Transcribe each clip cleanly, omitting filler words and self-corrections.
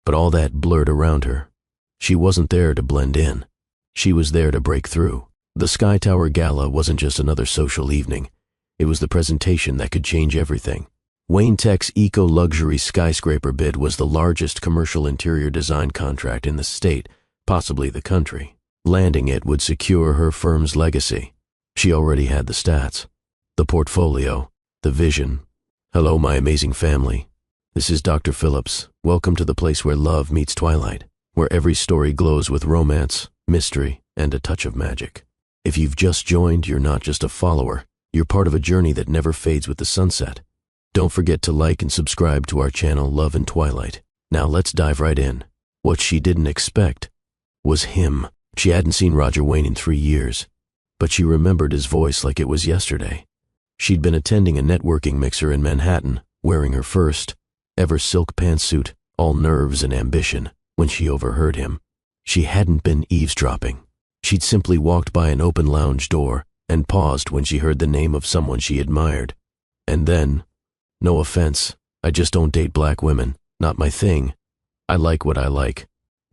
But all that blurred around her. She wasn't there to blend in. She was there to break through. The Sky Tower Gala wasn't just another social evening. It was the presentation that could change everything. Wayne Tech's eco-luxury skyscraper bid was the largest commercial interior design contract in the state, possibly the country. Landing it would secure her firm's legacy. She already had the stats, the portfolio, the vision. Hello, my amazing family. This is Dr. Phillips. Welcome to the place where love meets twilight, where every story glows with romance, mystery, and a touch of magic. If you've just joined, you're not just a follower. You're part of a journey that never fades with the sunset. Don't forget to like and subscribe to our channel, Love and Twilight. Now let's dive right in. What she didn't expect was him. She hadn't seen Roger Wayne in 3 years, but she remembered his voice like it was yesterday. She'd been attending a networking mixer in Manhattan, wearing her first ever silk pantsuit, all nerves and ambition, when she overheard him. She hadn't been eavesdropping. She'd simply walked by an open lounge door and paused when she heard the name of someone she admired. And then, no offense, I just don't date black women. Not my thing. I like what I like.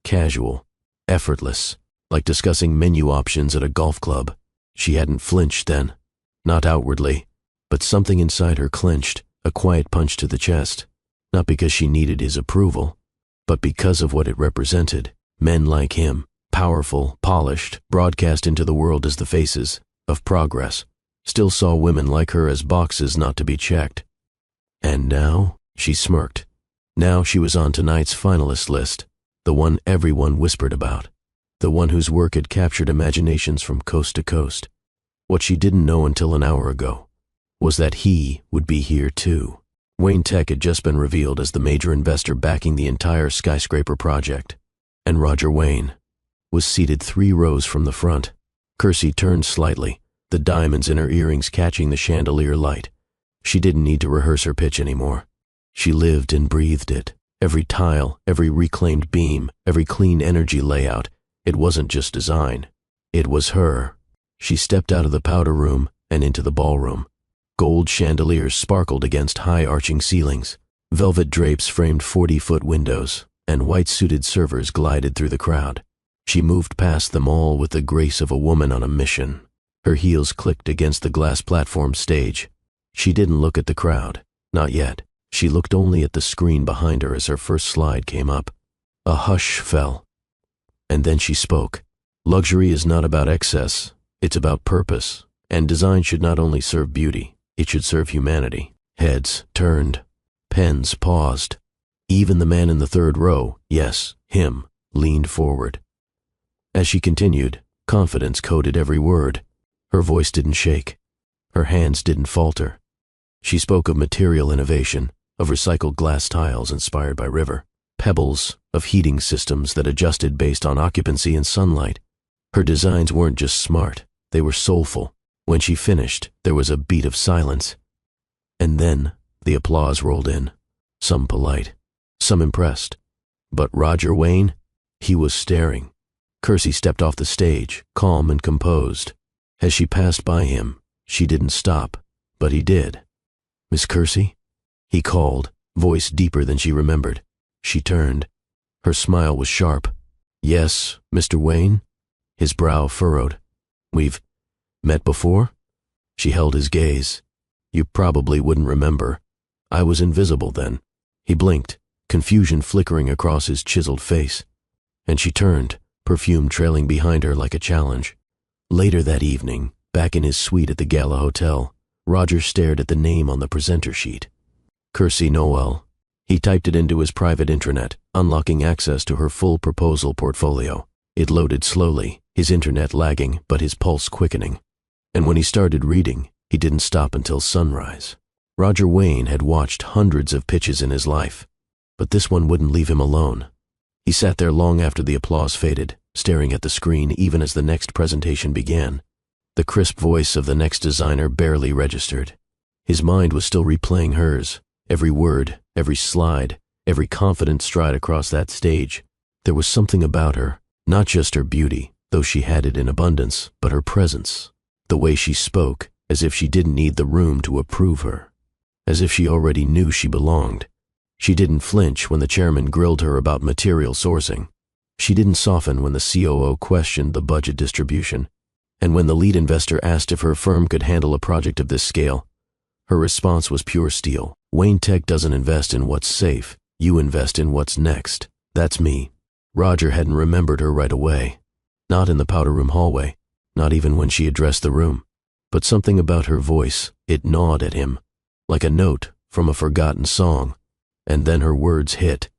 Casual. Effortless. Like discussing menu options at a golf club. She hadn't flinched then. Not outwardly. But something inside her clenched, a quiet punch to the chest. Not because she needed his approval, but because of what it represented. Men like him, powerful, polished, broadcast into the world as the faces of progress, still saw women like her as boxes not to be checked. And now, she smirked. Now she was on tonight's finalist list, the one everyone whispered about, the one whose work had captured imaginations from coast to coast. What she didn't know until an hour ago was that he would be here too. Wayne Tech had just been revealed as the major investor backing the entire skyscraper project, and Roger Wayne was seated 3 rows from the front. Kersey turned slightly, the diamonds in her earrings catching the chandelier light. She didn't need to rehearse her pitch anymore. She lived and breathed it. Every tile, every reclaimed beam, every clean energy layout. It wasn't just design. It was her. She stepped out of the powder room and into the ballroom. Gold chandeliers sparkled against high arching ceilings. Velvet drapes framed 40-foot windows, and white-suited servers glided through the crowd. She moved past them all with the grace of a woman on a mission. Her heels clicked against the glass platform stage. She didn't look at the crowd. Not yet. She looked only at the screen behind her as her first slide came up. A hush fell. And then she spoke. Luxury is not about excess. It's about purpose. And design should not only serve beauty, it should serve humanity. Heads turned. Pens paused. Even the man in the 3rd row, yes, him, leaned forward. As she continued, confidence coated every word. Her voice didn't shake. Her hands didn't falter. She spoke of material innovation, of recycled glass tiles inspired by river, pebbles, of heating systems that adjusted based on occupancy and sunlight. Her designs weren't just smart, they were soulful. When she finished, there was a beat of silence. And then the applause rolled in, some polite, some impressed. But Roger Wayne, he was staring. Kersey stepped off the stage, calm and composed. As she passed by him, she didn't stop, but he did. "Miss Kersey?" he called, voice deeper than she remembered. She turned. Her smile was sharp. "Yes, Mr. Wayne?" His brow furrowed. "We've met before?" She held his gaze. "You probably wouldn't remember. I was invisible then." He blinked, confusion flickering across his chiseled face. And she turned, perfume trailing behind her like a challenge. Later that evening, back in his suite at the Gala Hotel, Roger stared at the name on the presenter sheet. Kersey Noel. He typed it into his private intranet, unlocking access to her full proposal portfolio. It loaded slowly, his internet lagging but his pulse quickening. And when he started reading, he didn't stop until sunrise. Roger Wayne had watched hundreds of pitches in his life, but this one wouldn't leave him alone. He sat there long after the applause faded, staring at the screen even as the next presentation began. The crisp voice of the next designer barely registered. His mind was still replaying hers, every word, every slide, every confident stride across that stage. There was something about her, not just her beauty, though she had it in abundance, but her presence. The way she spoke, as if she didn't need the room to approve her. As if she already knew she belonged. She didn't flinch when the chairman grilled her about material sourcing. She didn't soften when the COO questioned the budget distribution. And when the lead investor asked if her firm could handle a project of this scale, her response was pure steel. Wayne Tech doesn't invest in what's safe. You invest in what's next. That's me. Roger hadn't remembered her right away. Not in the powder room hallway. Not even when she addressed the room. But something about her voice, it gnawed at him. Like a note from a forgotten song. And then her words hit.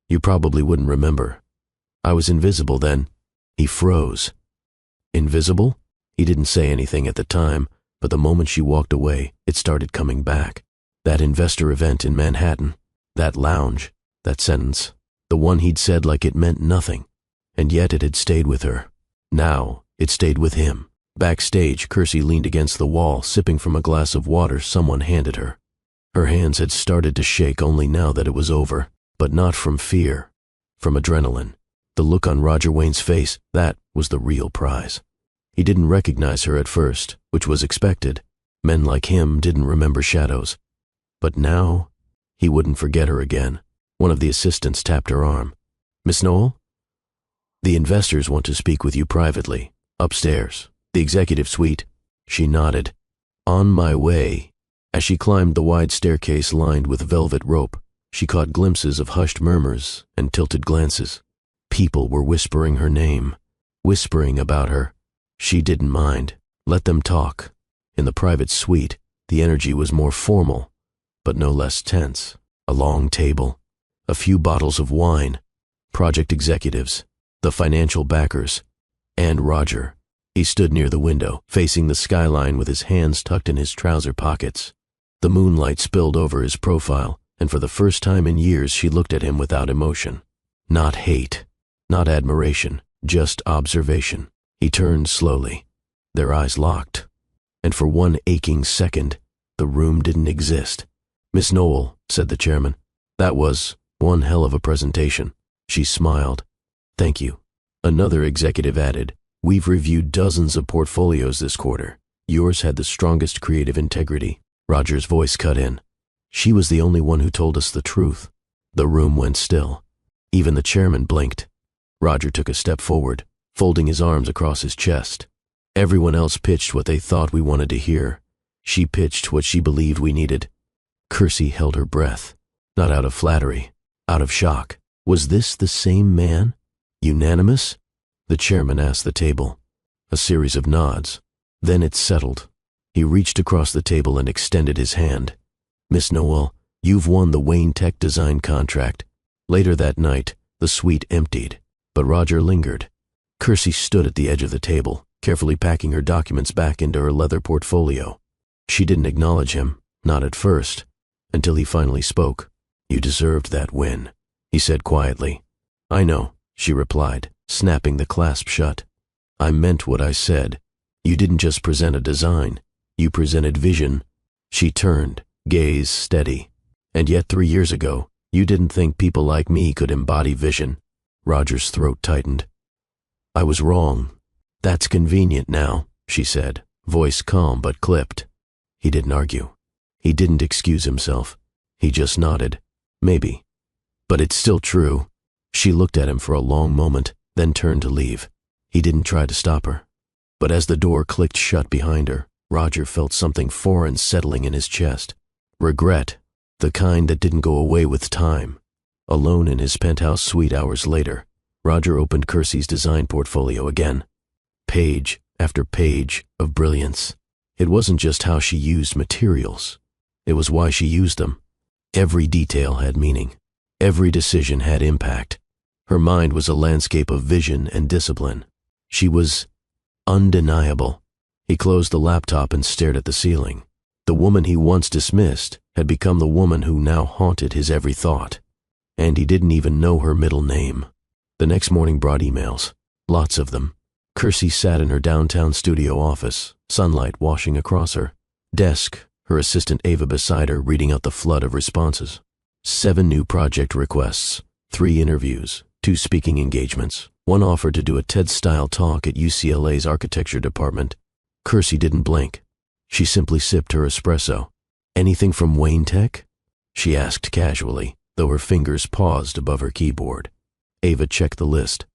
You probably wouldn't remember. I was invisible then. He froze. Invisible? He didn't say anything at the time, but the moment she walked away, it started coming back. That investor event in Manhattan. That lounge. That sentence. The one he'd said like it meant nothing. And yet it had stayed with her. Now, it stayed with him. Backstage, Kersey leaned against the wall, sipping from a glass of water someone handed her. Her hands had started to shake only now that it was over, but not from fear, from adrenaline. The look on Roger Wayne's face, that was the real prize. He didn't recognize her at first, which was expected. Men like him didn't remember shadows. But now, he wouldn't forget her again. One of the assistants tapped her arm. Miss Noel? The investors want to speak with you privately. Upstairs. The executive suite. She nodded. On my way. As she climbed the wide staircase lined with velvet rope, she caught glimpses of hushed murmurs and tilted glances. People were whispering her name, whispering about her. She didn't mind. Let them talk. In the private suite, the energy was more formal, but no less tense. A long table, a few bottles of wine, project executives, the financial backers, and Roger. He stood near the window, facing the skyline with his hands tucked in his trouser pockets. The moonlight spilled over his profile, and for the first time in years she looked at him without emotion. Not hate, not admiration, just observation. He turned slowly. Their eyes locked. And for one aching second, the room didn't exist. Miss Noel, said the chairman, that was one hell of a presentation. She smiled. Thank you. Another executive added, we've reviewed dozens of portfolios this quarter. Yours had the strongest creative integrity. Roger's voice cut in. She was the only one who told us the truth. The room went still. Even the chairman blinked. Roger took a step forward, folding his arms across his chest. Everyone else pitched what they thought we wanted to hear. She pitched what she believed we needed. Kersey held her breath, not out of flattery, out of shock. Was this the same man? Unanimous? The chairman asked the table. A series of nods. Then it settled. He reached across the table and extended his hand. Miss Noel, you've won the Wayne Tech design contract. Later that night, the suite emptied, but Roger lingered. Kersey stood at the edge of the table, carefully packing her documents back into her leather portfolio. She didn't acknowledge him, not at first, until he finally spoke. You deserved that win, he said quietly. I know, she replied, snapping the clasp shut. I meant what I said. You didn't just present a design. You presented vision. She turned, gaze steady. And yet 3 years ago, you didn't think people like me could embody vision. Roger's throat tightened. I was wrong. That's convenient now, she said, voice calm but clipped. He didn't argue. He didn't excuse himself. He just nodded. Maybe. But it's still true. She looked at him for a long moment, then turned to leave. He didn't try to stop her. But as the door clicked shut behind her, Roger felt something foreign settling in his chest. Regret, the kind that didn't go away with time. Alone in his penthouse suite hours later, Roger opened Kersey's design portfolio again. Page after page of brilliance. It wasn't just how she used materials. It was why she used them. Every detail had meaning. Every decision had impact. Her mind was a landscape of vision and discipline. She was undeniable. He closed the laptop and stared at the ceiling. The woman he once dismissed had become the woman who now haunted his every thought. And he didn't even know her middle name. The next morning brought emails. Lots of them. Kersey sat in her downtown studio office, sunlight washing across her. Desk, her assistant Ava beside her reading out the flood of responses. 7 new project requests, 3 interviews, 2 speaking engagements, 1 offer to do a TED-style talk at UCLA's architecture department. Kersey didn't blink. She simply sipped her espresso. Anything from Wayne Tech? She asked casually. though her fingers paused above her keyboard. Ava checked the list.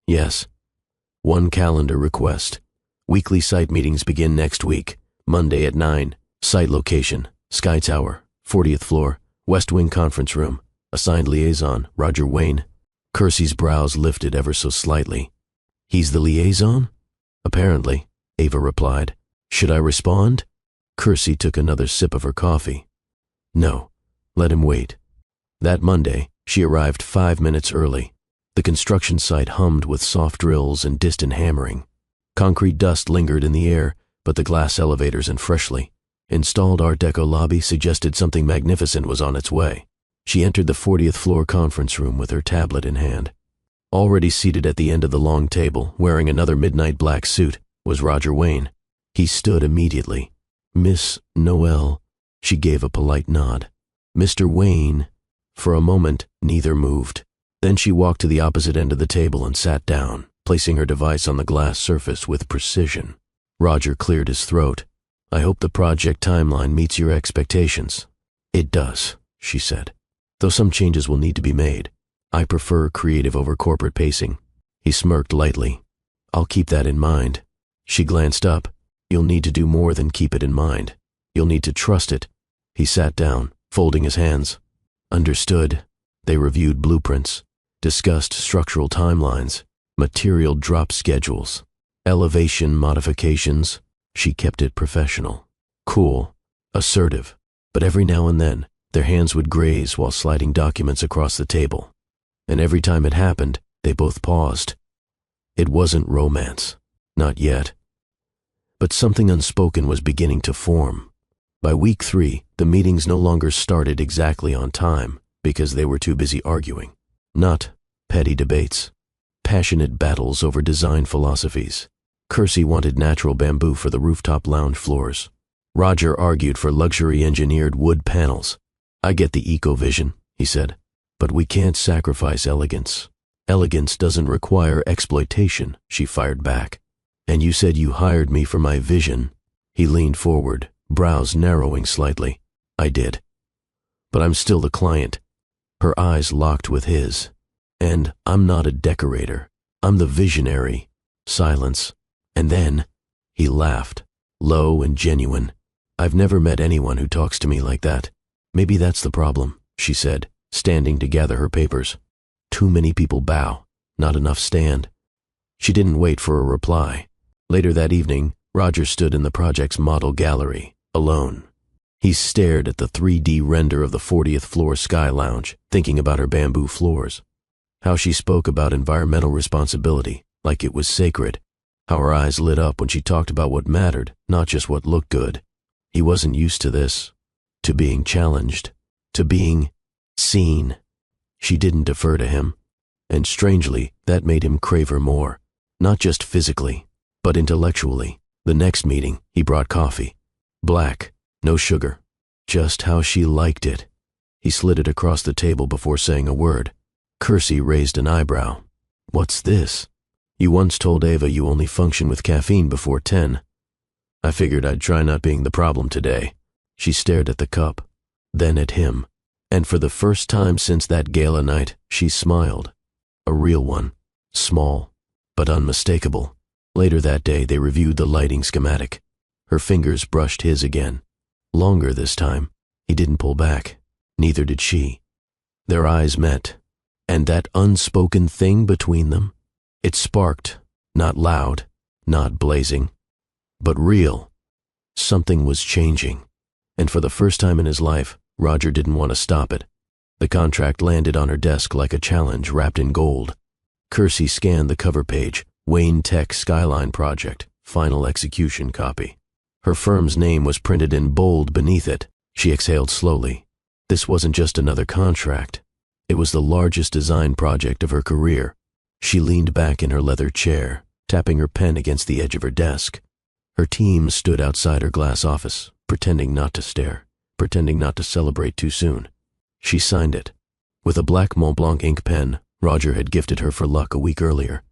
Yes. One calendar request. Weekly site meetings begin next week, Monday at 9. Site location, Sky Tower, 40th floor, West Wing Conference Room. Assigned liaison, Roger Wayne. Kersey's brows lifted ever so slightly. He's the liaison? Apparently, Ava replied. Should I respond? Kersey took another sip of her coffee. No, let him wait. That Monday, she arrived 5 minutes early. The construction site hummed with soft drills and distant hammering. Concrete dust lingered in the air, but the glass elevators and freshly installed Art Deco lobby suggested something magnificent was on its way. She entered the 40th floor conference room with her tablet in hand. Already seated at the end of the long table, wearing another midnight black suit, was Roger Wayne. He stood immediately. Miss Noel. She gave a polite nod. Mr. Wayne. For a moment, neither moved. Then she walked to the opposite end of the table and sat down, placing her device on the glass surface with precision. Roger cleared his throat. I hope the project timeline meets your expectations. It does, she said, though some changes will need to be made. I prefer creative over corporate pacing. He smirked lightly. I'll keep that in mind. She glanced up. You'll need to do more than keep it in mind. You'll need to trust it. He sat down, folding his hands. Understood. They reviewed blueprints, discussed structural timelines, material drop schedules, elevation modifications. She kept it professional. Cool, assertive, but every now and then, their hands would graze while sliding documents across the table. And every time it happened, they both paused. It wasn't romance. Not yet. But something unspoken was beginning to form. By week 3, the meetings no longer started exactly on time because they were too busy arguing. Not petty debates. Passionate battles over design philosophies. Kersey wanted natural bamboo for the rooftop lounge floors. Roger argued for luxury-engineered wood panels. I get the eco-vision, he said, but we can't sacrifice elegance. Elegance doesn't require exploitation, she fired back. And you said you hired me for my vision. He leaned forward, brows narrowing slightly. I did. But I'm still the client. Her eyes locked with his. And I'm not a decorator. I'm the visionary. Silence. And then, he laughed, low and genuine. I've never met anyone who talks to me like that. Maybe that's the problem, she said, standing to gather her papers. Too many people bow, not enough stand. She didn't wait for a reply. Later that evening, Roger stood in the project's model gallery, alone. He stared at the 3D render of the 40th floor Sky Lounge, thinking about her bamboo floors. How she spoke about environmental responsibility, like it was sacred. How her eyes lit up when she talked about what mattered, not just what looked good. He wasn't used to this. To being challenged. To being seen. She didn't defer to him. And strangely, that made him crave her more. Not just physically, but intellectually. The next meeting, he brought coffee. Black, no sugar. Just how she liked it. He slid it across the table before saying a word. Kersey raised an eyebrow. What's this? You once told Ava you only function with caffeine before 10. I figured I'd try not being the problem today. She stared at the cup, then at him. And for the first time since that gala night, she smiled. A real one. Small, but unmistakable. Later that day, they reviewed the lighting schematic. Her fingers brushed his again. Longer this time. He didn't pull back. Neither did she. Their eyes met. And that unspoken thing between them? It sparked, not loud, not blazing, but real. Something was changing. And for the first time in his life, Roger didn't want to stop it. The contract landed on her desk like a challenge wrapped in gold. Kersey scanned the cover page, Wayne Tech Skyline Project, final execution copy. Her firm's name was printed in bold beneath it. She exhaled slowly. This wasn't just another contract. It was the largest design project of her career. She leaned back in her leather chair, tapping her pen against the edge of her desk. Her team stood outside her glass office, pretending not to stare, pretending not to celebrate too soon. She signed it. With a black Mont Blanc ink pen Roger had gifted her for luck a week earlier.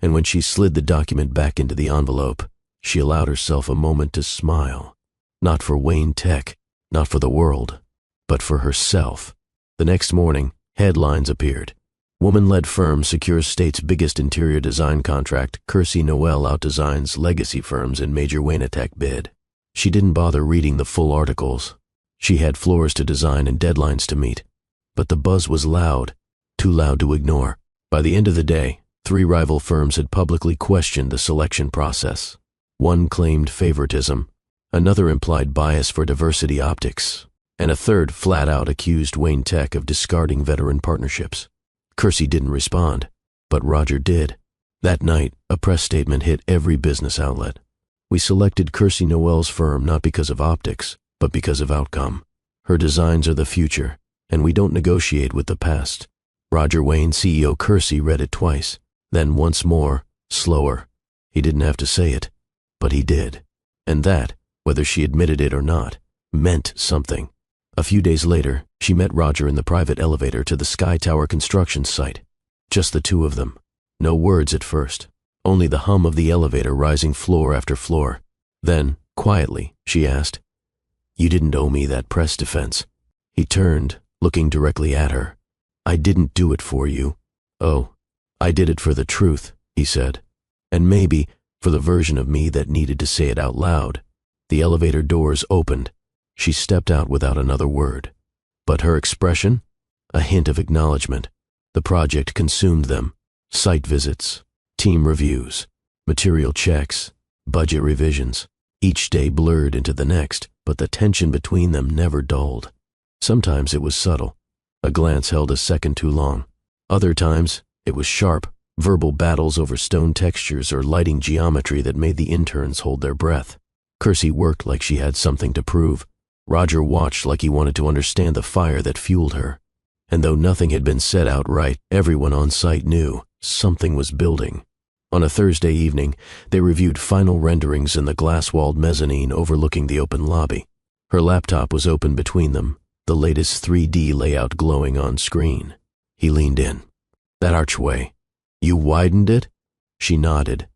And when she slid the document back into the envelope, she allowed herself a moment to smile. Not for Wayne Tech, not for the world, but for herself. The next morning, headlines appeared. Woman-led firm secures state's biggest interior design contract. Kirstie Noel outdesigns legacy firms in major Wainetech bid. She didn't bother reading the full articles. She had floors to design and deadlines to meet. But the buzz was loud, too loud to ignore. By the end of the day, 3 rival firms had publicly questioned the selection process. One claimed favoritism, another implied bias for diversity optics, and a third flat-out accused Wainetech of discarding veteran partnerships. Kirstie didn't respond, but Roger did. That night, a press statement hit every business outlet. We selected Kirstie Noel's firm not because of optics, but because of outcome. Her designs are the future, and we don't negotiate with the past. Roger Wayne, CEO Kirstie, read it twice, then once more, slower. He didn't have to say it, but he did. And that, whether she admitted it or not, meant something. A few days later, she met Roger in the private elevator to the Sky Tower construction site. Just the two of them. No words at first. Only the hum of the elevator rising floor after floor. Then, quietly, she asked, "You didn't owe me that press defense." He turned, looking directly at her. "I didn't do it for you." "Oh, I did it for the truth," he said. "And maybe for the version of me that needed to say it out loud." The elevator doors opened. She stepped out without another word. But her expression? A hint of acknowledgement. The project consumed them. Site visits, team reviews, material checks, budget revisions. Each day blurred into the next, but the tension between them never dulled. Sometimes it was subtle. A glance held a second too long. Other times, it was sharp, verbal battles over stone textures or lighting geometry that made the interns hold their breath. Kirstie worked like she had something to prove. Roger watched like he wanted to understand the fire that fueled her. And though nothing had been said outright, everyone on site knew something was building. On a Thursday evening, they reviewed final renderings in the glass-walled mezzanine overlooking the open lobby. Her laptop was open between them, the latest 3D layout glowing on screen. He leaned in. "That archway, you widened it?" She nodded.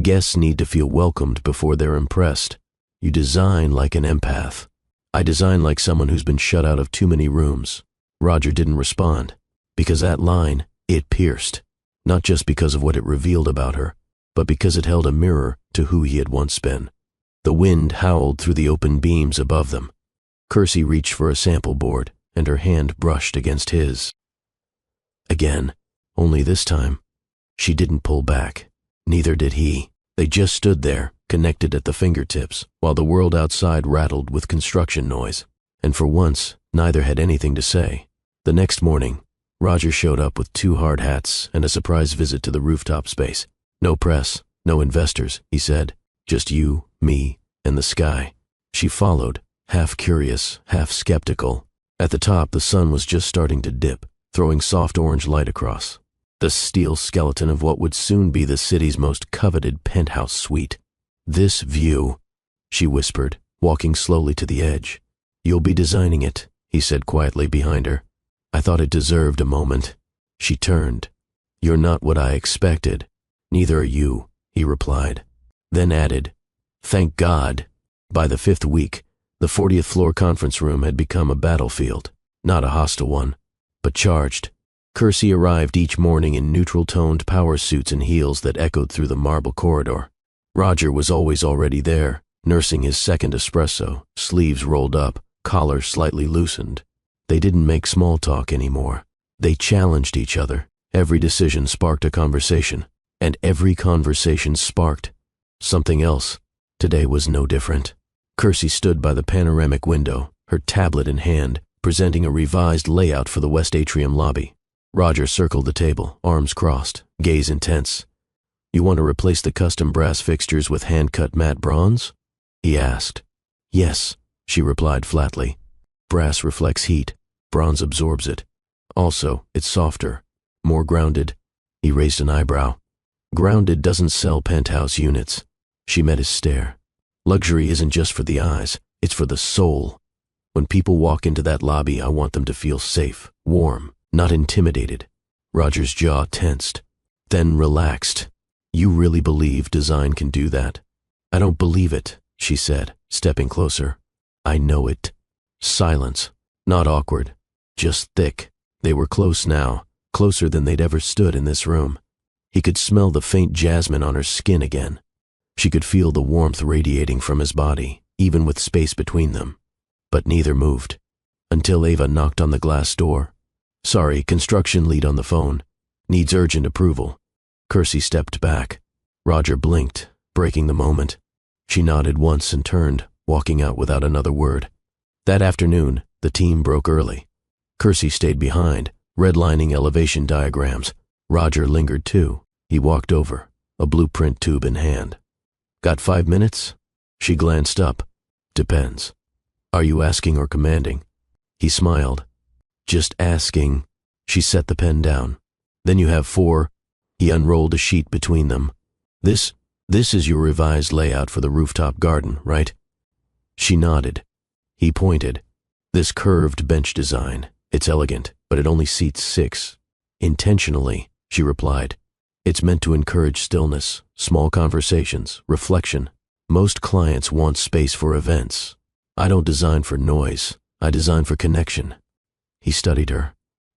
"Guests need to feel welcomed before they're impressed. You design like an empath." "I design like someone who's been shut out of too many rooms." Roger didn't respond, because that line, it pierced, not just because of what it revealed about her, but because it held a mirror to who he had once been. The wind howled through the open beams above them. Kirstie reached for a sample board, and her hand brushed against his. Again, only this time, she didn't pull back. Neither did he. They just stood there, connected at the fingertips, while the world outside rattled with construction noise. And for once, neither had anything to say. The next morning, Roger showed up with 2 hard hats and a surprise visit to the rooftop space. "No press, no investors," he said. "Just you, me, and the sky." She followed, half curious, half skeptical. At the top, the sun was just starting to dip, throwing soft orange light across. The steel skeleton of what would soon be the city's most coveted penthouse suite. "This view," she whispered, walking slowly to the edge. "You'll be designing it," he said quietly behind her. "I thought it deserved a moment." She turned. "You're not what I expected." "Neither are you," he replied. Then added, "Thank God." By the 5th week, the 40th floor conference room had become a battlefield, not a hostile one, but charged. Kirstie arrived each morning in neutral-toned power suits and heels that echoed through the marble corridor. Roger was always already there, nursing his second espresso, sleeves rolled up, collar slightly loosened. They didn't make small talk anymore. They challenged each other. Every decision sparked a conversation, and every conversation sparked something else. Today was no different. Kirstie stood by the panoramic window, her tablet in hand, presenting a revised layout for the West Atrium lobby. Roger circled the table, arms crossed, gaze intense. "You want to replace the custom brass fixtures with hand-cut matte bronze?" he asked. "Yes," she replied flatly. "Brass reflects heat, bronze absorbs it. Also, it's softer, more grounded." He raised an eyebrow. "Grounded doesn't sell penthouse units." She met his stare. "Luxury isn't just for the eyes, it's for the soul. When people walk into that lobby, I want them to feel safe, warm, not intimidated." Roger's jaw tensed, then relaxed. "You really believe design can do that?" "I don't believe it," she said, stepping closer. "I know it." Silence, not awkward, just thick. They were close now, closer than they'd ever stood in this room. He could smell the faint jasmine on her skin again. She could feel the warmth radiating from his body, even with space between them. But neither moved, until Ava knocked on the glass door. "Sorry, construction lead on the phone. Needs urgent approval." Kersey stepped back. Roger blinked, breaking the moment. She nodded once and turned, walking out without another word. That afternoon, the team broke early. Kersey stayed behind, redlining elevation diagrams. Roger lingered too. He walked over, a blueprint tube in hand. "Got 5 minutes?" She glanced up. "Depends. Are you asking or commanding?" He smiled. "Just asking." She set the pen down. "Then you have 4. He unrolled a sheet between them. This is your revised layout for the rooftop garden, right?" She nodded. He pointed. "This curved bench design. It's elegant, but it only seats 6. Intentionally," she replied. "It's meant to encourage stillness, small conversations, reflection. Most clients want space for events. I don't design for noise. I design for connection." He studied her.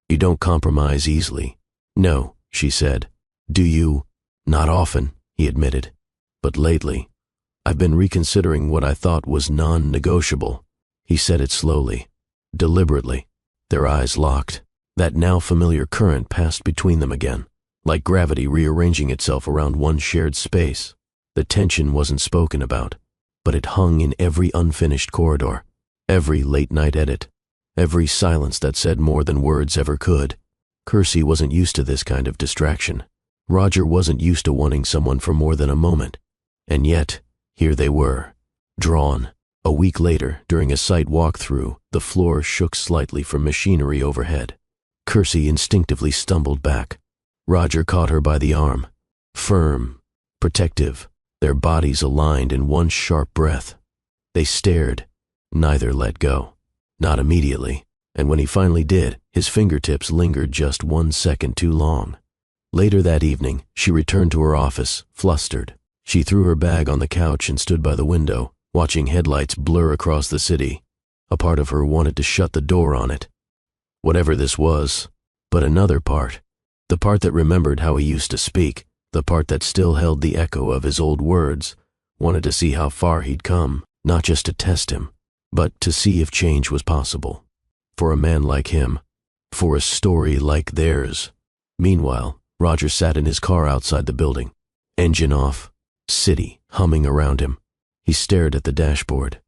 "You don't compromise easily." "No," she said. "Do you?" "Not often," he admitted. "But lately, I've been reconsidering what I thought was non-negotiable." He said it slowly, deliberately. Their eyes locked. That now familiar current passed between them again, like gravity rearranging itself around one shared space. The tension wasn't spoken about, but it hung in every unfinished corridor, every late-night edit, every silence that said more than words ever could. Kersey wasn't used to this kind of distraction. Roger wasn't used to wanting someone for more than a moment. And yet, here they were, drawn. A week later, during a site walkthrough, the floor shook slightly from machinery overhead. Kersey instinctively stumbled back. Roger caught her by the arm. Firm, protective, their bodies aligned in one sharp breath. They stared. Neither let go. Not immediately, and when he finally did, his fingertips lingered just 1 second too long. Later that evening, she returned to her office, flustered. She threw her bag on the couch and stood by the window, watching headlights blur across the city. A part of her wanted to shut the door on it. Whatever this was, but another part, the part that remembered how he used to speak, the part that still held the echo of his old words, wanted to see how far he'd come, not just to test him, but to see if change was possible. For a man like him, for a story like theirs. Meanwhile, Roger sat in his car outside the building, engine off, city humming around him. He stared at the dashboard,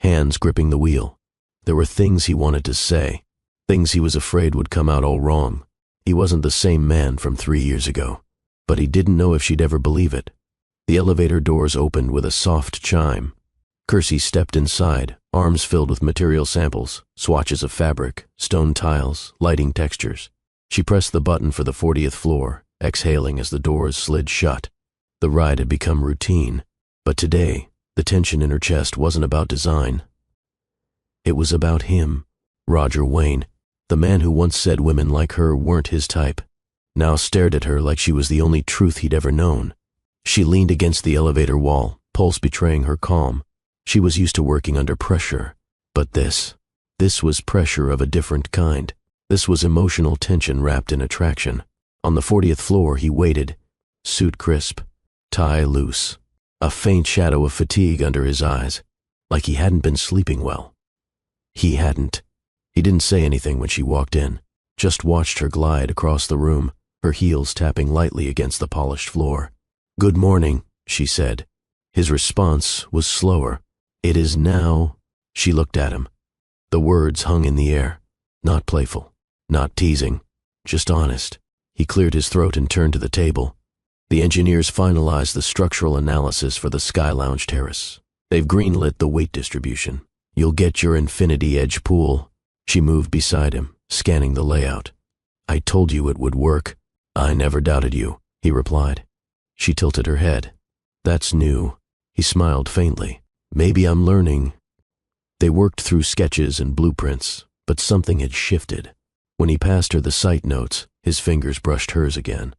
hands gripping the wheel. There were things he wanted to say, things he was afraid would come out all wrong. He wasn't the same man from 3 years ago, but he didn't know if she'd ever believe it. The elevator doors opened with a soft chime. Kersey stepped inside, arms filled with material samples, swatches of fabric, stone tiles, lighting textures. She pressed the button for the 40th floor, exhaling as the doors slid shut. The ride had become routine, but today, the tension in her chest wasn't about design. It was about him, Roger Wayne, the man who once said women like her weren't his type, now stared at her like she was the only truth he'd ever known. She leaned against the elevator wall, pulse betraying her calm. She was used to working under pressure, but this was pressure of a different kind. This was emotional tension wrapped in attraction. On the 40th floor, he waited, suit crisp, tie loose, a faint shadow of fatigue under his eyes, like he hadn't been sleeping well. He hadn't. He didn't say anything when she walked in, just watched her glide across the room, her heels tapping lightly against the polished floor. "Good morning," she said. His response was slower. "It is now." She looked at him. The words hung in the air, not playful, not teasing, just honest. He cleared his throat and turned to the table. The engineers finalized the structural analysis for the Sky Lounge terrace. They've greenlit the weight distribution. You'll get your infinity edge pool. She moved beside him, scanning the layout. "I told you it would work." "I never doubted you," he replied. She tilted her head. "That's new." He smiled faintly. "Maybe I'm learning." They worked through sketches and blueprints, but something had shifted. When he passed her the site notes, his fingers brushed hers again.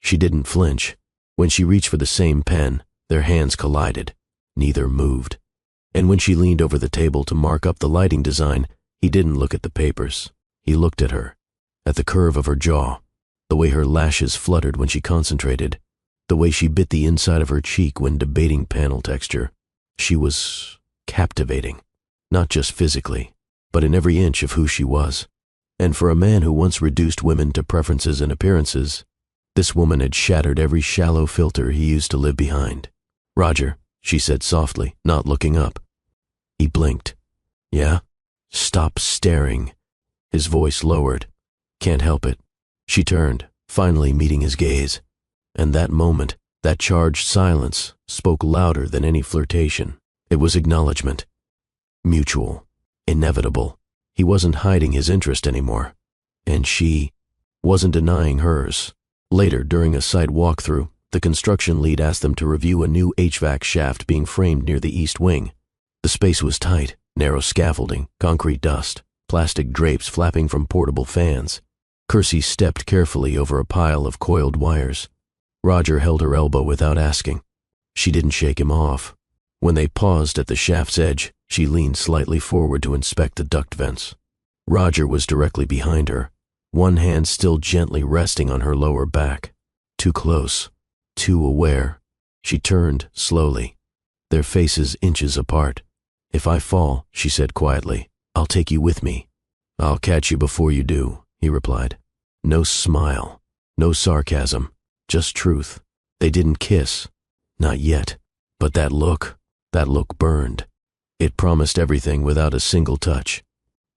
She didn't flinch. When she reached for the same pen, their hands collided. Neither moved. And when she leaned over the table to mark up the lighting design, he didn't look at the papers. He looked at her, at the curve of her jaw, the way her lashes fluttered when she concentrated, the way she bit the inside of her cheek when debating panel texture. She was captivating, not just physically, but in every inch of who she was. And for a man who once reduced women to preferences and appearances, this woman had shattered every shallow filter he used to live behind. "Roger," she said softly, not looking up. He blinked. "Yeah?" "Stop staring." His voice lowered. "Can't help it." She turned, finally meeting his gaze. And that moment, that charged silence, spoke louder than any flirtation. It was acknowledgement. Mutual. Inevitable. He wasn't hiding his interest anymore. And she wasn't denying hers. Later, during a site walkthrough, the construction lead asked them to review a new HVAC shaft being framed near the east wing. The space was tight, narrow scaffolding, concrete dust, plastic drapes flapping from portable fans. Kersey stepped carefully over a pile of coiled wires. Roger held her elbow without asking. She didn't shake him off. When they paused at the shaft's edge, she leaned slightly forward to inspect the duct vents. Roger was directly behind her, one hand still gently resting on her lower back. Too close, too aware. She turned slowly, their faces inches apart. "If I fall," she said quietly, "I'll take you with me." "I'll catch you before you do," he replied. No smile, no sarcasm, just truth. They didn't kiss. Not yet. But that look burned. It promised everything without a single touch.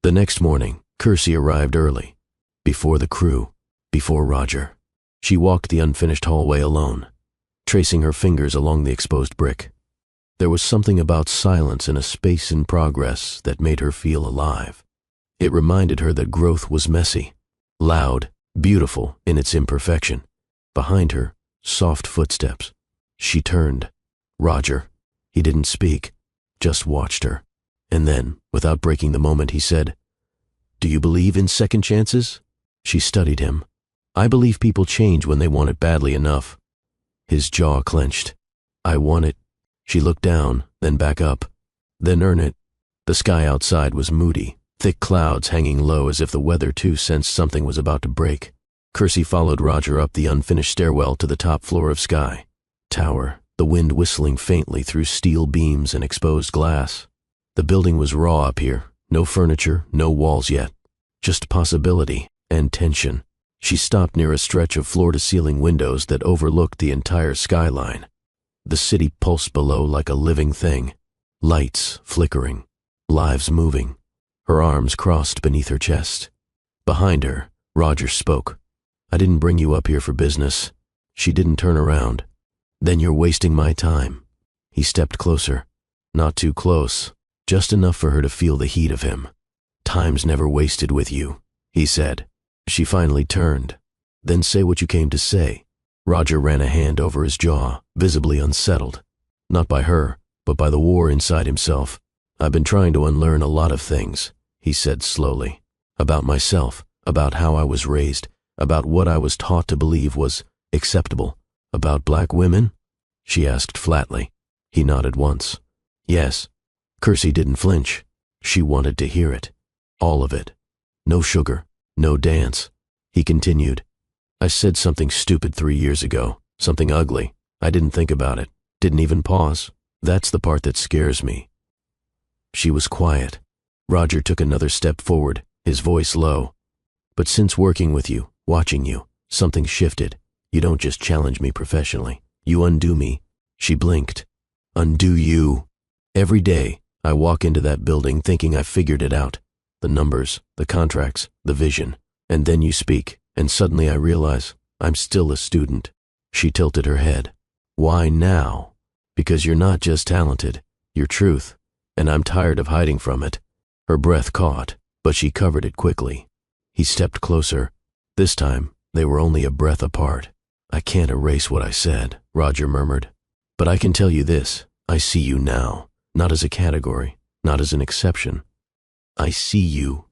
The next morning, Kersey arrived early. Before the crew, before Roger. She walked the unfinished hallway alone, tracing her fingers along the exposed brick. There was something about silence in a space in progress that made her feel alive. It reminded her that growth was messy, loud, beautiful in its imperfection. Behind her, soft footsteps. She turned. Roger. He didn't speak, just watched her. And then, without breaking the moment, he said, "Do you believe in second chances?" She studied him. "I believe people change when they want it badly enough." His jaw clenched. "I want it." She looked down, then back up. "Then earn it." The sky outside was moody, thick clouds hanging low as if the weather too sensed something was about to break. Kersey followed Roger up the unfinished stairwell to the top floor of Sky Tower, the wind whistling faintly through steel beams and exposed glass. The building was raw up here, no furniture, no walls yet. Just possibility and tension. She stopped near a stretch of floor-to-ceiling windows that overlooked the entire skyline. The city pulsed below like a living thing. Lights flickering, lives moving. Her arms crossed beneath her chest. Behind her, Roger spoke. "I didn't bring you up here for business." She didn't turn around. "Then you're wasting my time." He stepped closer. Not too close, just enough for her to feel the heat of him. "Time's never wasted with you," he said. She finally turned. "Then say what you came to say." Roger ran a hand over his jaw, visibly unsettled. Not by her, but by the war inside himself. "I've been trying to unlearn a lot of things," he said slowly. "About myself, about how I was raised, about what I was taught to believe was acceptable. About black women?" she asked flatly. He nodded once. "Yes." Kersey didn't flinch. She wanted to hear it. All of it. No sugar, no dance. He continued. "I said something stupid 3 years ago, something ugly. I didn't think about it, didn't even pause. That's the part that scares me." She was quiet. Roger took another step forward, his voice low. "But since working with you, watching you, something shifted. You don't just challenge me professionally. You undo me." She blinked. "Undo you." "Every day, I walk into that building thinking I've figured it out. The numbers, the contracts, the vision. And then you speak, and suddenly I realize I'm still a student." She tilted her head. "Why now?" "Because you're not just talented. You're truth. And I'm tired of hiding from it." Her breath caught, but she covered it quickly. He stepped closer. This time, they were only a breath apart. "I can't erase what I said," Roger murmured. "But I can tell you this. I see you now. Not as a category, not as an exception. I see you."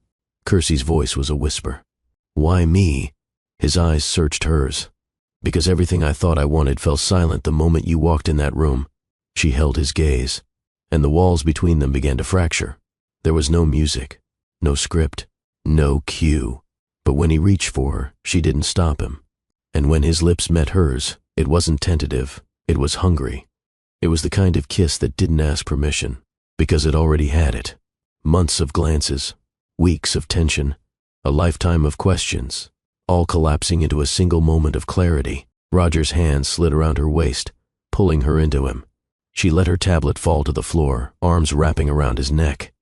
Kersey's voice was a whisper. "Why me?" His eyes searched hers. "Because everything I thought I wanted fell silent the moment you walked in that room." She held his gaze, and the walls between them began to fracture. There was no music, no script, No cue. But when he reached for her, she didn't stop him. And when his lips met hers, it wasn't tentative, it was hungry. It was the kind of kiss that didn't ask permission, because it already had it. Months of glances, weeks of tension, a lifetime of questions, all collapsing into a single moment of clarity. Roger's hand slid around her waist, pulling her into him. She let her tablet fall to the floor, arms wrapping around his neck.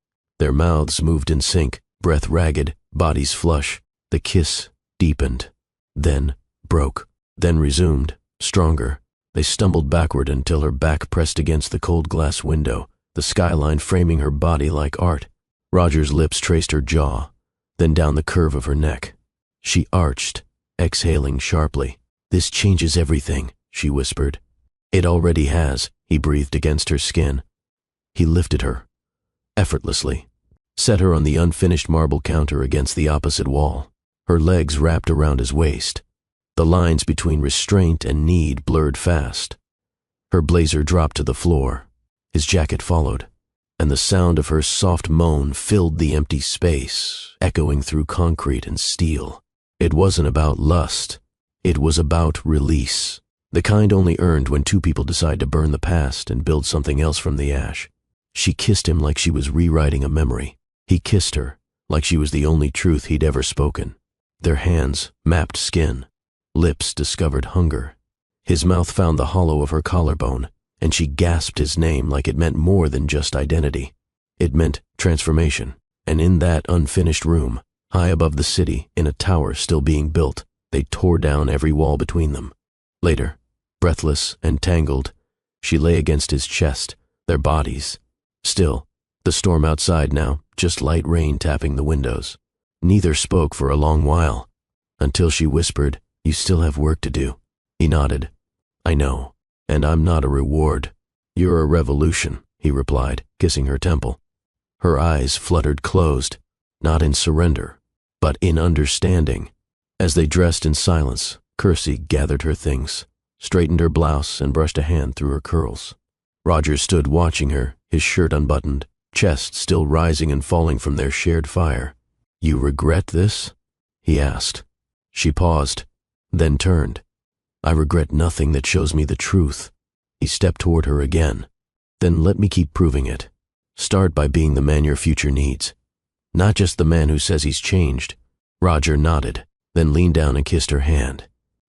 Their mouths moved in sync, breath ragged, bodies flush. The kiss deepened, then broke, then resumed, stronger. They stumbled backward until her back pressed against the cold glass window, the skyline framing her body like art. Roger's lips traced her jaw, then down the curve of her neck. She arched, exhaling sharply. "This changes everything," she whispered. "It already has," he breathed against her skin. He lifted her, effortlessly, set her on the unfinished marble counter against the opposite wall, her legs wrapped around his waist. The lines between restraint and need blurred fast. Her blazer dropped to the floor. His jacket followed, and the sound of her soft moan filled the empty space, echoing through concrete and steel. It wasn't about lust. It was about release, the kind only earned when two people decide to burn the past and build something else from the ash. She kissed him like she was rewriting a memory. He kissed her like she was the only truth he'd ever spoken. Their hands mapped skin. Lips discovered hunger. His mouth found the hollow of her collarbone, and she gasped his name like it meant more than just identity. It meant transformation. And in that unfinished room, high above the city, in a tower still being built, they tore down every wall between them. Later, breathless and tangled, she lay against his chest, their bodies. Still, the storm outside now, just light rain tapping the windows. Neither spoke for a long while, until she whispered, "You still have work to do." He nodded. "I know, and I'm not a reward. You're a revolution," he replied, kissing her temple. Her eyes fluttered closed, not in surrender, but in understanding. As they dressed in silence, Kersey gathered her things, straightened her blouse, and brushed a hand through her curls. Roger stood watching her, his shirt unbuttoned, chest still rising and falling from their shared fire. "You regret this?" he asked. She paused, then turned. "I regret nothing that shows me the truth." He stepped toward her again. "Then let me keep proving it. Start by being the man your future needs. Not just the man who says he's changed." Roger nodded, then leaned down and kissed her hand.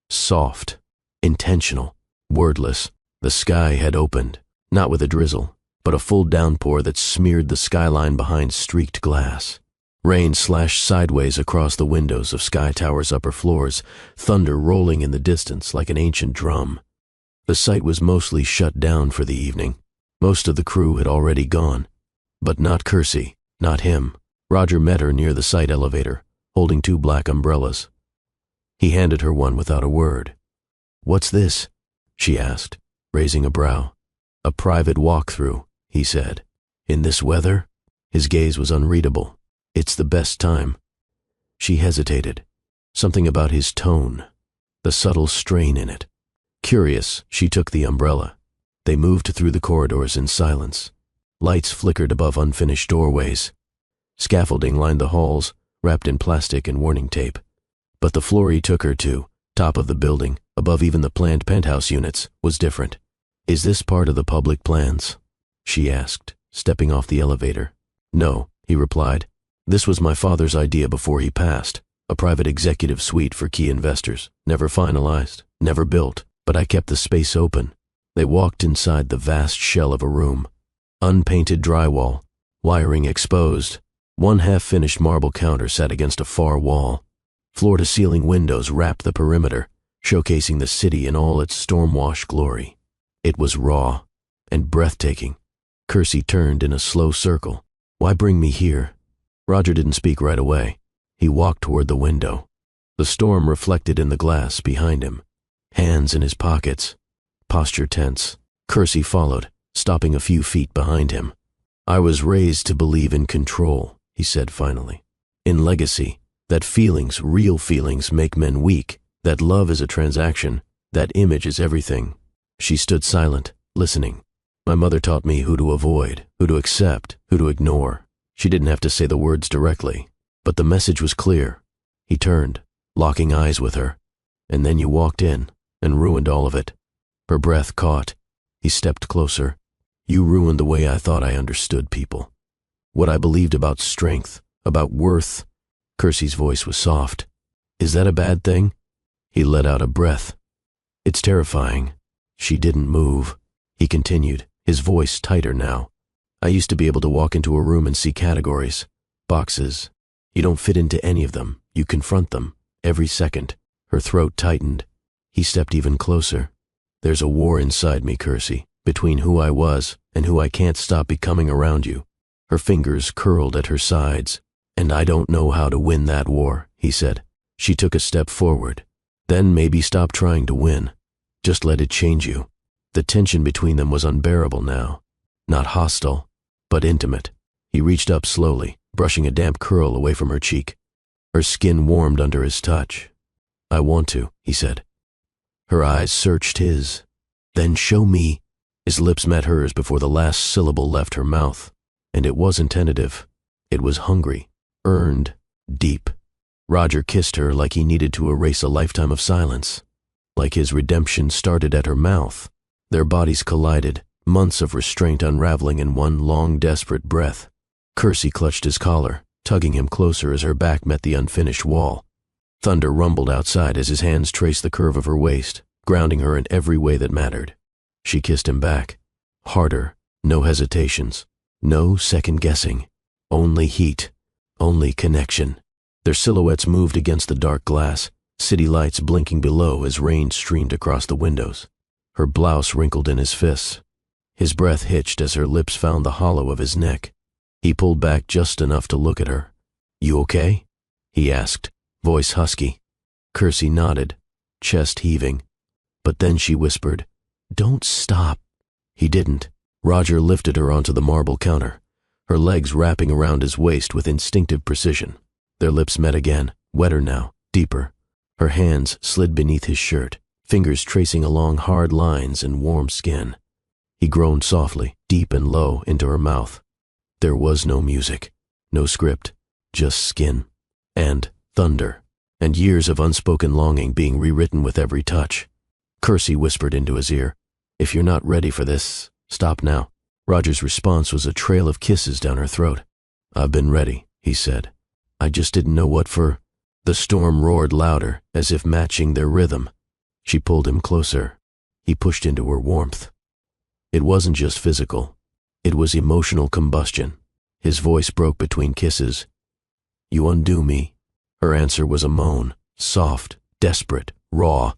Soft, intentional, wordless. The sky had opened, not with a drizzle, but a full downpour that smeared the skyline behind streaked glass. Rain slashed sideways across the windows of Sky Tower's upper floors, thunder rolling in the distance like an ancient drum. The site was mostly shut down for the evening. Most of the crew had already gone. But not Kersey, not him. Roger met her near the site elevator, holding two black umbrellas. He handed her one without a word. "What's this?" she asked, raising a brow. "A private walkthrough," he said. "In this weather?" His gaze was unreadable. "It's the best time." She hesitated. Something about his tone, the subtle strain in it. Curious, she took the umbrella. They moved through the corridors in silence. Lights flickered above unfinished doorways. Scaffolding lined the halls, wrapped in plastic and warning tape. But the floor he took her to, top of the building, above even the planned penthouse units, was different. "Is this part of the public plans?" she asked, stepping off the elevator. "No," he replied. "This was my father's idea before he passed, a private executive suite for key investors, never finalized, never built, but I kept the space open." They walked inside the vast shell of a room. Unpainted drywall, wiring exposed. One half-finished marble counter sat against a far wall. Floor-to-ceiling windows wrapped the perimeter, showcasing the city in all its storm-washed glory. It was raw and breathtaking. Kersey turned in a slow circle. "Why bring me here?" Roger didn't speak right away. He walked toward the window. The storm reflected in the glass behind him. Hands in his pockets. Posture tense. Kersey followed, stopping a few feet behind him. "I was raised to believe in control," he said finally. "In legacy, that feelings, real feelings, make men weak, that love is a transaction, that image is everything." She stood silent, listening. "My mother taught me who to avoid, who to accept, who to ignore." She didn't have to say the words directly. But the message was clear. He turned, locking eyes with her. And then you walked in and ruined all of it. Her breath caught. He stepped closer. You ruined the way I thought I understood people. What I believed about strength, about worth. Kersey's voice was soft. Is that a bad thing? He let out a breath. It's terrifying. She didn't move. He continued, his voice tighter now. I used to be able to walk into a room and see categories, boxes. You don't fit into any of them. You confront them, every second. Her throat tightened. He stepped even closer. There's a war inside me, Kersey, between who I was and who I can't stop becoming around you. Her fingers curled at her sides. And I don't know how to win that war, he said. She took a step forward. Then maybe stop trying to win. Just let it change you. The tension between them was unbearable now. Not hostile, but intimate. He reached up slowly, brushing a damp curl away from her cheek. Her skin warmed under his touch. I want to, he said. Her eyes searched his. Then show me. His lips met hers before the last syllable left her mouth. And it wasn't tentative. It was hungry, earned, deep. Roger kissed her like he needed to erase a lifetime of silence. Like his redemption started at her mouth. Their bodies collided, months of restraint unraveling in one long, desperate breath. Kersey clutched his collar, tugging him closer as her back met the unfinished wall. Thunder rumbled outside as his hands traced the curve of her waist, grounding her in every way that mattered. She kissed him back. Harder, no hesitations, no second-guessing. Only heat, only connection. Their silhouettes moved against the dark glass, city lights blinking below as rain streamed across the windows. Her blouse wrinkled in his fists. His breath hitched as her lips found the hollow of his neck. He pulled back just enough to look at her. You okay? He asked, voice husky. Kersey nodded, chest heaving. But then she whispered, Don't stop. He didn't. Roger lifted her onto the marble counter, her legs wrapping around his waist with instinctive precision. Their lips met again, wetter now, deeper. Her hands slid beneath his shirt, fingers tracing along hard lines and warm skin. He groaned softly, deep and low, into her mouth. There was no music, no script, just skin. And thunder, and years of unspoken longing being rewritten with every touch. Kersey whispered into his ear, If you're not ready for this, stop now. Roger's response was a trail of kisses down her throat. I've been ready, he said. I just didn't know what for. The storm roared louder, as if matching their rhythm. She pulled him closer. He pushed into her warmth. It wasn't just physical. It was emotional combustion. His voice broke between kisses. You undo me. Her answer was a moan, soft, desperate, raw.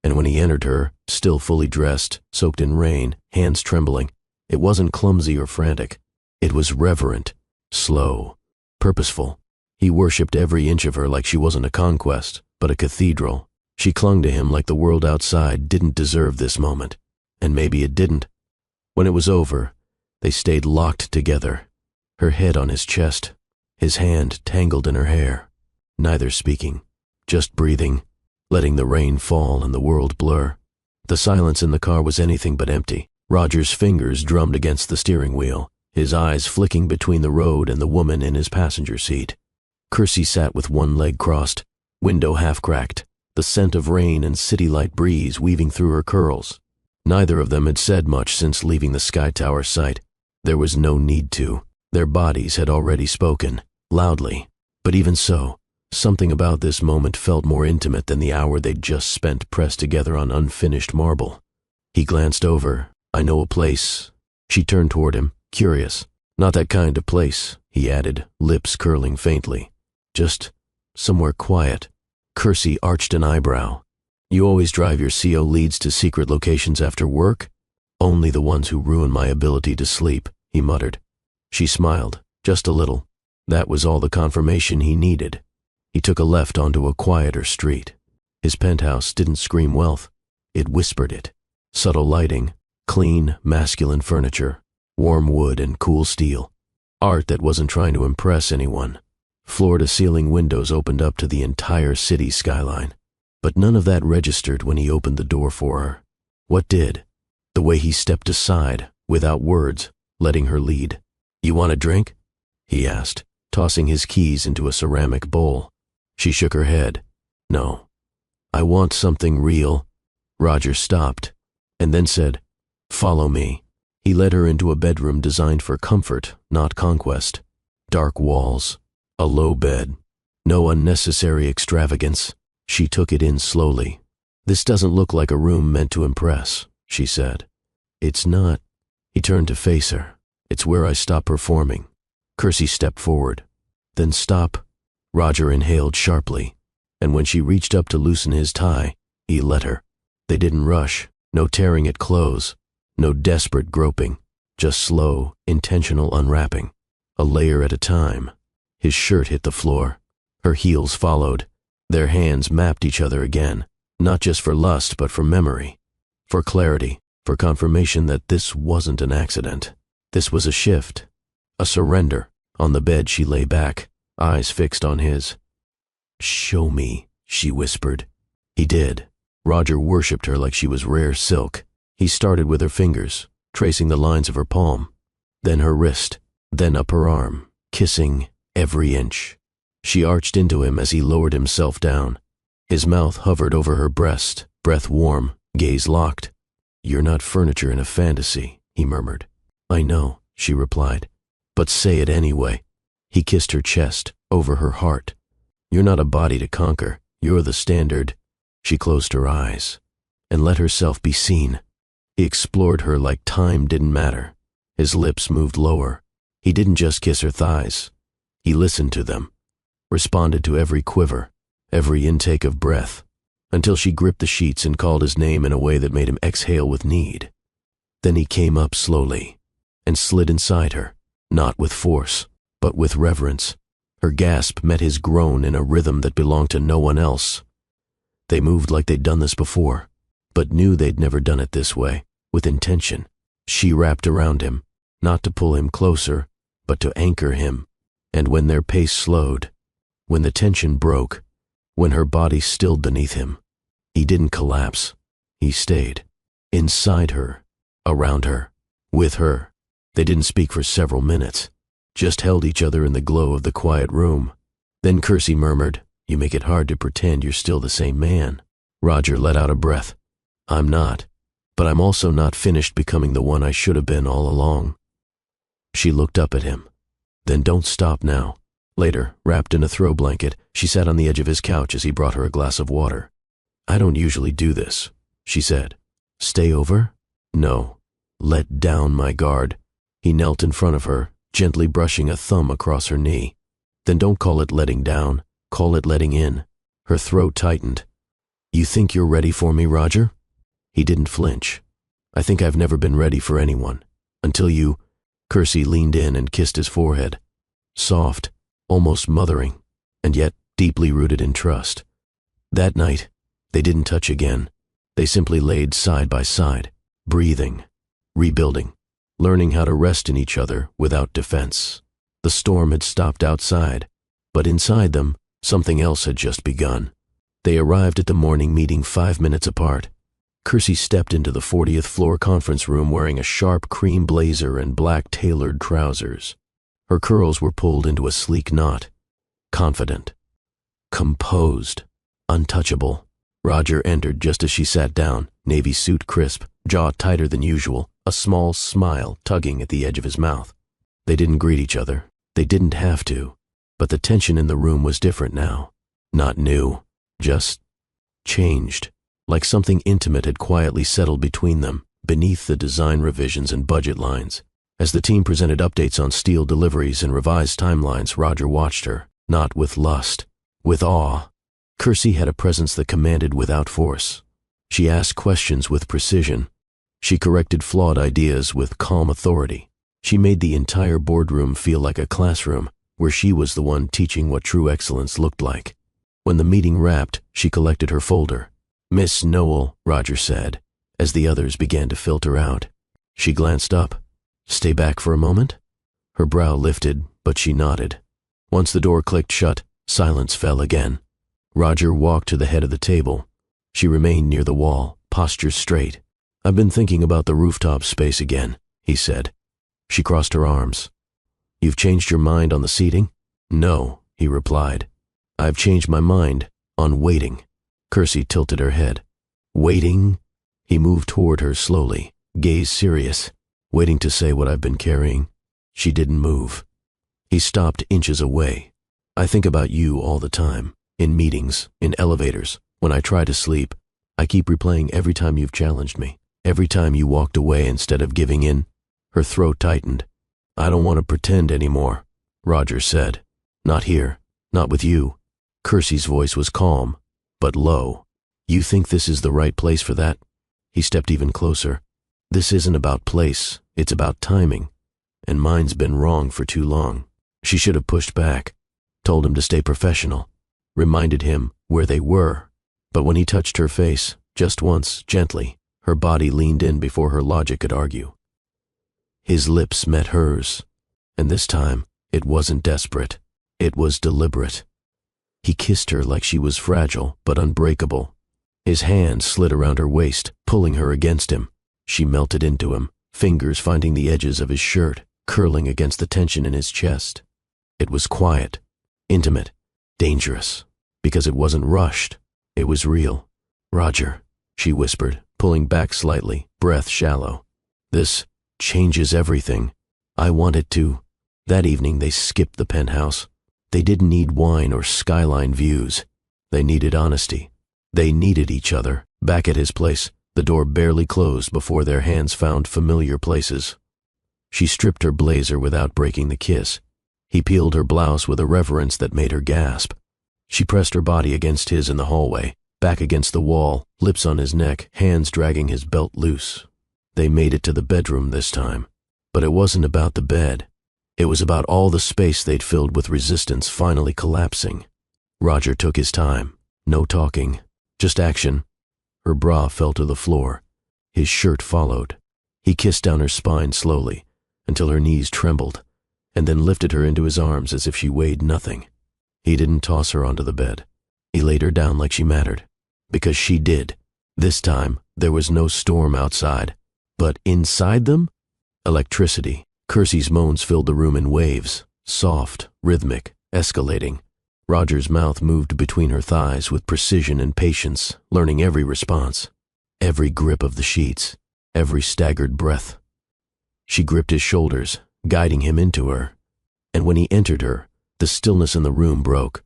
And when he entered her, still fully dressed, soaked in rain, hands trembling, it wasn't clumsy or frantic. It was reverent, slow, purposeful. He worshipped every inch of her like she wasn't a conquest, but a cathedral. She clung to him like the world outside didn't deserve this moment. And maybe it didn't. When it was over, they stayed locked together, her head on his chest, his hand tangled in her hair, neither speaking, just breathing, letting the rain fall and the world blur. The silence in the car was anything but empty. Roger's fingers drummed against the steering wheel, his eyes flicking between the road and the woman in his passenger seat. Kersey sat with one leg crossed, window half cracked, the scent of rain and city light breeze weaving through her curls. Neither of them had said much since leaving the Sky Tower site. There was no need to. Their bodies had already spoken, loudly. But even so, something about this moment felt more intimate than the hour they'd just spent pressed together on unfinished marble. He glanced over. I know a place. She turned toward him, curious. Not that kind of place, he added, lips curling faintly. Just somewhere quiet. Kersey arched an eyebrow. You always drive your CO leads to secret locations after work? Only the ones who ruin my ability to sleep, he muttered. She smiled, just a little. That was all the confirmation he needed. He took a left onto a quieter street. His penthouse didn't scream wealth. It whispered it. Subtle lighting, clean, masculine furniture, warm wood and cool steel. Art that wasn't trying to impress anyone. Floor-to-ceiling windows opened up to the entire city skyline. But none of that registered when he opened the door for her. What did? The way he stepped aside, without words, letting her lead. You want a drink? He asked, tossing his keys into a ceramic bowl. She shook her head. "No, I want something real." Roger stopped, and then said, "Follow me." He led her into a bedroom designed for comfort, not conquest. Dark walls, a low bed, no unnecessary extravagance. She took it in slowly. "This doesn't look like a room meant to impress," she said. "It's not." He turned to face her. "It's where I stop performing." Kersey stepped forward. "Then stop." Roger inhaled sharply, and when she reached up to loosen his tie, he let her. They didn't rush, no tearing at clothes, no desperate groping, just slow, intentional unwrapping, a layer at a time. His shirt hit the floor. Her heels followed. Their hands mapped each other again, not just for lust but for memory, for clarity, for confirmation that this wasn't an accident. This was a shift, a surrender. On the bed she lay back, eyes fixed on his. "Show me," she whispered. He did. Roger worshipped her like she was rare silk. He started with her fingers, tracing the lines of her palm, then her wrist, then up her arm, kissing every inch. She arched into him as he lowered himself down. His mouth hovered over her breast, breath warm, gaze locked. "You're not furniture in a fantasy," he murmured. "I know," she replied, "but say it anyway." He kissed her chest, over her heart. "You're not a body to conquer. You're the standard." She closed her eyes and let herself be seen. He explored her like time didn't matter. His lips moved lower. He didn't just kiss her thighs. He listened to them, responded to every quiver, every intake of breath, until she gripped the sheets and called his name in a way that made him exhale with need. Then he came up slowly and slid inside her, not with force, but with reverence. Her gasp met his groan in a rhythm that belonged to no one else. They moved like they'd done this before, but knew they'd never done it this way, with intention. She wrapped around him, not to pull him closer, but to anchor him. And when their pace slowed, when the tension broke, when her body stilled beneath him, he didn't collapse. He stayed. Inside her, around her, with her. They didn't speak for several minutes, just held each other in the glow of the quiet room. Then Kersey murmured, "You make it hard to pretend you're still the same man." Roger let out a breath. "I'm not, but I'm also not finished becoming the one I should have been all along." She looked up at him. "Then don't stop now." Later, wrapped in a throw blanket, she sat on the edge of his couch as he brought her a glass of water. "I don't usually do this," she said. "Stay over?" "No. Let down my guard." He knelt in front of her, gently brushing a thumb across her knee. "Then don't call it letting down. Call it letting in." Her throat tightened. "You think you're ready for me, Roger?" He didn't flinch. "I think I've never been ready for anyone. Until you—" Kersey leaned in and kissed his forehead. Soft, almost mothering, and yet deeply rooted in trust. That night, they didn't touch again. They simply laid side by side, breathing, rebuilding, learning how to rest in each other without defense. The storm had stopped outside, but inside them, something else had just begun. They arrived at the morning meeting 5 minutes apart. Kersey stepped into the 40th floor conference room wearing a sharp cream blazer and black tailored trousers. Her curls were pulled into a sleek knot. Confident, composed, untouchable. Roger entered just as she sat down, navy suit crisp, jaw tighter than usual, a small smile tugging at the edge of his mouth. They didn't greet each other. They didn't have to. But the tension in the room was different now. Not new, just changed. Like something intimate had quietly settled between them, beneath the design revisions and budget lines. As the team presented updates on steel deliveries and revised timelines, Roger watched her, not with lust, with awe. Kersey had a presence that commanded without force. She asked questions with precision. She corrected flawed ideas with calm authority. She made the entire boardroom feel like a classroom, where she was the one teaching what true excellence looked like. When the meeting wrapped, she collected her folder. "Miss Noel," Roger said, as the others began to filter out. She glanced up. "Stay back for a moment?" Her brow lifted, but she nodded. Once the door clicked shut, silence fell again. Roger walked to the head of the table. She remained near the wall, posture straight. "I've been thinking about the rooftop space again," he said. She crossed her arms. "You've changed your mind on the seating?" No, he replied. I've changed my mind on waiting. Kersey tilted her head. Waiting? He moved toward her slowly, gaze serious. Waiting to say what I've been carrying. She didn't move. He stopped inches away. I think about you all the time. In meetings, in elevators, when I try to sleep. I keep replaying every time you've challenged me. Every time you walked away instead of giving in. Her throat tightened. I don't want to pretend anymore, Roger said. Not here. Not with you. Kersey's voice was calm, but low. You think this is the right place for that? He stepped even closer. This isn't about place, it's about timing. And mine's been wrong for too long. She should have pushed back, told him to stay professional, reminded him where they were. But when he touched her face, just once, gently, her body leaned in before her logic could argue. His lips met hers, and this time, it wasn't desperate. It was deliberate. He kissed her like she was fragile but unbreakable. His hand slid around her waist, pulling her against him. She melted into him, fingers finding the edges of his shirt, curling against the tension in his chest. It was quiet, intimate, dangerous, because it wasn't rushed. It was real. Roger, she whispered, pulling back slightly, breath shallow. This changes everything. I want it to. That evening they skipped the penthouse. They didn't need wine or skyline views. They needed honesty. They needed each other. Back at his place, the door barely closed before their hands found familiar places. She stripped her blazer without breaking the kiss. He peeled her blouse with a reverence that made her gasp. She pressed her body against his in the hallway, back against the wall, lips on his neck, hands dragging his belt loose. They made it to the bedroom this time. But it wasn't about the bed. It was about all the space they'd filled with resistance finally collapsing. Roger took his time. No talking. Just action. Her bra fell to the floor. His shirt followed. He kissed down her spine slowly, until her knees trembled, and then lifted her into his arms as if she weighed nothing. He didn't toss her onto the bed. He laid her down like she mattered. Because she did. This time, there was no storm outside. But inside them? Electricity. Kersey's moans filled the room in waves, soft, rhythmic, escalating. Roger's mouth moved between her thighs with precision and patience, learning every response, every grip of the sheets, every staggered breath. She gripped his shoulders, guiding him into her. And when he entered her, the stillness in the room broke,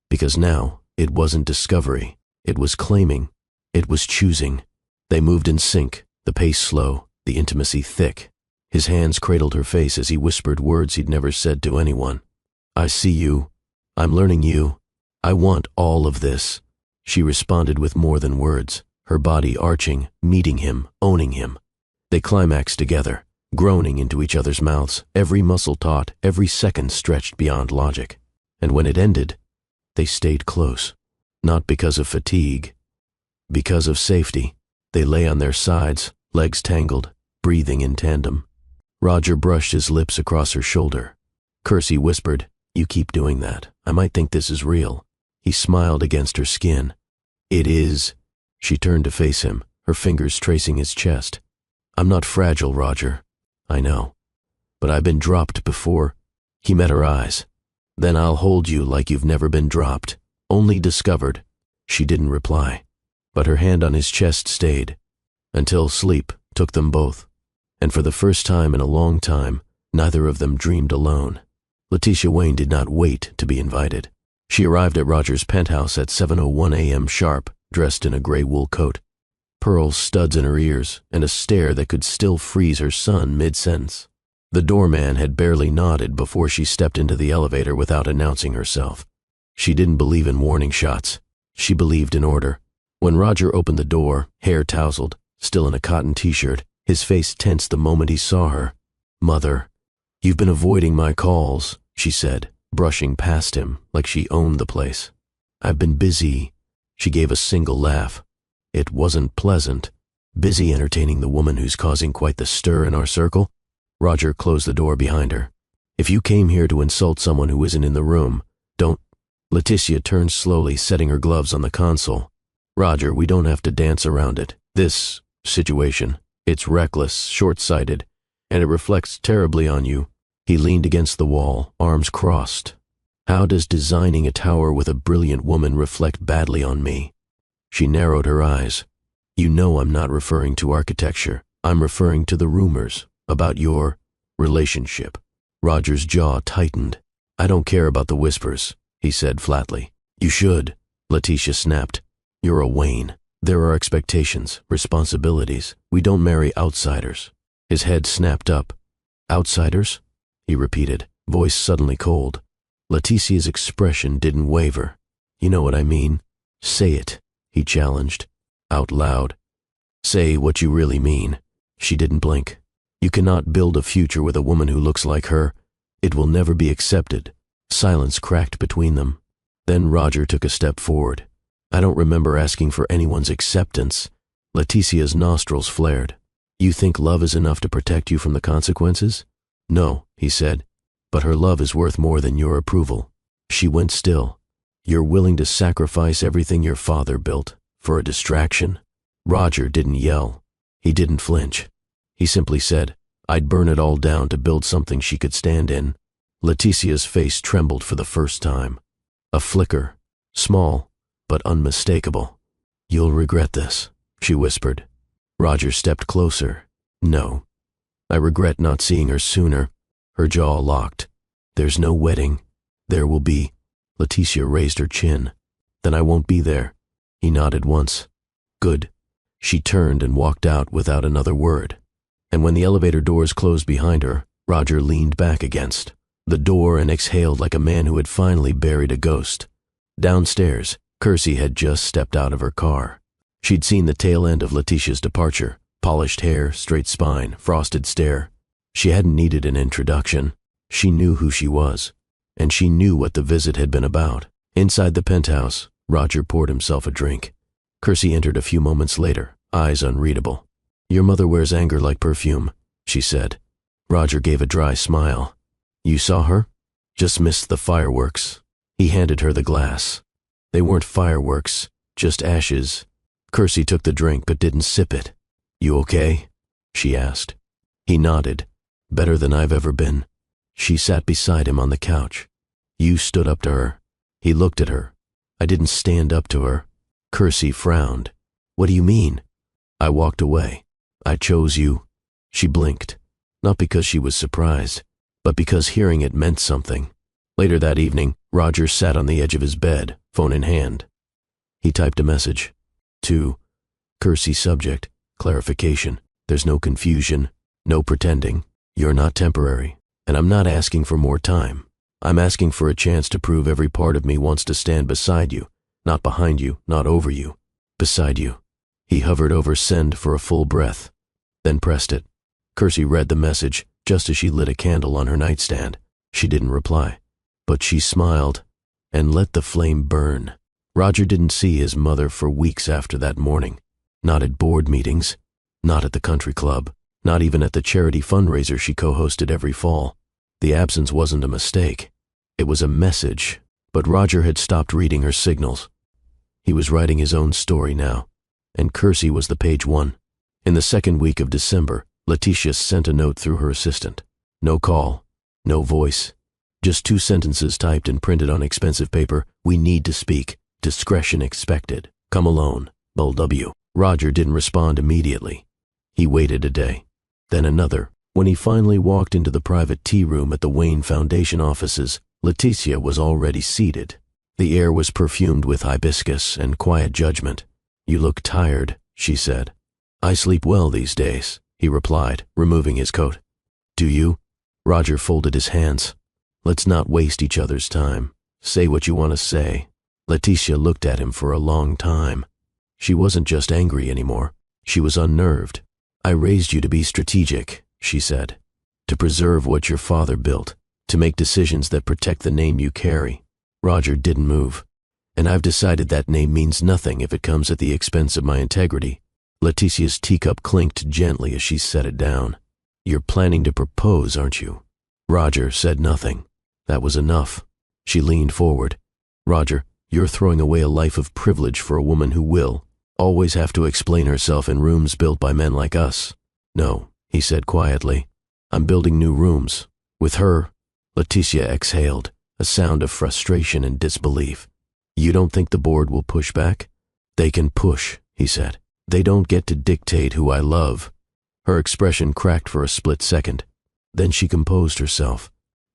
because now it wasn't discovery, it was claiming, it was choosing. They moved in sync, the pace slow, the intimacy thick. His hands cradled her face as he whispered words he'd never said to anyone. I see you. I'm learning you. I want all of this. She responded with more than words, her body arching, meeting him, owning him. They climaxed together, groaning into each other's mouths, every muscle taut, every second stretched beyond logic. And when it ended, they stayed close. Not because of fatigue, because of safety. They lay on their sides, legs tangled, breathing in tandem. Roger brushed his lips across her shoulder. Kersey whispered, You keep doing that. I might think this is real. He smiled against her skin. It is. She turned to face him, her fingers tracing his chest. I'm not fragile, Roger. I know. But I've been dropped before. He met her eyes. Then I'll hold you like you've never been dropped. Only discovered. She didn't reply, but her hand on his chest stayed, until sleep took them both. And for the first time in a long time, neither of them dreamed alone. Letitia Wayne did not wait to be invited. She arrived at Roger's penthouse at 7:01 a.m. sharp, dressed in a gray wool coat, pearl studs in her ears, and a stare that could still freeze her son mid-sentence. The doorman had barely nodded before she stepped into the elevator without announcing herself. She didn't believe in warning shots. She believed in order. When Roger opened the door, hair tousled, still in a cotton t-shirt, his face tensed the moment he saw her. Mother, you've been avoiding my calls, she said, brushing past him like she owned the place. I've been busy. She gave a single laugh. It wasn't pleasant. Busy entertaining the woman who's causing quite the stir in our circle. Roger closed the door behind her. If you came here to insult someone who isn't in the room, don't. Letitia turned slowly, setting her gloves on the console. Roger, we don't have to dance around it. This situation, it's reckless, short-sighted, and it reflects terribly on you. He leaned against the wall, arms crossed. How does designing a tower with a brilliant woman reflect badly on me? She narrowed her eyes. You know I'm not referring to architecture. I'm referring to the rumors about your relationship. Roger's jaw tightened. I don't care about the whispers, he said flatly. You should, Letitia snapped. You're a Wayne. There are expectations, responsibilities. We don't marry outsiders. His head snapped up. Outsiders? He repeated, voice suddenly cold. Letitia's expression didn't waver. You know what I mean. Say it, he challenged, out loud. Say what you really mean. She didn't blink. You cannot build a future with a woman who looks like her. It will never be accepted. Silence cracked between them. Then Roger took a step forward. I don't remember asking for anyone's acceptance. Letitia's nostrils flared. You think love is enough to protect you from the consequences? No, he said, but her love is worth more than your approval. She went still. You're willing to sacrifice everything your father built for a distraction? Roger didn't yell. He didn't flinch. He simply said, I'd burn it all down to build something she could stand in. Letitia's face trembled for the first time. A flicker, small, but unmistakable. You'll regret this, she whispered. Roger stepped closer. No. I regret not seeing her sooner. Her jaw locked. There's no wedding. There will be. Letitia raised her chin. Then I won't be there. He nodded once. Good. She turned and walked out without another word. And when the elevator doors closed behind her, Roger leaned back against the door and exhaled like a man who had finally buried a ghost. Downstairs, Kersey had just stepped out of her car. She'd seen the tail end of Letitia's departure. Polished hair, straight spine, frosted stare. She hadn't needed an introduction. She knew who she was. And she knew what the visit had been about. Inside the penthouse, Roger poured himself a drink. Kersey entered a few moments later, eyes unreadable. Your mother wears anger like perfume, she said. Roger gave a dry smile. You saw her? Just missed the fireworks. He handed her the glass. They weren't fireworks, just ashes. Kersey took the drink but didn't sip it. You okay? She asked. He nodded. Better than I've ever been. She sat beside him on the couch. You stood up to her. He looked at her. I didn't stand up to her. Kersey frowned. What do you mean? I walked away. I chose you. She blinked. Not because she was surprised, but because hearing it meant something. Later that evening, Roger sat on the edge of his bed, phone in hand. He typed a message. To Kersey subject, clarification. There's no confusion, no pretending. You're not temporary, and I'm not asking for more time. I'm asking for a chance to prove every part of me wants to stand beside you, not behind you, not over you, beside you. He hovered over send for a full breath, then pressed it. Kersey read the message just as she lit a candle on her nightstand. She didn't reply, but she smiled and let the flame burn. Roger didn't see his mother for weeks after that morning. Not at board meetings, not at the country club, not even at the charity fundraiser she co-hosted every fall. The absence wasn't a mistake. It was a message, but Roger had stopped reading her signals. He was writing his own story now, and Kersey was the page one. In the second week of December, Letitia sent a note through her assistant. No call, no voice, just 2 sentences typed and printed on expensive paper. We need to speak. Discretion expected. Come alone. Bull W. Roger didn't respond immediately. He waited a day, then another. When he finally walked into the private tea room at the Wayne Foundation offices, Letitia was already seated. The air was perfumed with hibiscus and quiet judgment. You look tired, she said. I sleep well these days, he replied, removing his coat. Do you? Roger folded his hands. Let's not waste each other's time. Say what you want to say. Letitia looked at him for a long time. She wasn't just angry anymore. She was unnerved. I raised you to be strategic, she said. To preserve what your father built. To make decisions that protect the name you carry. Roger didn't move. And I've decided that name means nothing if it comes at the expense of my integrity. Letitia's teacup clinked gently as she set it down. You're planning to propose, aren't you? Roger said nothing. That was enough. She leaned forward. Roger, you're throwing away a life of privilege for a woman who will always have to explain herself in rooms built by men like us. No, he said quietly. I'm building new rooms. With her. Letitia exhaled. a sound of frustration and disbelief. You don't think the board will push back? They can push, he said. They don't get to dictate who I love. Her expression cracked for a split second. Then she composed herself.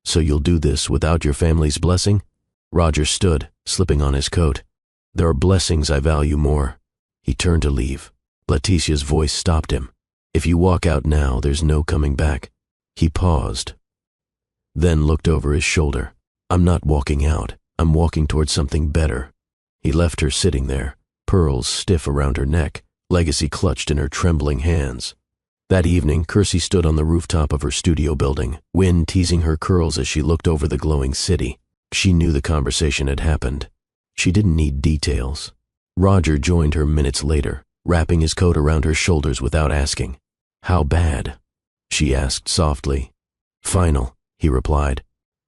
So you'll do this without your family's blessing? Roger stood, slipping on his coat. There are blessings I value more. He turned to leave. Leticia's voice stopped him. If you walk out now, there's no coming back. He paused, then looked over his shoulder. I'm not walking out. I'm walking towards something better. He left her sitting there, pearls stiff around her neck, legacy clutched in her trembling hands. That evening, Kirsty stood on the rooftop of her studio building, wind teasing her curls as she looked over the glowing city. She knew the conversation had happened. She didn't need details. Roger joined her minutes later, wrapping his coat around her shoulders without asking. How bad? She asked softly. Final, he replied.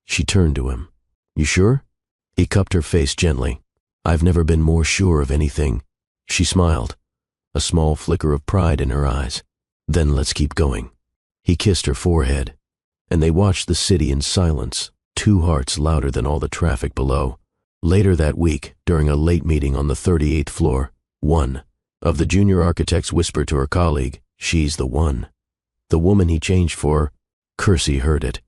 She turned to him. You sure? He cupped her face gently. I've never been more sure of anything. She smiled, a small flicker of pride in her eyes. Then let's keep going. He kissed her forehead, and they watched the city in silence, two hearts louder than all the traffic below. Later that week, during a late meeting on the 38th floor, one of the junior architects whispered to her colleague, she's the one. The woman he changed for. Kirsty heard it,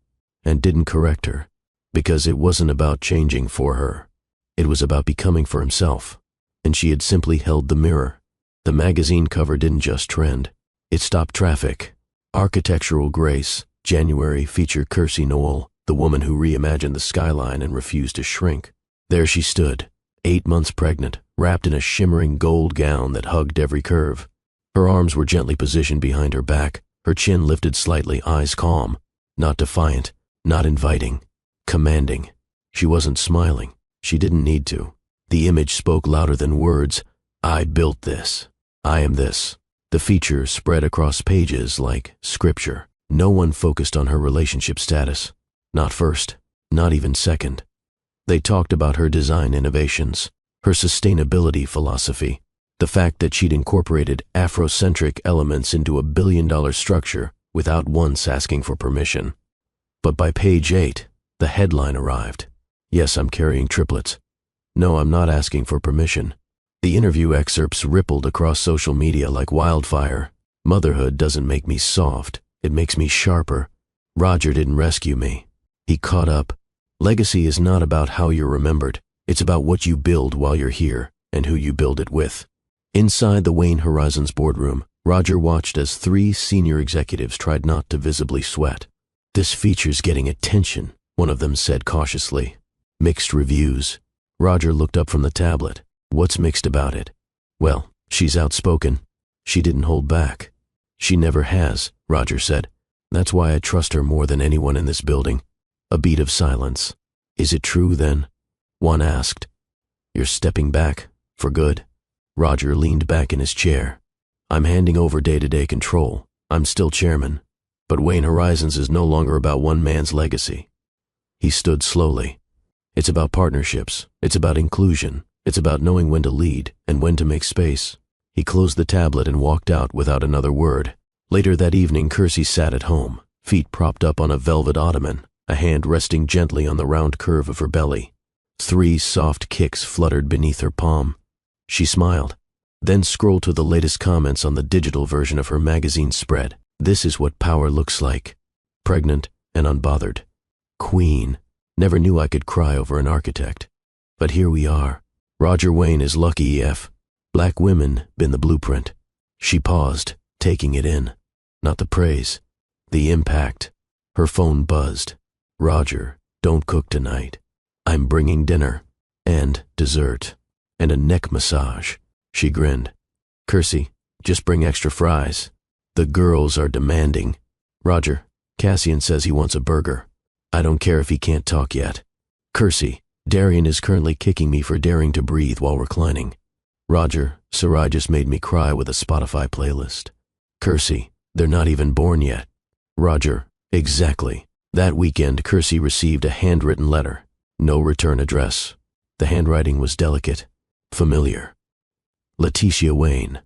and didn't correct her, because it wasn't about changing for her. It was about becoming for himself, and she had simply held the mirror. The magazine cover didn't just trend. It stopped traffic. Architectural Grace, January, featured Kirsty Noel, the woman who reimagined the skyline and refused to shrink. There she stood, 8 months pregnant, wrapped in a shimmering gold gown that hugged every curve. Her arms were gently positioned behind her back, her chin lifted slightly, eyes calm, not defiant, not inviting, commanding. She wasn't smiling. She didn't need to. The image spoke louder than words. I built this. I am this. The features spread across pages like scripture. No one focused on her relationship status. Not first, not even second. They talked about her design innovations, her sustainability philosophy, the fact that she'd incorporated Afrocentric elements into a billion-dollar structure without once asking for permission. But by page 8, the headline arrived. Yes, I'm carrying triplets. No, I'm not asking for permission. The interview excerpts rippled across social media like wildfire. Motherhood doesn't make me soft, it makes me sharper. Roger didn't rescue me. He caught up. Legacy is not about how you're remembered. It's about what you build while you're here and who you build it with. Inside the Wayne Horizons boardroom, Roger watched as 3 senior executives tried not to visibly sweat. This feature's getting attention, one of them said cautiously. Mixed reviews. Roger looked up from the tablet. What's mixed about it? Well, she's outspoken. She didn't hold back. She never has, Roger said. That's why I trust her more than anyone in this building. A beat of silence. Is it true then? One asked. You're stepping back, for good? Roger leaned back in his chair. I'm handing over day-to-day control. I'm still chairman. But Wayne Horizons is no longer about one man's legacy. He stood slowly. It's about partnerships. It's about inclusion. It's about knowing when to lead and when to make space. He closed the tablet and walked out without another word. Later that evening, Kirsty sat at home, feet propped up on a velvet ottoman, a hand resting gently on the round curve of her belly. 3 soft kicks fluttered beneath her palm. She smiled, then scrolled to the latest comments on the digital version of her magazine spread. This is what power looks like. Pregnant and unbothered. Queen. Never knew I could cry over an architect. But here we are. Roger Wayne is lucky EF. Black women been the blueprint. She paused, taking it in. Not the praise, the impact. Her phone buzzed. Roger, don't cook tonight. I'm bringing dinner, and dessert, and a neck massage. She grinned. Kirsty, just bring extra fries. The girls are demanding. Roger, Cassian says he wants a burger. I don't care if he can't talk yet. Kirsty, Darian is currently kicking me for daring to breathe while reclining. Roger, Sarai just made me cry with a Spotify playlist. Kirsty, they're not even born yet. Roger, exactly. That weekend, Kirsty received a handwritten letter. No return address. The handwriting was delicate, familiar. Leticia Wayne,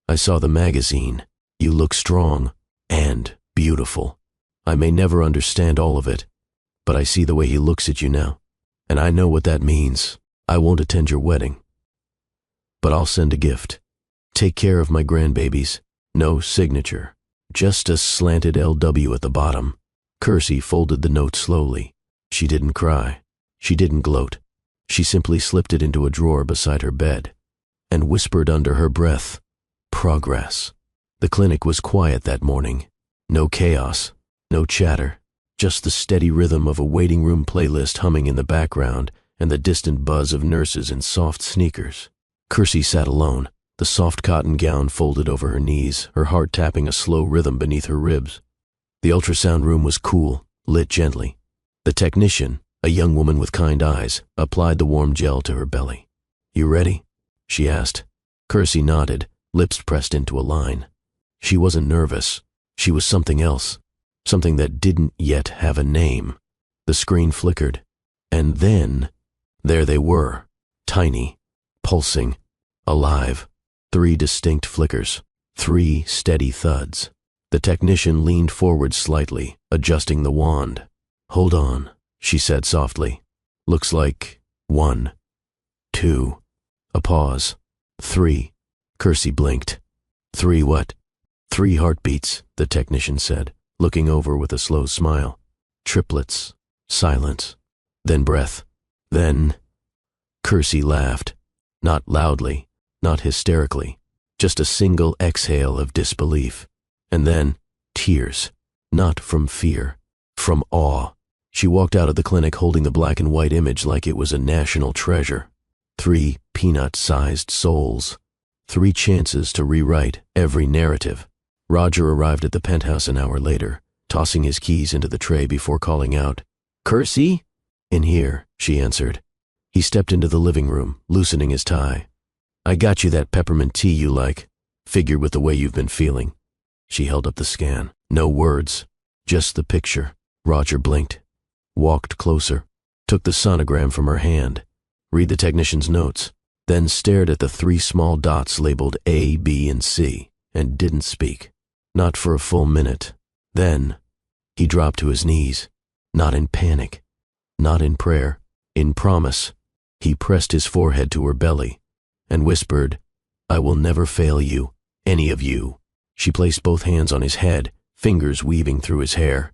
I saw the magazine. You look strong and beautiful. I may never understand all of it, but I see the way he looks at you now. And I know what that means. I won't attend your wedding. But I'll send a gift. Take care of my grandbabies. No signature. Just a slanted LW at the bottom. Kersey folded the note slowly. She didn't cry. She didn't gloat. She simply slipped it into a drawer beside her bed and whispered under her breath, "Progress." The clinic was quiet that morning. No chaos, no chatter, just the steady rhythm of a waiting room playlist humming in the background and the distant buzz of nurses in soft sneakers. Kersey sat alone, the soft cotton gown folded over her knees, her heart tapping a slow rhythm beneath her ribs. The ultrasound room was cool, lit gently. The technician, a young woman with kind eyes, applied the warm gel to her belly. "You ready?" she asked. Kersey nodded, lips pressed into a line. She wasn't nervous. She was something else, something that didn't yet have a name. The screen flickered, and then there they were, tiny, pulsing, alive. 3 distinct flickers, 3 steady thuds. The technician leaned forward slightly, adjusting the wand. "Hold on," she said softly. "Looks like 1, 2, a pause, 3. Kersey blinked. 3 what? 3 heartbeats, the technician said, looking over with a slow smile. Triplets. Silence. Then breath. Then... Kersey laughed. Not loudly, not hysterically, just a single exhale of disbelief. And then, tears. Not from fear, from awe. She walked out of the clinic holding the black and white image like it was a national treasure. 3 peanut-sized souls. 3 chances to rewrite every narrative. Roger arrived at the penthouse an hour later, tossing his keys into the tray before calling out, "Kersey?" "In here," she answered. He stepped into the living room, loosening his tie. "I got you that peppermint tea you like. Figured with the way you've been feeling." She held up the scan. No words, just the picture. Roger blinked, walked closer, took the sonogram from her hand, read the technician's notes, then stared at the 3 small dots labeled A, B, and C, and didn't speak. Not for a full minute. Then, he dropped to his knees, not in panic, not in prayer, in promise. He pressed his forehead to her belly and whispered, "I will never fail you, any of you." She placed both hands on his head, fingers weaving through his hair.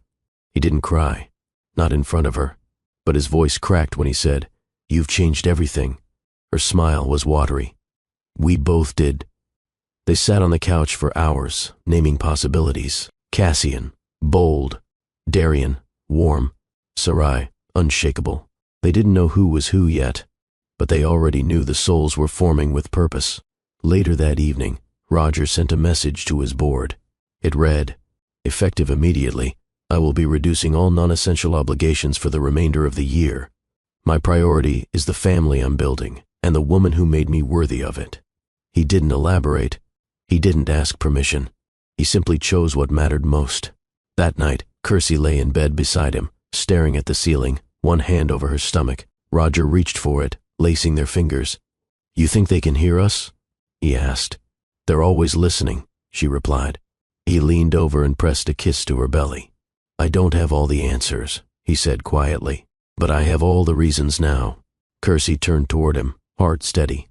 He didn't cry, not in front of her, but his voice cracked when he said, "You've changed everything." Her smile was watery. "We both did." They sat on the couch for hours, naming possibilities. Cassian, bold. Darian, warm. Sarai, unshakable. They didn't know who was who yet, but they already knew the souls were forming with purpose. Later that evening, Roger sent a message to his board. It read, "Effective immediately, I will be reducing all non-essential obligations for the remainder of the year. My priority is the family I'm building and the woman who made me worthy of it." He didn't elaborate. He didn't ask permission. He simply chose what mattered most. That night, Kersey lay in bed beside him, staring at the ceiling, one hand over her stomach. Roger reached for it, lacing their fingers. "You think they can hear us?" he asked. "They're always listening," she replied. He leaned over and pressed a kiss to her belly. "I don't have all the answers," he said quietly, "but I have all the reasons now." Kersey turned toward him, heart steady.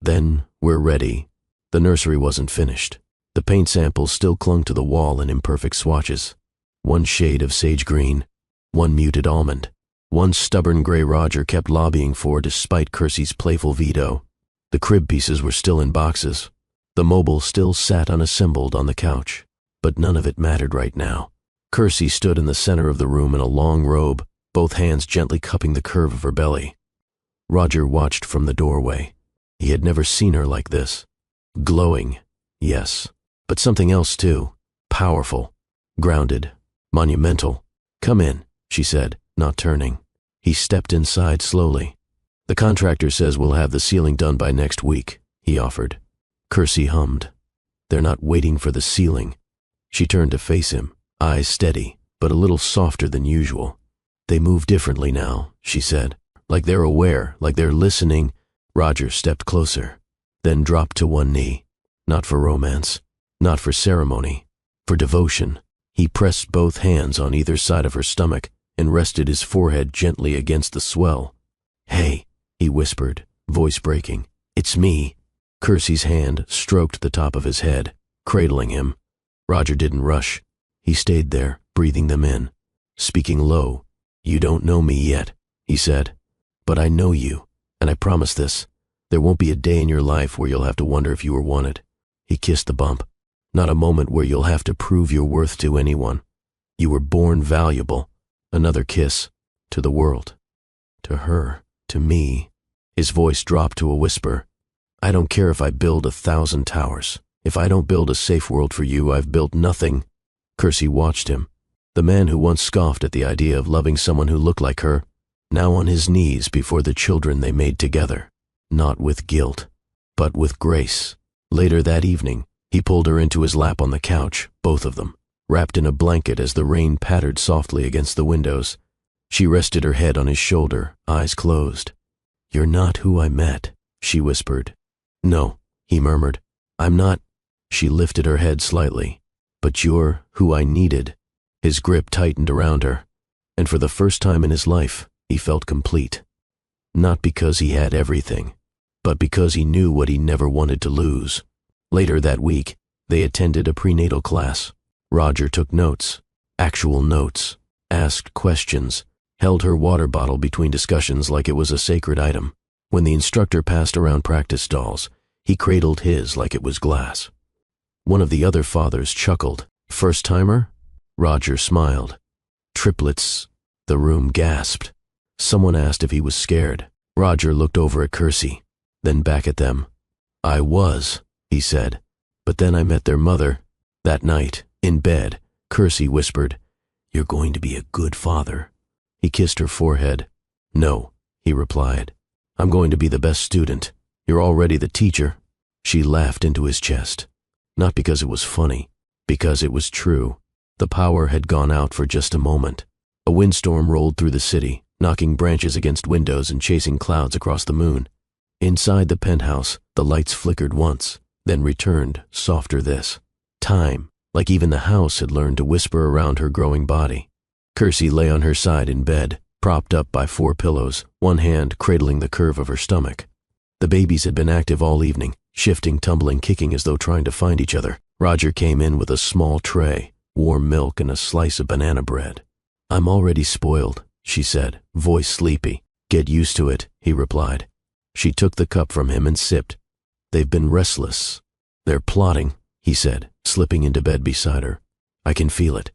"Then we're ready." The nursery wasn't finished. The paint samples still clung to the wall in imperfect swatches. One shade of sage green, one muted almond, one stubborn gray Roger kept lobbying for despite Kersey's playful veto. The crib pieces were still in boxes. The mobile still sat unassembled on the couch, but none of it mattered right now. Kersey stood in the center of the room in a long robe, both hands gently cupping the curve of her belly. Roger watched from the doorway. He had never seen her like this. Glowing, yes, but something else too. Powerful, grounded, monumental. "Come in," she said, not turning. He stepped inside slowly. "The contractor says we'll have the ceiling done by next week," he offered. Kersey hummed. "They're not waiting for the ceiling." She turned to face him, eyes steady, but a little softer than usual. "They move differently now," she said. "Like they're aware, like they're listening." Roger stepped closer, then dropped to one knee. Not for romance, not for ceremony, for devotion. He pressed both hands on either side of her stomach and rested his forehead gently against the swell. "Hey," he whispered, voice breaking. "It's me." Kersey's hand stroked the top of his head, cradling him. Roger didn't rush. He stayed there, breathing them in, speaking low. "You don't know me yet," he said, "but I know you, and I promise this. There won't be a day in your life where you'll have to wonder if you were wanted." He kissed the bump. "Not a moment where you'll have to prove your worth to anyone. You were born valuable." Another kiss. To the world. To her. To me. His voice dropped to a whisper. "I don't care if I build 1,000 towers. If I don't build a safe world for you, I've built nothing." Kersey watched him. The man who once scoffed at the idea of loving someone who looked like her, now on his knees before the children they made together. Not with guilt, but with grace. Later that evening, he pulled her into his lap on the couch, both of them, wrapped in a blanket as the rain pattered softly against the windows. She rested her head on his shoulder, eyes closed. "You're not who I met," she whispered. "No," he murmured. "I'm not." She lifted her head slightly. "But you're who I needed." His grip tightened around her, and for the first time in his life, he felt complete. Not because he had everything, but because he knew what he never wanted to lose. Later that week, they attended a prenatal class. Roger took notes, actual notes, asked questions, held her water bottle between discussions like it was a sacred item. When the instructor passed around practice dolls, he cradled his like it was glass. One of the other fathers chuckled. "First-timer?" Roger smiled. "Triplets." The room gasped. Someone asked if he was scared. Roger looked over at Kersey, then back at them. "I was," he said. "But then I met their mother." That night, in bed, Kersey whispered, "You're going to be a good father." He kissed her forehead. "No," he replied. "I'm going to be the best student. You're already the teacher." She laughed into his chest. Not because it was funny, because it was true. The power had gone out for just a moment. A windstorm rolled through the city, knocking branches against windows and chasing clouds across the moon. Inside the penthouse, the lights flickered once, then returned, softer this time, like even the house had learned to whisper around her growing body. Kersey lay on her side in bed, propped up by 4 pillows, one hand cradling the curve of her stomach. The babies had been active all evening, shifting, tumbling, kicking as though trying to find each other. Roger came in with a small tray, warm milk and a slice of banana bread. "I'm already spoiled," she said, voice sleepy. "Get used to it," he replied. She took the cup from him and sipped. "They've been restless. They're plotting," he said, slipping into bed beside her. "I can feel it.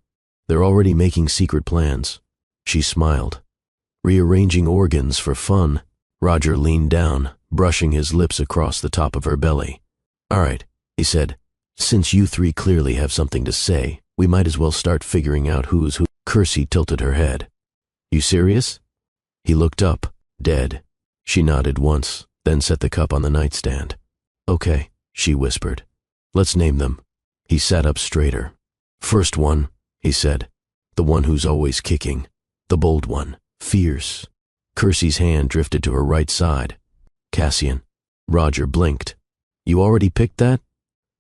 They're already making secret plans." She smiled. "Rearranging organs for fun." Roger leaned down, brushing his lips across the top of her belly. "All right," he said. "Since you 3 clearly have something to say, we might as well start figuring out who's who." Kersey tilted her head. "You serious?" He looked up, dead. She nodded once, then set the cup on the nightstand. "Okay," she whispered. "Let's name them." He sat up straighter. "First one," he said. "The one who's always kicking. The bold one. Fierce." Kersey's hand drifted to her right side. "Cassian." Roger blinked. "You already picked that?"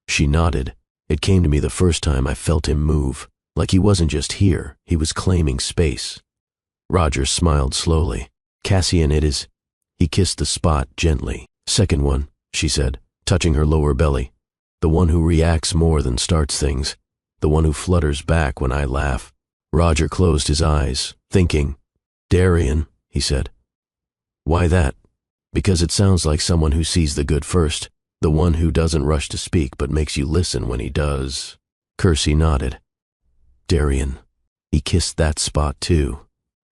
She nodded. "It came to me the first time I felt him move. Like he wasn't just here, he was claiming space." Roger smiled slowly. "Cassian it is." He kissed the spot gently. "Second one," she said, touching her lower belly. "The one who reacts more than starts things. The one who flutters back when I laugh." Roger closed his eyes, thinking. "Darian," he said. "Why that?" "Because it sounds like someone who sees the good first. The one who doesn't rush to speak but makes you listen when he does." Kersey nodded. "Darian." He kissed that spot too.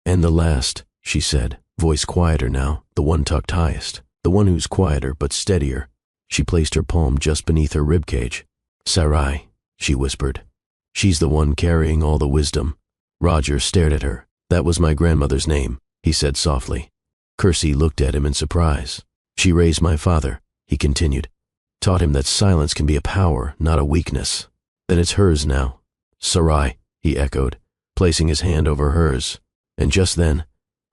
"And the last," she said, voice quieter now, the one tucked highest, the one who's quieter but steadier. She placed her palm just beneath her ribcage. "Sarai," she whispered. "She's the one carrying all the wisdom." Roger stared at her. "That was my grandmother's name," he said softly. Kersey looked at him in surprise. "She raised my father," he continued. "Taught him that silence can be a power, not a weakness. Then it's hers now." "Sarai," he echoed, placing his hand over hers. And just then,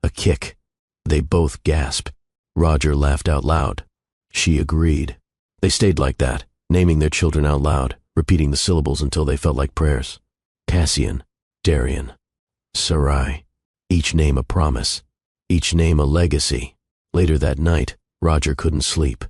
a kick. They both gasped. Roger laughed out loud. She agreed. They stayed like that, naming their children out loud, repeating the syllables until they felt like prayers. Cassian, Darian, Sarai. Each name a promise. Each name a legacy. Later that night, Roger couldn't sleep.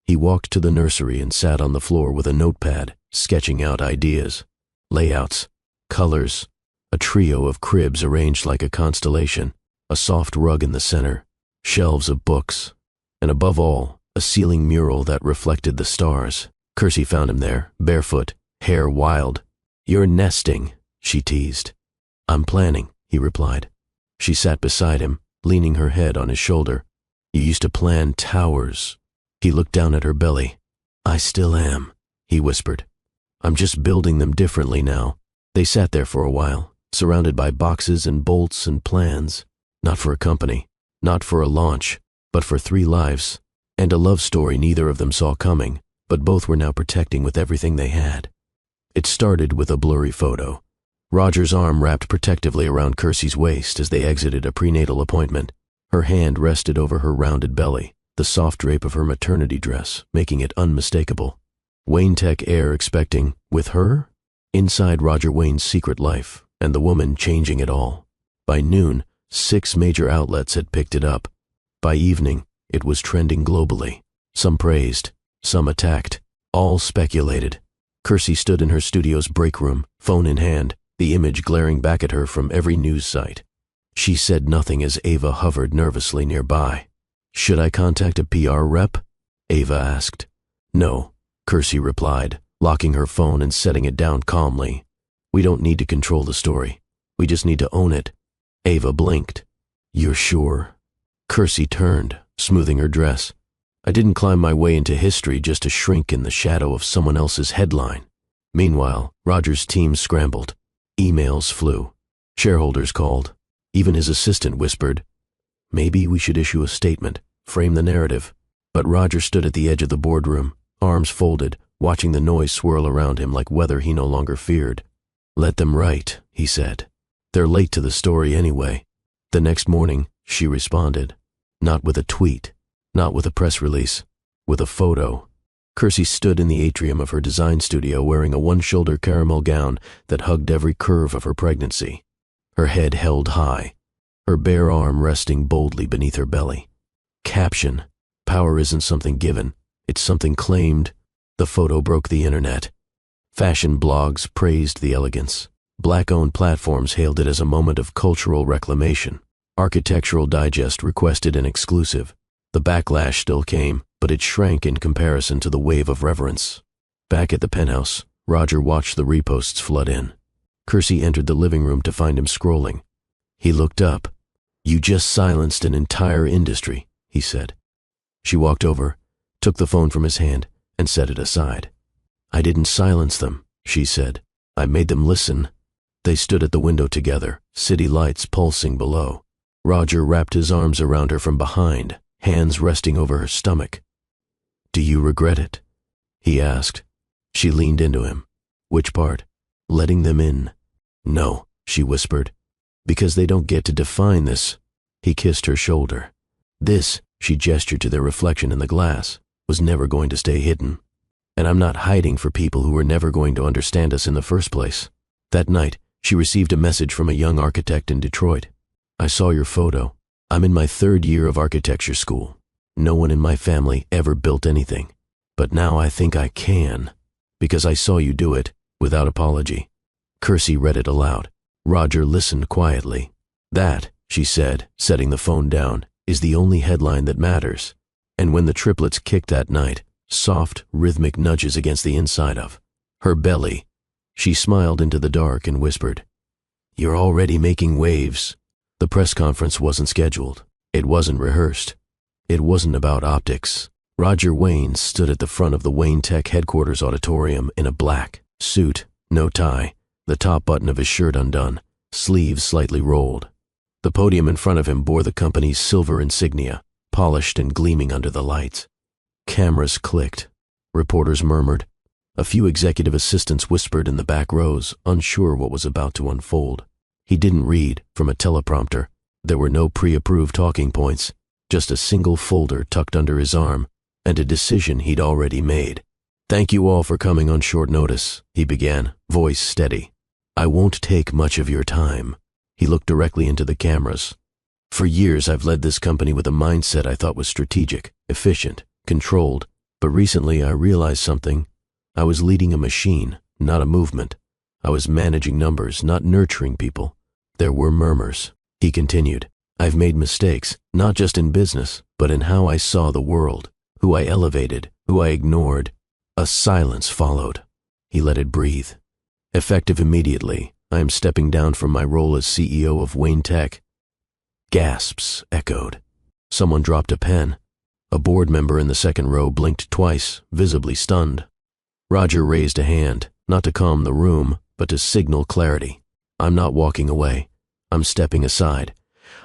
He walked to the nursery and sat on the floor with a notepad, sketching out ideas, layouts, colors, a trio of cribs arranged like a constellation, a soft rug in the center, shelves of books, and above all, a ceiling mural that reflected the stars. Kersey found him there, barefoot, hair wild. "You're nesting," she teased. "I'm planning," he replied. She sat beside him, leaning her head on his shoulder. "You used to plan towers." He looked down at her belly. "I still am," he whispered. "I'm just building them differently now." They sat there for a while, surrounded by boxes and bolts and plans. Not for a company, not for a launch, but for 3 lives, and a love story neither of them saw coming, but both were now protecting with everything they had. It started with a blurry photo. Roger's arm wrapped protectively around Kersey's waist as they exited a prenatal appointment. Her hand rested over her rounded belly, the soft drape of her maternity dress making it unmistakable. Wayne Tech heir expecting, with her? Inside Roger Wayne's secret life, and the woman changing it all. By noon, 6 major outlets had picked it up. By evening, it was trending globally. Some praised, some attacked, all speculated. Kersey stood in her studio's break room, phone in hand, the image glaring back at her from every news site. She said nothing as Ava hovered nervously nearby. "Should I contact a PR rep?" Ava asked. "No," Kersey replied, locking her phone and setting it down calmly. "We don't need to control the story. We just need to own it." Ava blinked. "You're sure?" Kersey turned, smoothing her dress. "I didn't climb my way into history just to shrink in the shadow of someone else's headline." Meanwhile, Roger's team scrambled. Emails flew. Shareholders called. Even his assistant whispered, "Maybe we should issue a statement, frame the narrative." But Roger stood at the edge of the boardroom, arms folded, watching the noise swirl around him like weather he no longer feared. "Let them write," he said. "They're late to the story anyway." The next morning, she responded. Not with a tweet, not with a press release, with a photo. Kersey stood in the atrium of her design studio wearing a one-shoulder caramel gown that hugged every curve of her pregnancy. Her head held high, her bare arm resting boldly beneath her belly. Caption: "Power isn't something given, it's something claimed." The photo broke the internet. Fashion blogs praised the elegance. Black-owned platforms hailed it as a moment of cultural reclamation. Architectural Digest requested an exclusive. The backlash still came, but it shrank in comparison to the wave of reverence. Back at the penthouse, Roger watched the reposts flood in. Kersey entered the living room to find him scrolling. He looked up. "You just silenced an entire industry," he said. She walked over, took the phone from his hand, and set it aside. "I didn't silence them," she said. "I made them listen." They stood at the window together, city lights pulsing below. Roger wrapped his arms around her from behind, hands resting over her stomach. "Do you regret it?" he asked. She leaned into him. "Which part?" "Letting them in." "No," she whispered. "Because they don't get to define this." He kissed her shoulder. "This," she gestured to their reflection in the glass, "was never going to stay hidden. And I'm not hiding for people who were never going to understand us in the first place." That night, she received a message from a young architect in Detroit. "I saw your photo. I'm in my 3rd year of architecture school. No one in my family ever built anything. But now I think I can, because I saw you do it, without apology." Kersey read it aloud. Roger listened quietly. "That," she said, setting the phone down, "is the only headline that matters." And when the triplets kicked that night, soft, rhythmic nudges against the inside of her belly, she smiled into the dark and whispered, "You're already making waves." The press conference wasn't scheduled. It wasn't rehearsed. It wasn't about optics. Roger Wayne stood at the front of the Wayne Tech headquarters auditorium in a black suit, no tie, the top button of his shirt undone, sleeves slightly rolled. The podium in front of him bore the company's silver insignia, polished and gleaming under the lights. Cameras clicked. Reporters murmured. A few executive assistants whispered in the back rows, unsure what was about to unfold. He didn't read from a teleprompter. There were no pre-approved talking points, just a single folder tucked under his arm, and a decision he'd already made. "Thank you all for coming on short notice," he began, voice steady. "I won't take much of your time." He looked directly into the cameras. For years, I've led this company with a mindset I thought was strategic, efficient, controlled, but recently I realized something. I was leading a machine, not a movement. I was managing numbers, not nurturing people. There were murmurs. He continued. I've made mistakes, not just in business, but in how I saw the world, who I elevated, who I ignored. A silence followed. He let it breathe. Effective immediately, I am stepping down from my role as CEO of Wayne Tech. Gasps echoed. Someone dropped a pen. A board member in the second row blinked twice, visibly stunned. Roger raised a hand, not to calm the room, but to signal clarity. I'm not walking away. I'm stepping aside.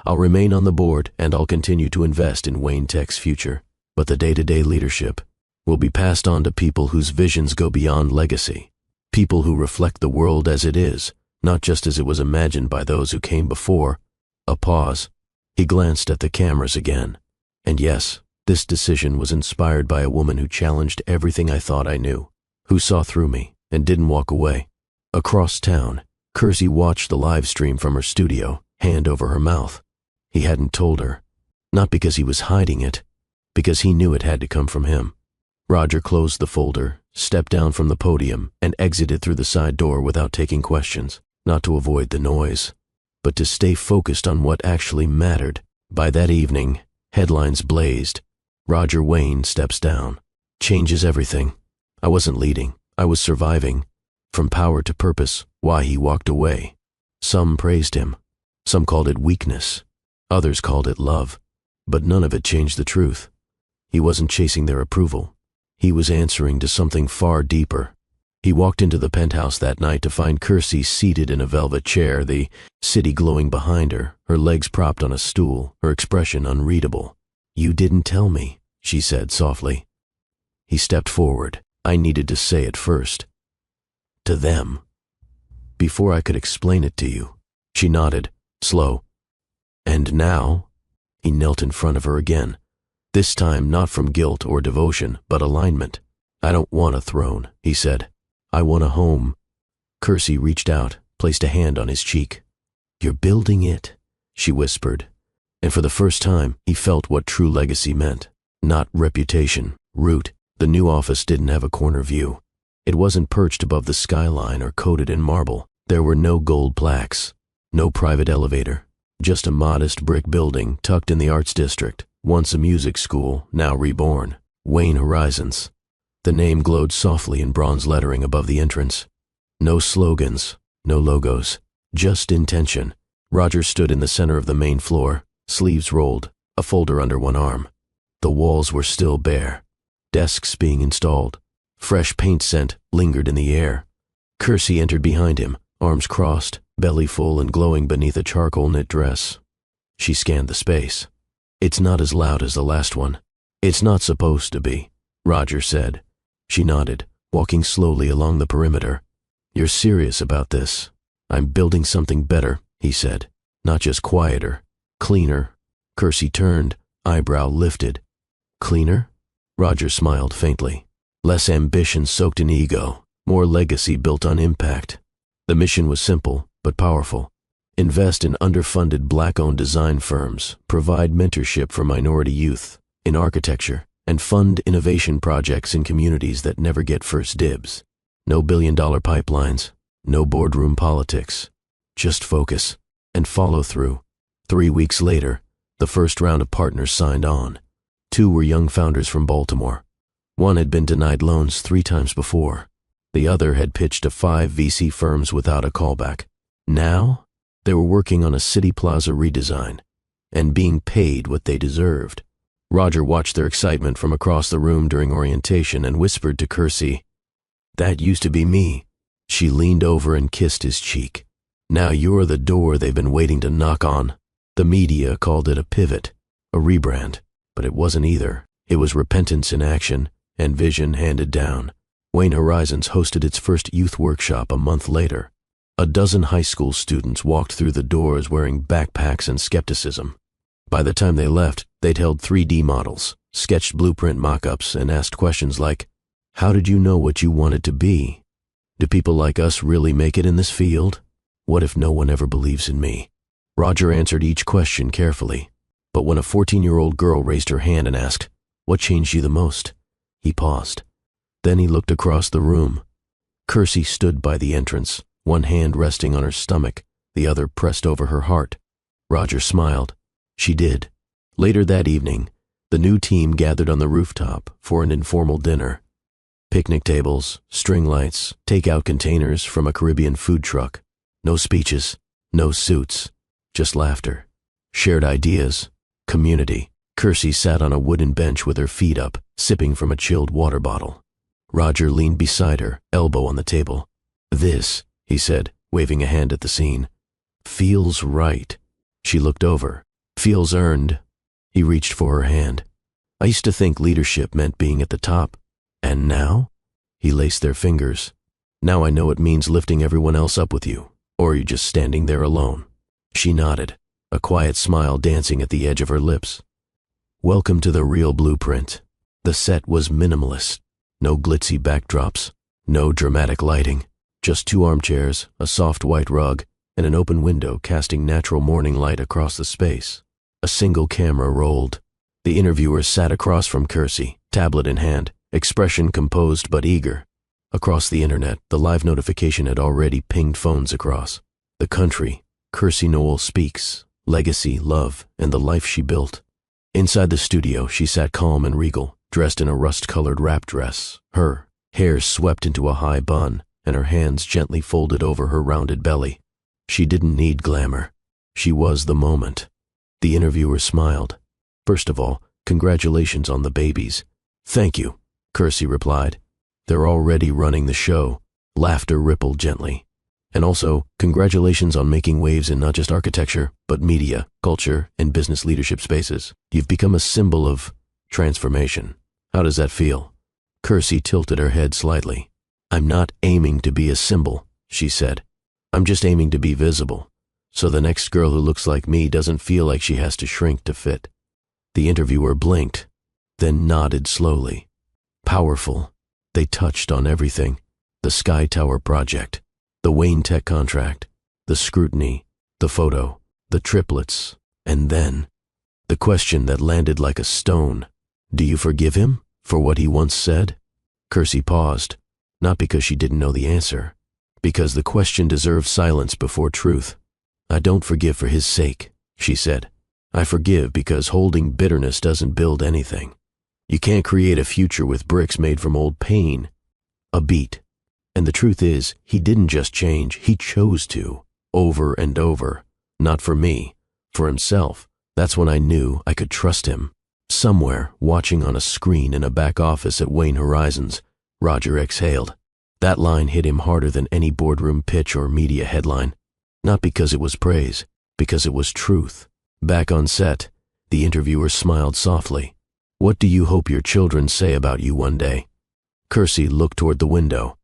I'll remain on the board and I'll continue to invest in Wayne Tech's future. But the day-to-day leadership will be passed on to people whose visions go beyond legacy. People who reflect the world as it is, not just as it was imagined by those who came before. A pause. He glanced at the cameras again. And yes, this decision was inspired by a woman who challenged everything I thought I knew, who saw through me and didn't walk away. Across town, Kersey watched the live stream from her studio, hand over her mouth. He hadn't told her, not because he was hiding it, because he knew it had to come from him. Roger closed the folder, stepped down from the podium, and exited through the side door without taking questions, not to avoid the noise, but to stay focused on what actually mattered. By that evening, headlines blazed. Roger Wayne steps down. Changes everything. I wasn't leading. I was surviving. From power to purpose, why he walked away. Some praised him. Some called it weakness. Others called it love. But none of it changed the truth. He wasn't chasing their approval. He was answering to something far deeper. He walked into the penthouse that night to find Kersey seated in a velvet chair, the city glowing behind her, her legs propped on a stool, her expression unreadable. You didn't tell me, she said softly. He stepped forward. I needed to say it first. To them. Before I could explain it to you. She nodded, slow. And now? He knelt in front of her again. This time not from guilt or devotion, but alignment. I don't want a throne, he said. I want a home. Kersey reached out, placed a hand on his cheek. You're building it, she whispered. And for the first time, he felt what true legacy meant. Not reputation, root. The new office didn't have a corner view. It wasn't perched above the skyline or coated in marble. There were no gold plaques, no private elevator, just a modest brick building tucked in the arts district, once a music school, now reborn, Wayne Horizons. The name glowed softly in bronze lettering above the entrance. No slogans, no logos, just intention. Roger stood in the center of the main floor, sleeves rolled, a folder under one arm. The walls were still bare, desks being installed. Fresh paint scent lingered in the air. Kersey entered behind him, arms crossed, belly full and glowing beneath a charcoal knit dress. She scanned the space. It's not as loud as the last one. It's not supposed to be, Roger said. She nodded, walking slowly along the perimeter. You're serious about this. I'm building something better, he said. Not just quieter, cleaner. Kersey turned, eyebrow lifted. Cleaner? Roger smiled faintly. Less ambition soaked in ego, more legacy built on impact. The mission was simple, but powerful. Invest in underfunded black-owned design firms, provide mentorship for minority youth in architecture, and fund innovation projects in communities that never get first dibs. No billion-dollar pipelines, no boardroom politics. Just focus and follow through. 3 weeks later, the first round of partners signed on. 2 were young founders from Baltimore. One had been denied loans 3 times before. The other had pitched to 5 VC firms without a callback. Now, they were working on a City Plaza redesign and being paid what they deserved. Roger watched their excitement from across the room during orientation and whispered to Kersey, "That used to be me." She leaned over and kissed his cheek. "Now you're the door they've been waiting to knock on." The media called it a pivot, a rebrand, but it wasn't either. It was repentance in action and vision handed down. Wayne Horizons hosted its first youth workshop a month later. A dozen high school students walked through the doors wearing backpacks and skepticism. By the time they left, they'd held 3D models, sketched blueprint mock-ups, and asked questions like, "How did you know what you wanted to be? Do people like us really make it in this field? What if no one ever believes in me?" Roger answered each question carefully, but when a 14-year-old girl raised her hand and asked, "What changed you the most?" he paused. Then he looked across the room. Kersey stood by the entrance, one hand resting on her stomach, the other pressed over her heart. Roger smiled. She did. Later that evening, the new team gathered on the rooftop for an informal dinner. Picnic tables, string lights, takeout containers from a Caribbean food truck. No speeches, no suits, just laughter. Shared ideas, community. Kersey sat on a wooden bench with her feet up, sipping from a chilled water bottle. Roger leaned beside her, elbow on the table. "This," he said, waving a hand at the scene, "feels right." She looked over. "Feels earned." He reached for her hand. "I used to think leadership meant being at the top. And now?" He laced their fingers. "Now I know it means lifting everyone else up with you, or you're just standing there alone." She nodded, a quiet smile dancing at the edge of her lips. Welcome to the real blueprint. The set was minimalist. No glitzy backdrops, no dramatic lighting, just 2 armchairs, a soft white rug, and an open window casting natural morning light across the space. A single camera rolled. The interviewer sat across from Kersey, tablet in hand, expression composed but eager. Across the internet, the live notification had already pinged phones across. The country, Kersey Noel speaks, legacy, love, and the life she built. Inside the studio, she sat calm and regal, dressed in a rust-colored wrap dress, her hair swept into a high bun, and her hands gently folded over her rounded belly. She didn't need glamour. She was the moment. The interviewer smiled. "First of all, congratulations on the babies." "Thank you," Kersey replied. "They're already running the show." Laughter rippled gently. "And also, congratulations on making waves in not just architecture, but media, culture, and business leadership spaces. You've become a symbol of transformation. How does that feel?" Kersey tilted her head slightly. "I'm not aiming to be a symbol," she said. "I'm just aiming to be visible, so the next girl who looks like me doesn't feel like she has to shrink to fit." The interviewer blinked, then nodded slowly. Powerful. They touched on everything. The Sky Tower project, the Wayne Tech contract, the scrutiny, the photo, the triplets, and then the question that landed like a stone. "Do you forgive him for what he once said?" Kersey paused, not because she didn't know the answer, because the question deserved silence before truth. "I don't forgive for his sake," she said. "I forgive because holding bitterness doesn't build anything. You can't create a future with bricks made from old pain." A beat. And the truth is, he didn't just change, he chose to, over and over. Not for me, for himself. That's when I knew I could trust him. Somewhere, watching on a screen in a back office at Wayne Horizons, Roger exhaled. That line hit him harder than any boardroom pitch or media headline. Not because it was praise, because it was truth. Back on set, the interviewer smiled softly. "What do you hope your children say about you one day?" Kersey looked toward the window.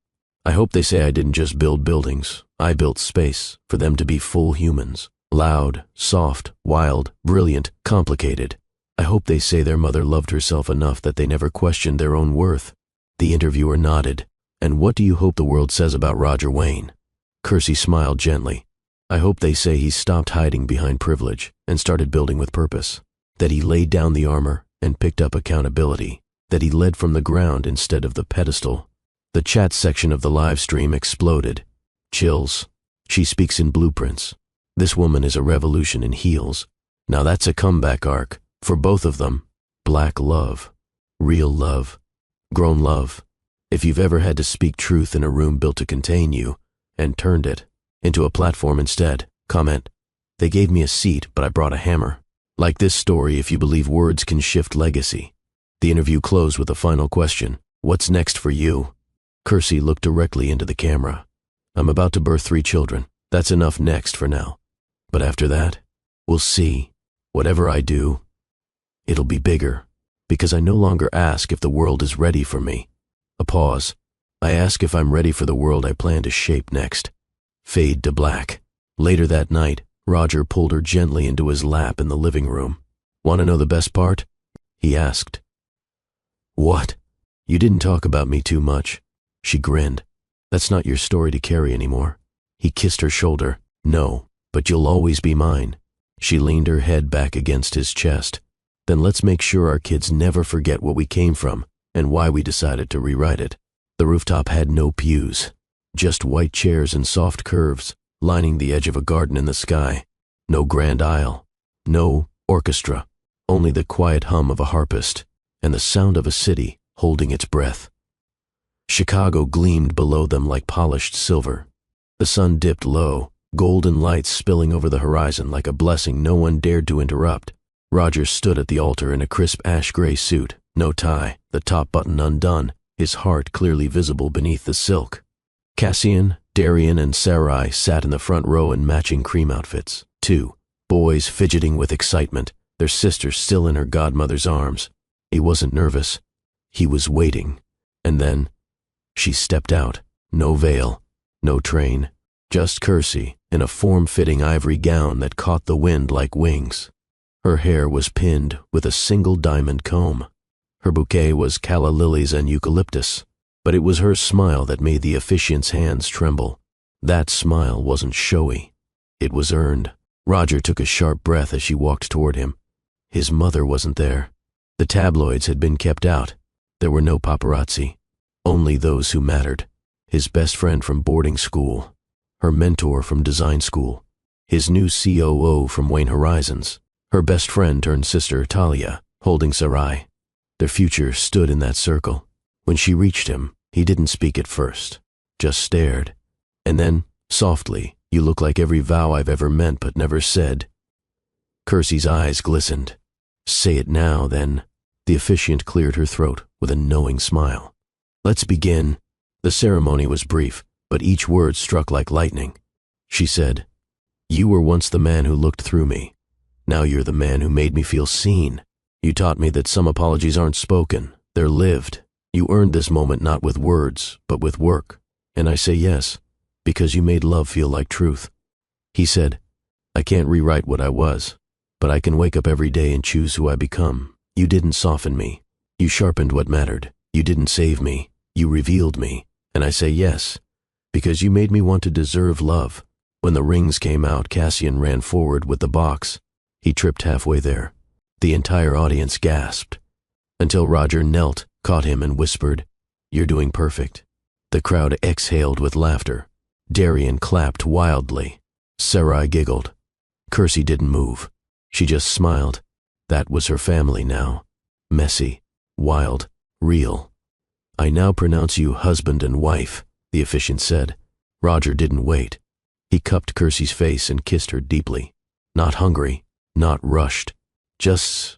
"I hope they say I didn't just build buildings. I built space for them to be full humans. Loud, soft, wild, brilliant, complicated. I hope they say their mother loved herself enough that they never questioned their own worth." The interviewer nodded. "And what do you hope the world says about Roger Wayne?" Kersey smiled gently. "I hope they say he stopped hiding behind privilege and started building with purpose. That he laid down the armor and picked up accountability. That he led from the ground instead of the pedestal." The chat section of the live stream exploded. Chills. "She speaks in blueprints. This woman is a revolution in heels. Now that's a comeback arc. For both of them. Black love. Real love. Grown love. If you've ever had to speak truth in a room built to contain you, and turned it into a platform instead, comment, "They gave me a seat, but I brought a hammer." Like this story if you believe words can shift legacy. The interview closed with a final question. "What's next for you?" Kersey looked directly into the camera. "I'm about to birth 3 children. That's enough next for now. But after that, we'll see. Whatever I do, it'll be bigger, because I no longer ask if the world is ready for me." A pause. "I ask if I'm ready for the world I plan to shape next." Fade to black. Later that night, Roger pulled her gently into his lap in the living room. "Want to know the best part?" he asked. "What?" "You didn't talk about me too much." She grinned. "That's not your story to carry anymore." He kissed her shoulder. "No, but you'll always be mine. She leaned her head back against his chest. Then let's make sure our kids never forget what we came from and why we decided to rewrite it. The rooftop had no pews, just white chairs and soft curves lining the edge of a garden in the sky. No grand aisle, no orchestra, only the quiet hum of a harpist and the sound of a city holding its breath. Chicago gleamed below them like polished silver. The sun dipped low, golden lights spilling over the horizon like a blessing no one dared to interrupt. Roger stood at the altar in a crisp ash-gray suit, no tie, the top button undone, his heart clearly visible beneath the silk. Cassian, Darian, and Sarai sat in the front row in matching cream outfits. 2 boys fidgeting with excitement, their sister still in her godmother's arms. He wasn't nervous. He was waiting. And then she stepped out. No veil, no train, just Kersey in a form-fitting ivory gown that caught the wind like wings. Her hair was pinned with a single diamond comb. Her bouquet was calla lilies and eucalyptus, but it was her smile that made the officiant's hands tremble. That smile wasn't showy. It was earned. Roger took a sharp breath as she walked toward him. His mother wasn't there. The tabloids had been kept out. There were no paparazzi. Only those who mattered. His best friend from boarding school. Her mentor from design school. His new COO from Wayne Horizons. Her best friend turned sister, Talia, holding Sarai. Their future stood in that circle. When she reached him, he didn't speak at first, just stared. And then, softly, "You look like every vow I've ever meant but never said." Kersey's eyes glistened. "Say it now, then." The officiant cleared her throat with a knowing smile. "Let's begin." The ceremony was brief, but each word struck like lightning. She said, "You were once the man who looked through me. Now you're the man who made me feel seen. You taught me that some apologies aren't spoken, they're lived. You earned this moment not with words, but with work. And I say yes, because you made love feel like truth." He said, "I can't rewrite what I was, but I can wake up every day and choose who I become. You didn't soften me. You sharpened what mattered. You didn't save me. You revealed me. And I say yes, because you made me want to deserve love." When the rings came out, Cassian ran forward with the box. He tripped halfway there. The entire audience gasped, until Roger knelt, caught him, and whispered, "You're doing perfect." The crowd exhaled with laughter. Darian clapped wildly. Sarai giggled. Kersey didn't move. She just smiled. That was her family now. Messy, wild, real. "I now pronounce you husband and wife," the officiant said. Roger didn't wait. He cupped Kersey's face and kissed her deeply. Not hungry, not rushed. Just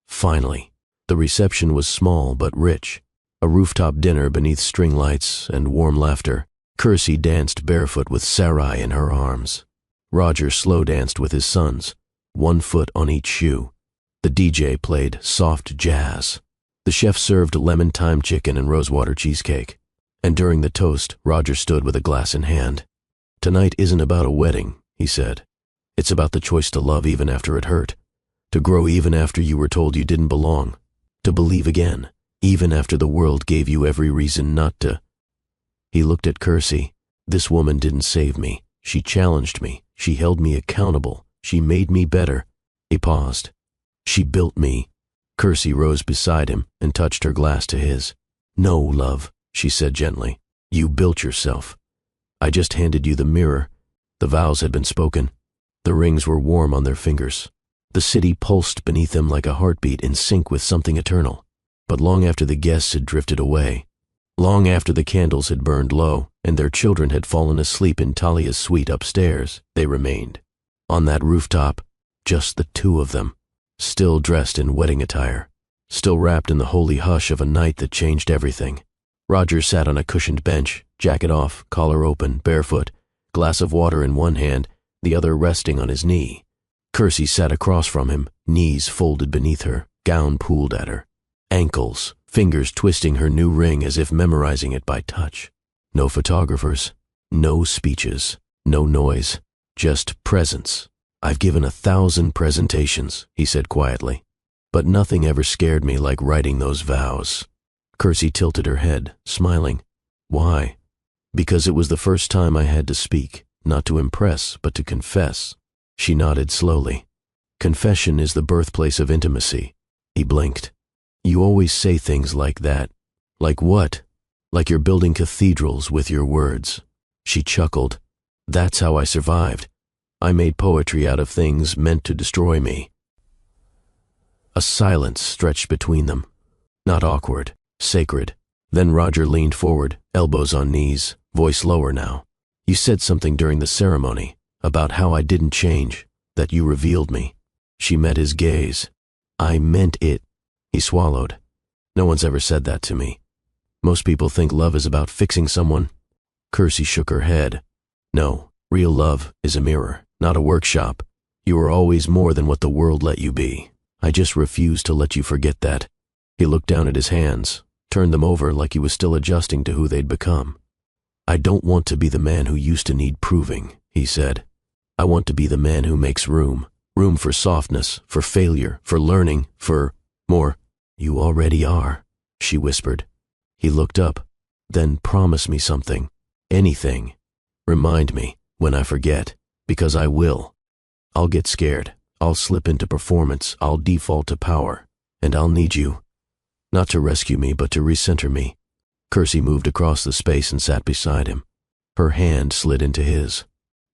finally. The reception was small but rich. A rooftop dinner beneath string lights and warm laughter. Kersey danced barefoot with Sarai in her arms. Roger slow danced with his sons, 1 foot on each shoe. The DJ played soft jazz. The chef served lemon thyme chicken and rosewater cheesecake. And during the toast, Roger stood with a glass in hand. "Tonight isn't about a wedding," he said. "It's about the choice to love even after it hurt. To grow even after you were told you didn't belong. To believe again, even after the world gave you every reason not to." He looked at Kersey. "This woman didn't save me. She challenged me. She held me accountable. She made me better." He paused. "She built me." Kersey rose beside him and touched her glass to his. "No, love," she said gently. "You built yourself. I just handed you the mirror." The vows had been spoken. The rings were warm on their fingers. The city pulsed beneath them like a heartbeat in sync with something eternal. But long after the guests had drifted away, long after the candles had burned low and their children had fallen asleep in Talia's suite upstairs, they remained. On that rooftop, just the 2 of them, still dressed in wedding attire, still wrapped in the holy hush of a night that changed everything. Roger sat on a cushioned bench, jacket off, collar open, barefoot, glass of water in one hand, the other resting on his knee. Kersey sat across from him, knees folded beneath her, gown pulled at her. Ankles, fingers twisting her new ring as if memorizing it by touch. No photographers, no speeches, no noise, just presence. "I've given 1,000 presentations," he said quietly, "but nothing ever scared me like writing those vows." Kersey tilted her head, smiling. "Why?" "Because it was the first time I had to speak, not to impress, but to confess." She nodded slowly. Confession is the birthplace of intimacy. He blinked. You always say things like that. Like what? Like you're building cathedrals with your words. She chuckled. That's how I survived. I made poetry out of things meant to destroy me. A silence stretched between them. Not awkward, sacred. Then Roger leaned forward, elbows on knees, voice lower now. You said something during the ceremony about how I didn't change, that you revealed me. She met his gaze. I meant it. He swallowed. No one's ever said that to me. Most people think love is about fixing someone. Kersey shook her head. No, real love is a mirror, not a workshop. You are always more than what the world let you be. I just refuse to let you forget that. He looked down at his hands, turned them over like he was still adjusting to who they'd become. I don't want to be the man who used to need proving, he said. I want to be the man who makes room. Room for softness, for failure, for learning, for more. You already are, she whispered. He looked up. Then promise me something. Anything. Remind me when I forget, because I will. I'll get scared. I'll slip into performance. I'll default to power. And I'll need you. Not to rescue me, but to recenter me. Kersey moved across the space and sat beside him. Her hand slid into his.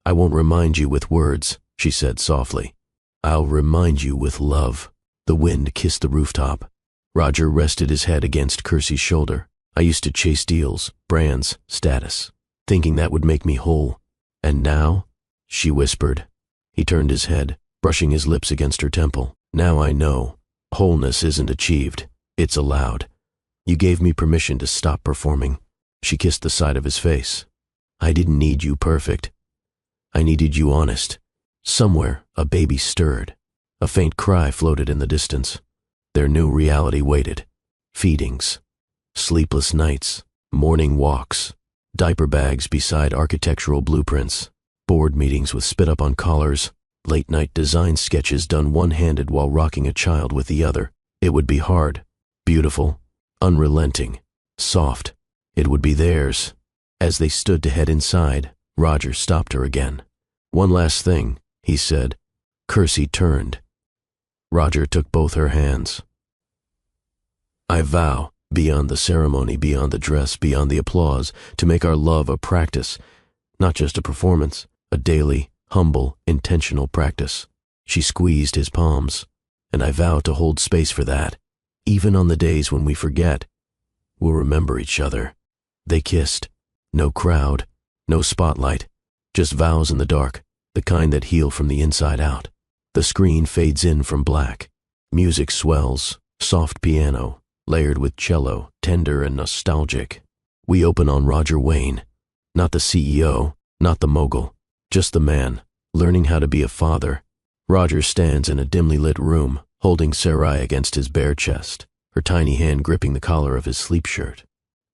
I won't remind you with words, she said softly. I'll remind you with love. The wind kissed the rooftop. Roger rested his head against Kersey's shoulder. I used to chase deals, brands, status, thinking that would make me whole. And now? She whispered. He turned his head, brushing his lips against her temple. Now I know. Wholeness isn't achieved. It's allowed. You gave me permission to stop performing. She kissed the side of his face. I didn't need you perfect. I needed you honest. Somewhere, a baby stirred. A faint cry floated in the distance. Their new reality waited. Feedings. Sleepless nights. Morning walks. Diaper bags beside architectural blueprints. Board meetings with spit-up on collars. Late-night design sketches done one-handed while rocking a child with the other. It would be hard. Beautiful. Unrelenting. Soft. It would be theirs. As they stood to head inside, Roger stopped her again. One last thing, he said. Kersey turned. Roger took both her hands. I vow, beyond the ceremony, beyond the dress, beyond the applause, to make our love a practice, not just a performance, a daily, humble, intentional practice. She squeezed his palms, and I vow to hold space for that. Even on the days when we forget, we'll remember each other. They kissed. No crowd, no spotlight, just vows in the dark, the kind that heal from the inside out. The screen fades in from black. Music swells, soft piano, layered with cello, tender and nostalgic. We open on Roger Wayne, not the CEO, not the mogul, just the man, learning how to be a father. Roger stands in a dimly lit room, holding Sarai against his bare chest, her tiny hand gripping the collar of his sleep shirt.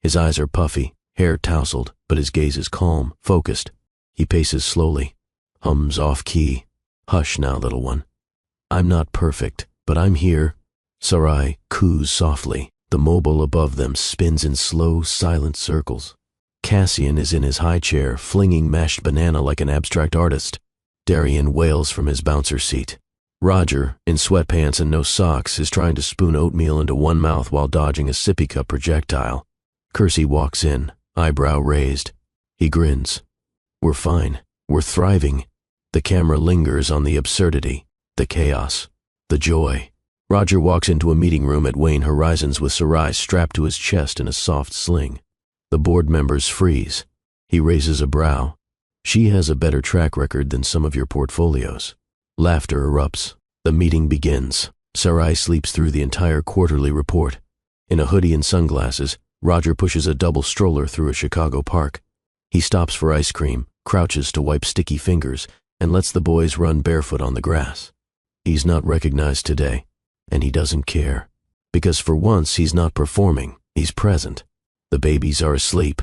His eyes are puffy, hair tousled, but his gaze is calm, focused. He paces slowly, hums off-key. Hush now, little one. I'm not perfect, but I'm here. Sarai coos softly. The mobile above them spins in slow, silent circles. Cassian is in his high chair, flinging mashed banana like an abstract artist. Darian wails from his bouncer seat. Roger, in sweatpants and no socks, is trying to spoon oatmeal into one mouth while dodging a sippy cup projectile. Kersey walks in, eyebrow raised. He grins. We're fine. We're thriving. The camera lingers on the absurdity, the chaos, the joy. Roger walks into a meeting room at Wayne Horizons with Sarai strapped to his chest in a soft sling. The board members freeze. He raises a brow. She has a better track record than some of your portfolios. Laughter erupts. The meeting begins. Sarai sleeps through the entire quarterly report. In a hoodie and sunglasses, Roger pushes a double stroller through a Chicago park. He stops for ice cream, crouches to wipe sticky fingers, and lets the boys run barefoot on the grass. He's not recognized today, and he doesn't care. Because for once he's not performing, he's present. The babies are asleep.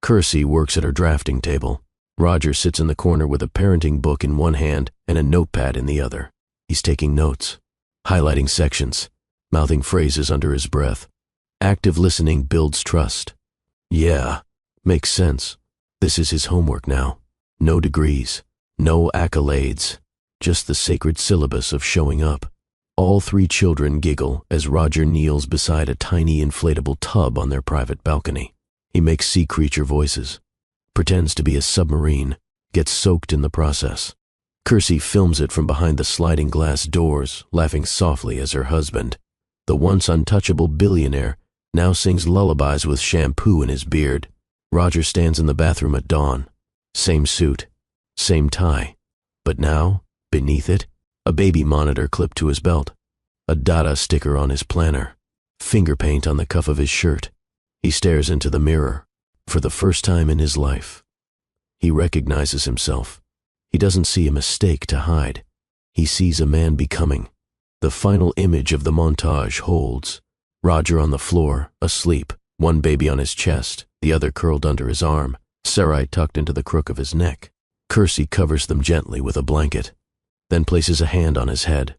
Kersey works at her drafting table. Roger sits in the corner with a parenting book in one hand and a notepad in the other. He's taking notes, highlighting sections, mouthing phrases under his breath. Active listening builds trust. Yeah, makes sense. This is his homework now. No degrees, no accolades, just the sacred syllabus of showing up. All three children giggle as Roger kneels beside a tiny inflatable tub on their private balcony. He makes sea creature voices, pretends to be a submarine, gets soaked in the process. Kirsty films it from behind the sliding glass doors, laughing softly as her husband, the once untouchable billionaire, now sings lullabies with shampoo in his beard. Roger stands in the bathroom at dawn. Same suit, same tie. But now, beneath it, a baby monitor clipped to his belt, a Dada sticker on his planner, finger paint on the cuff of his shirt. He stares into the mirror. For the first time in his life, he recognizes himself. He doesn't see a mistake to hide. He sees a man becoming. The final image of the montage holds. Roger on the floor, asleep, one baby on his chest, the other curled under his arm, Sarai tucked into the crook of his neck. Kirsty covers them gently with a blanket, then places a hand on his head.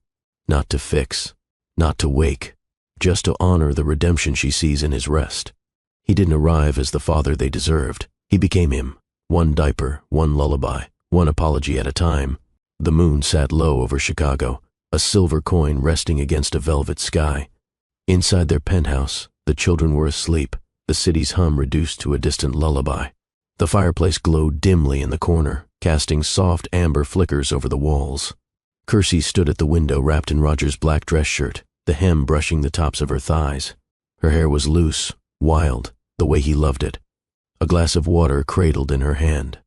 Not to fix, not to wake, just to honor the redemption she sees in his rest. He didn't arrive as the father they deserved. He became him. One diaper, one lullaby, one apology at a time. The moon sat low over Chicago, a silver coin resting against a velvet sky. Inside their penthouse, the children were asleep, the city's hum reduced to a distant lullaby. The fireplace glowed dimly in the corner, casting soft amber flickers over the walls. Kirsty stood at the window wrapped in Roger's black dress shirt, the hem brushing the tops of her thighs. Her hair was loose, wild, the way he loved it. A glass of water cradled in her hand.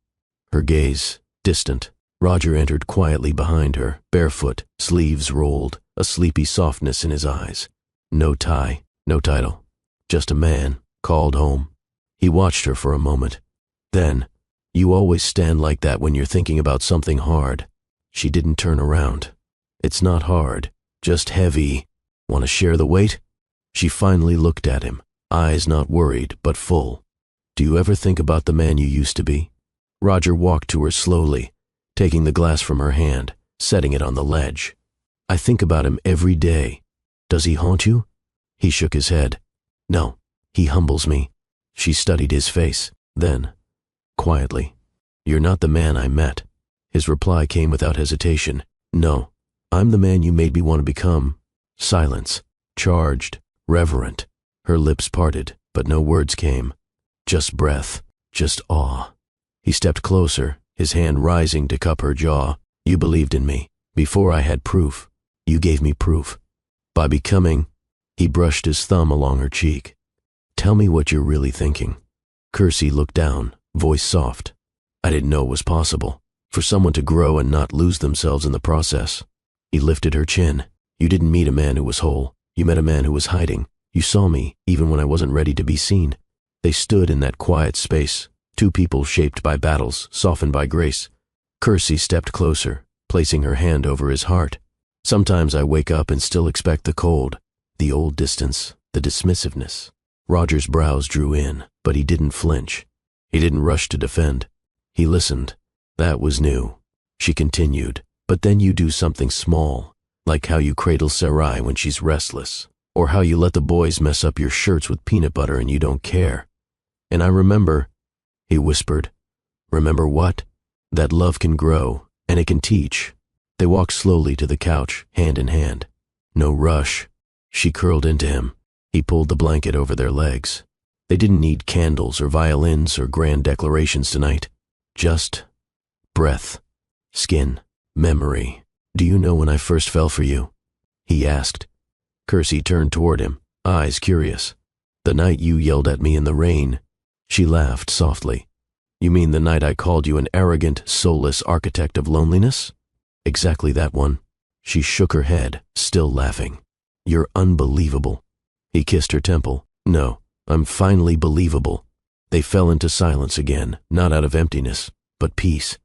Her gaze, distant. Roger entered quietly behind her, barefoot, sleeves rolled, a sleepy softness in his eyes. No tie, no title. Just a man, called home. He watched her for a moment. Then, "You always stand like that when you're thinking about something hard." She didn't turn around. "It's not hard, just heavy. Want to share the weight?" She finally looked at him, eyes not worried but full. "Do you ever think about the man you used to be?" Roger walked to her slowly, taking the glass from her hand, setting it on the ledge. "I think about him every day. Does he haunt you?" He shook his head. "No, he humbles me." She studied his face. Then, quietly, "You're not the man I met." His reply came without hesitation. "No, I'm the man you made me want to become." Silence, charged, reverent. Her lips parted, but no words came. Just breath, just awe. He stepped closer, his hand rising to cup her jaw. "You believed in me. Before I had proof. You gave me proof. By becoming..." He brushed his thumb along her cheek. "Tell me what you're really thinking." Kirsty looked down, voice soft. "I didn't know it was possible. For someone to grow and not lose themselves in the process." He lifted her chin. "You didn't meet a man who was whole. You met a man who was hiding. You saw me, even when I wasn't ready to be seen." They stood in that quiet space, two people shaped by battles, softened by grace. Kirsty stepped closer, placing her hand over his heart. "Sometimes I wake up and still expect the cold, the old distance, the dismissiveness." Roger's brows drew in, but he didn't flinch. He didn't rush to defend. He listened. "That was new." She continued, "But then you do something small, like how you cradle Sarai when she's restless, or how you let the boys mess up your shirts with peanut butter and you don't care. And I remember," he whispered. "Remember what? That love can grow, and it can teach." They walked slowly to the couch, hand in hand. No rush. She curled into him. He pulled the blanket over their legs. They didn't need candles or violins or grand declarations tonight. Just breath, skin, memory. "Do you know when I first fell for you?" he asked. Kirsty turned toward him, eyes curious. "The night you yelled at me in the rain." She laughed softly. "You mean the night I called you an arrogant, soulless architect of loneliness?" "Exactly that one." She shook her head, still laughing. "You're unbelievable." He kissed her temple. "No, I'm finally believable." They fell into silence again, not out of emptiness, but peace.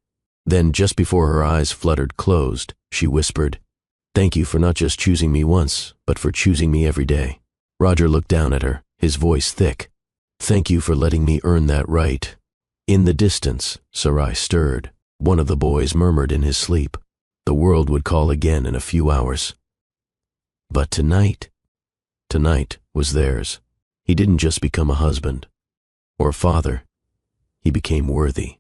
Then, just before her eyes fluttered closed, she whispered, "Thank you for not just choosing me once, but for choosing me every day." Roger looked down at her, his voice thick. "Thank you for letting me earn that right." In the distance, Sarai stirred. One of the boys murmured in his sleep. The world would call again in a few hours. But tonight was theirs. He didn't just become a husband or a father. He became worthy.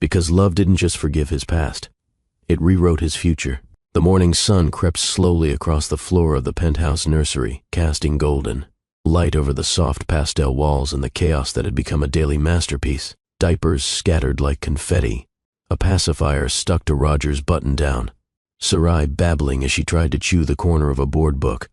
Because love didn't just forgive his past. It rewrote his future. The morning sun crept slowly across the floor of the penthouse nursery, casting golden light over the soft pastel walls and the chaos that had become a daily masterpiece. Diapers scattered like confetti. A pacifier stuck to Roger's button-down. Sarai babbling as she tried to chew the corner of a board book.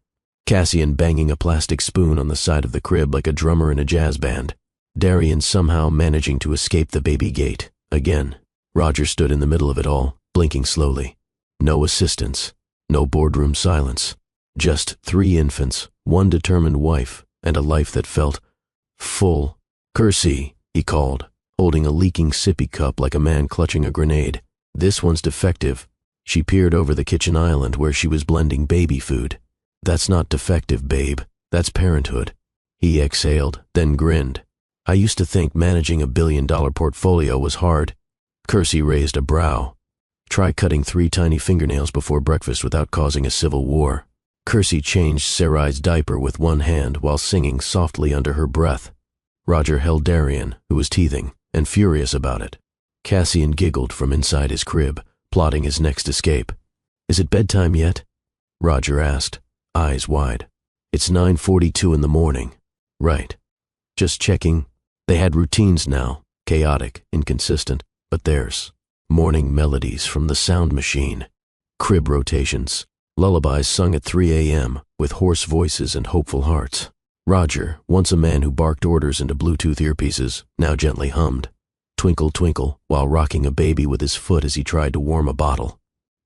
Cassian banging a plastic spoon on the side of the crib like a drummer in a jazz band. Darian somehow managing to escape the baby gate. Again, Roger stood in the middle of it all, blinking slowly. No assistance, no boardroom silence. Just 3 infants, 1 determined wife, and a life that felt full. "Kersey," he called, holding a leaking sippy cup like a man clutching a grenade. "This one's defective." She peered over the kitchen island where she was blending baby food. "That's not defective, babe. That's parenthood." He exhaled, then grinned. "I used to think managing a billion-dollar portfolio was hard." Kersey raised a brow. "Try cutting 3 tiny fingernails before breakfast without causing a civil war." Kersey changed Sarai's diaper with one hand while singing softly under her breath. Roger held Darian, who was teething, and furious about it. Cassian giggled from inside his crib, plotting his next escape. "Is it bedtime yet?" Roger asked, eyes wide. "It's 9:42 in the morning." "Right. Just checking." They had routines now, chaotic, inconsistent, but theirs. Morning melodies from the sound machine. Crib rotations. Lullabies sung at 3 a.m. with hoarse voices and hopeful hearts. Roger, once a man who barked orders into Bluetooth earpieces, now gently hummed. Twinkle, twinkle, while rocking a baby with his foot as he tried to warm a bottle.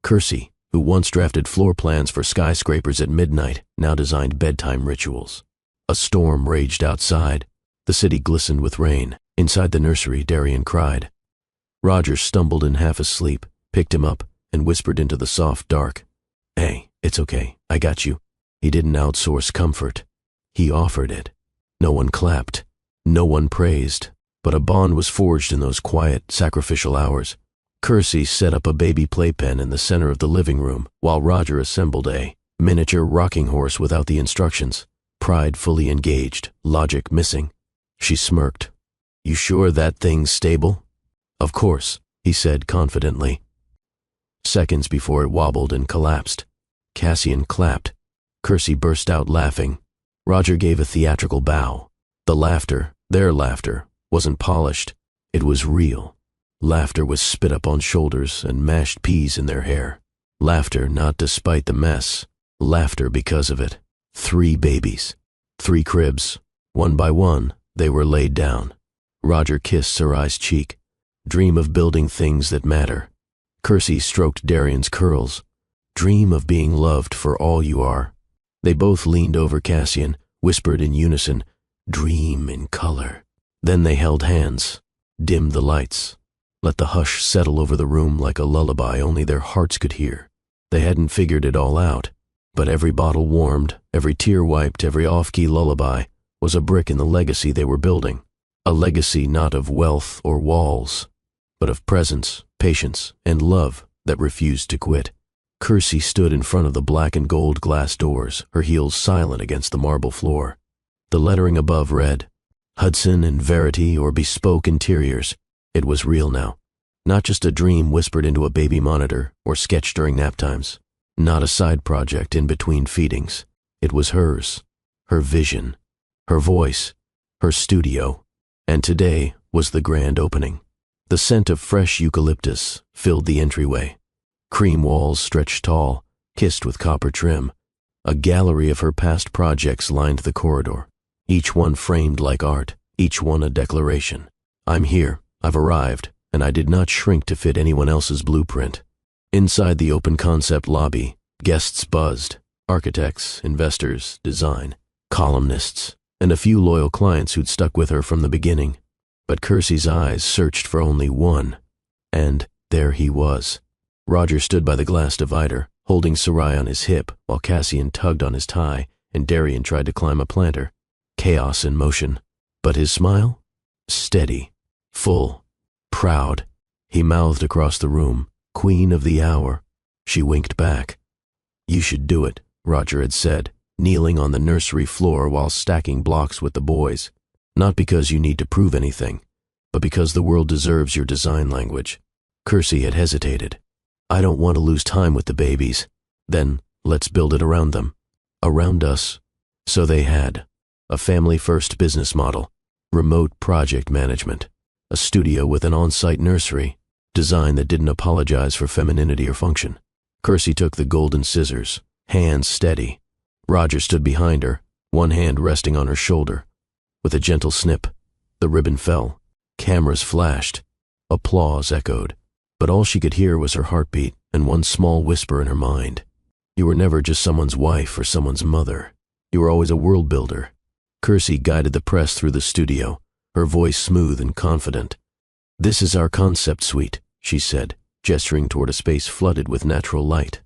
Kersey, who once drafted floor plans for skyscrapers at midnight, now designed bedtime rituals. A storm raged outside. The city glistened with rain. Inside the nursery, Darian cried. Roger stumbled in half asleep, picked him up, and whispered into the soft dark. "Hey, it's okay, I got you." He didn't outsource comfort. He offered it. No one clapped. No one praised. But a bond was forged in those quiet, sacrificial hours. Kersey set up a baby playpen in the center of the living room, while Roger assembled a miniature rocking horse without the instructions. Pride fully engaged, logic missing. She smirked. "You sure that thing's stable?" "Of course," he said confidently. Seconds before it wobbled and collapsed. Cassian clapped. Kersey burst out laughing. Roger gave a theatrical bow. The laughter, their laughter, wasn't polished. It was real. Laughter with spit up on shoulders and mashed peas in their hair. Laughter not despite the mess. Laughter because of it. 3 babies. 3 cribs. One by one, they were laid down. Roger kissed Sarai's cheek. "Dream of building things that matter." Kersey stroked Darian's curls. "Dream of being loved for all you are." They both leaned over Cassian, whispered in unison, "Dream in color." Then they held hands, dimmed the lights, let the hush settle over the room like a lullaby only their hearts could hear. They hadn't figured it all out, but every bottle warmed, every tear wiped, every off-key lullaby was a brick in the legacy they were building. A legacy not of wealth or walls, but of presence, patience, and love that refused to quit. Kersey stood in front of the black and gold glass doors, her heels silent against the marble floor. The lettering above read, Hudson and Verity or Bespoke Interiors. It was real now. Not just a dream whispered into a baby monitor or sketched during nap times. Not a side project in between feedings. It was hers, her vision, her voice, her studio. And today was the grand opening. The scent of fresh eucalyptus filled the entryway. Cream walls stretched tall, kissed with copper trim. A gallery of her past projects lined the corridor, each one framed like art, each one a declaration. I'm here, I've arrived, and I did not shrink to fit anyone else's blueprint. Inside the open concept lobby, guests buzzed, architects, investors, design, columnists, and a few loyal clients who'd stuck with her from the beginning. But Kersey's eyes searched for only one, and there he was. Roger stood by the glass divider, holding Sarai on his hip while Cassian tugged on his tie and Darian tried to climb a planter. Chaos in motion. But his smile? Steady, full, proud. He mouthed across the room, "Queen of the hour." She winked back. "You should do it," Roger had said, kneeling on the nursery floor while stacking blocks with the boys. "Not because you need to prove anything, but because the world deserves your design language." Kersey had hesitated. I don't want to lose time with the babies. Then, let's build it around them. Around us. So they had. A family-first business model. Remote project management. A studio with an on-site nursery. Design that didn't apologize for femininity or function. Kersey took the golden scissors, hands steady. Roger stood behind her, one hand resting on her shoulder. With a gentle snip, the ribbon fell. Cameras flashed. Applause echoed. But all she could hear was her heartbeat and one small whisper in her mind. You were never just someone's wife or someone's mother. You were always a world builder. Kersey guided the press through the studio, her voice smooth and confident. This is our concept suite, she said, gesturing toward a space flooded with natural light.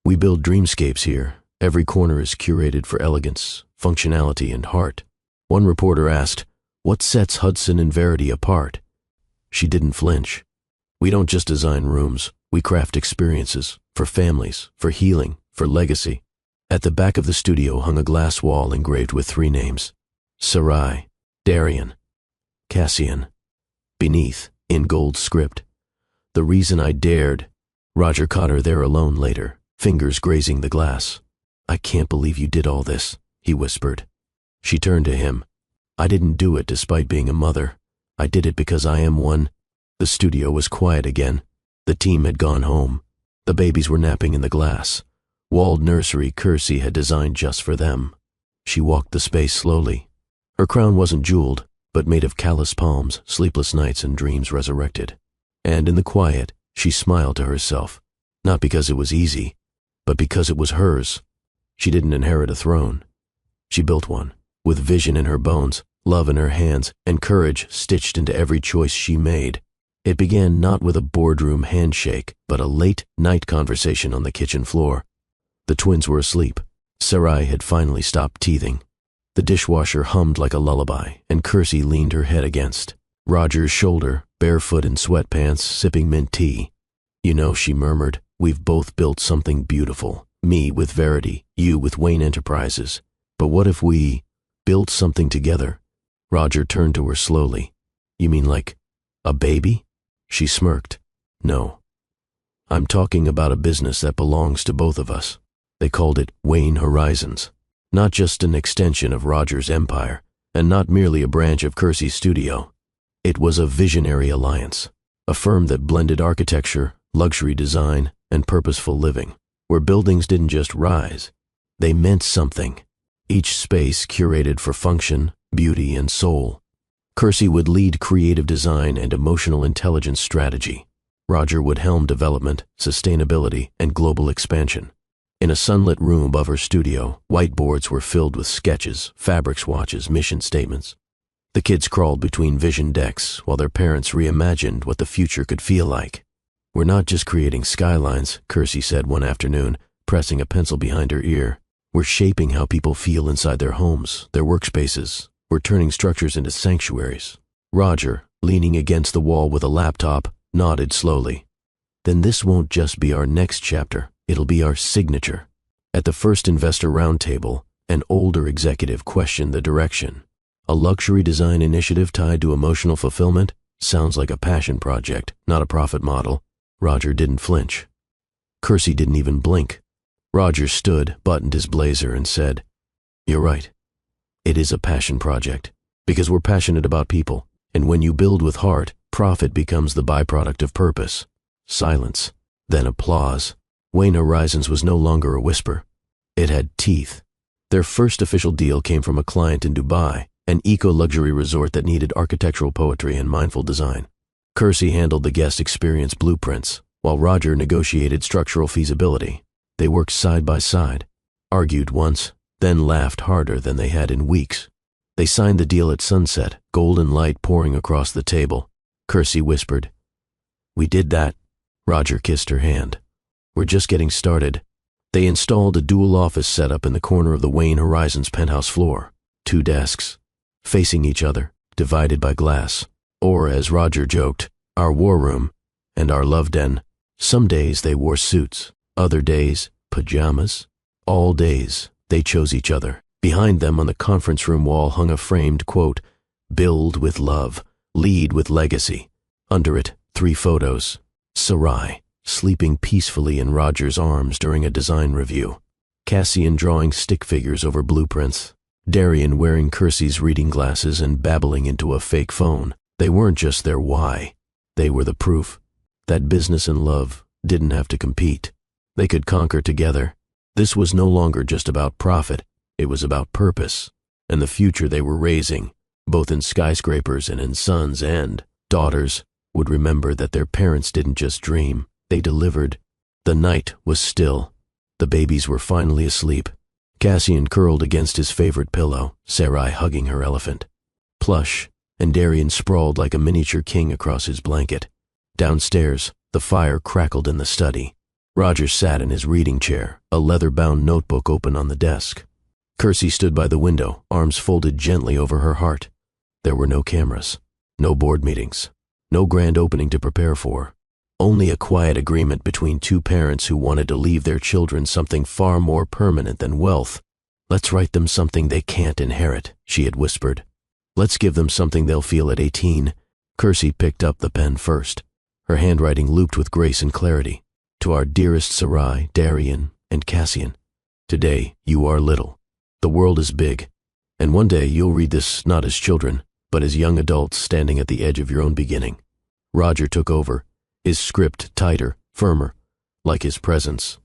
We build dreamscapes here. Every corner is curated for elegance, functionality, and heart. One reporter asked, what sets Hudson and Verity apart? She didn't flinch. We don't just design rooms, we craft experiences, for families, for healing, for legacy. At the back of the studio hung a glass wall engraved with 3 names. Sarai, Darian, Cassian. Beneath, in gold script. The reason I dared. Roger caught her there alone later, fingers grazing the glass. I can't believe you did all this, he whispered. She turned to him. I didn't do it despite being a mother. I did it because I am one. The studio was quiet again. The team had gone home. The babies were napping in the glass. Walled nursery Kersey had designed just for them. She walked the space slowly. Her crown wasn't jeweled, but made of calloused palms, sleepless nights, and dreams resurrected. And in the quiet, she smiled to herself, not because it was easy, but because it was hers. She didn't inherit a throne. She built one, with vision in her bones, love in her hands, and courage stitched into every choice she made. It began not with a boardroom handshake, but a late-night conversation on the kitchen floor. The twins were asleep. Sarai had finally stopped teething. The dishwasher hummed like a lullaby, and Kersey leaned her head against Roger's shoulder, barefoot in sweatpants, sipping mint tea. You know, she murmured, we've both built something beautiful. Me with Verity, you with Wayne Enterprises. But what if we built something together? Roger turned to her slowly. You mean like a baby? She smirked. No. I'm talking about a business that belongs to both of us. They called it Wayne Horizons. Not just an extension of Roger's empire, and not merely a branch of Kersey's studio. It was a visionary alliance, a firm that blended architecture, luxury design, and purposeful living, where buildings didn't just rise, they meant something. Each space curated for function, beauty, and soul. Kersey would lead creative design and emotional intelligence strategy. Roger would helm development, sustainability, and global expansion. In a sunlit room above her studio, whiteboards were filled with sketches, fabric swatches, mission statements. The kids crawled between vision decks while their parents reimagined what the future could feel like. We're not just creating skylines, Kersey said one afternoon, pressing a pencil behind her ear. We're shaping how people feel inside their homes, their workspaces. We're turning structures into sanctuaries. Roger, leaning against the wall with a laptop, nodded slowly. Then this won't just be our next chapter, it'll be our signature. At the first investor roundtable, an older executive questioned the direction. A luxury design initiative tied to emotional fulfillment? Sounds like a passion project, not a profit model. Roger didn't flinch. Kersey didn't even blink. Roger stood, buttoned his blazer, and said, You're right. It is a passion project, because we're passionate about people, and when you build with heart, profit becomes the byproduct of purpose. Silence, then applause. Wayne Horizons was no longer a whisper. It had teeth. Their first official deal came from a client in Dubai, an eco-luxury resort that needed architectural poetry and mindful design. Kersey handled the guest experience blueprints, while Roger negotiated structural feasibility. They worked side by side, argued once, then laughed harder than they had in weeks. They signed the deal at sunset, golden light pouring across the table. Kersey whispered, We did that. Roger kissed her hand. We're just getting started. They installed a dual office setup in the corner of the Wayne Horizons penthouse floor. 2 desks, facing each other, divided by glass. Or, as Roger joked, our war room and our love den. Some days they wore suits, other days, pajamas. All days, they chose each other. Behind them on the conference room wall hung a framed quote, Build with love, lead with legacy. Under it, 3 photos. Sarai, sleeping peacefully in Roger's arms during a design review. Cassian drawing stick figures over blueprints. Darian wearing Kersey's reading glasses and babbling into a fake phone. They weren't just their why. They were the proof that business and love didn't have to compete. They could conquer together. This was no longer just about profit. It was about purpose and the future they were raising, both in skyscrapers and in sons and daughters, would remember that their parents didn't just dream, they delivered. The night was still. The babies were finally asleep. Cassian curled against his favorite pillow, Sarai hugging her elephant. Plush, and Darian sprawled like a miniature king across his blanket. Downstairs, the fire crackled in the study. Roger sat in his reading chair, a leather-bound notebook open on the desk. Kersey stood by the window, arms folded gently over her heart. There were no cameras, no board meetings, no grand opening to prepare for. Only a quiet agreement between two parents who wanted to leave their children something far more permanent than wealth. "Let's write them something they can't inherit," she had whispered. "Let's give them something they'll feel at 18. Kersey picked up the pen first. Her handwriting looped with grace and clarity. "To our dearest Sarai, Darian, and Cassian. Today, you are little. The world is big. And one day you'll read this not as children, but as young adults standing at the edge of your own beginning." Roger took over, his script tighter, firmer, like his presence.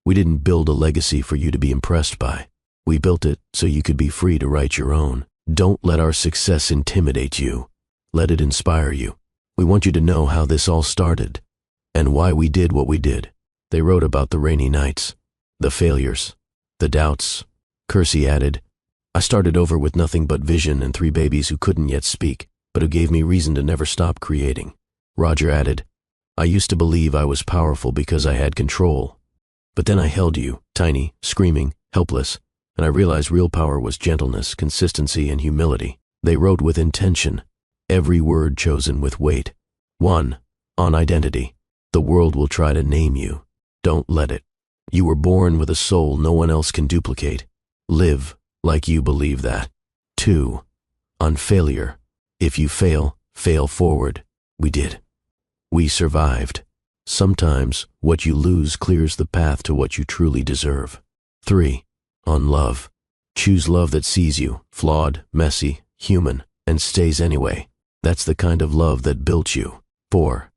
"We didn't build a legacy for you to be impressed by. We built it so you could be free to write your own. Don't let our success intimidate you. Let it inspire you. We want you to know how this all started, and why we did what we did." They wrote about the rainy nights, the failures, the doubts. Kersey added, "I started over with nothing but vision and 3 babies who couldn't yet speak, but who gave me reason to never stop creating." Roger added, "I used to believe I was powerful because I had control. But then I held you, tiny, screaming, helpless, and I realized real power was gentleness, consistency, and humility." They wrote with intention, every word chosen with weight. 1. On identity. "The world will try to name you. Don't let it. You were born with a soul no one else can duplicate. Live like you believe that." 2. On failure. "If you fail, fail forward." We did. We survived. Sometimes what you lose clears the path to what you truly deserve. 3. On love. "Choose love that sees you, flawed, messy, human, and stays anyway. That's the kind of love that built you." 4.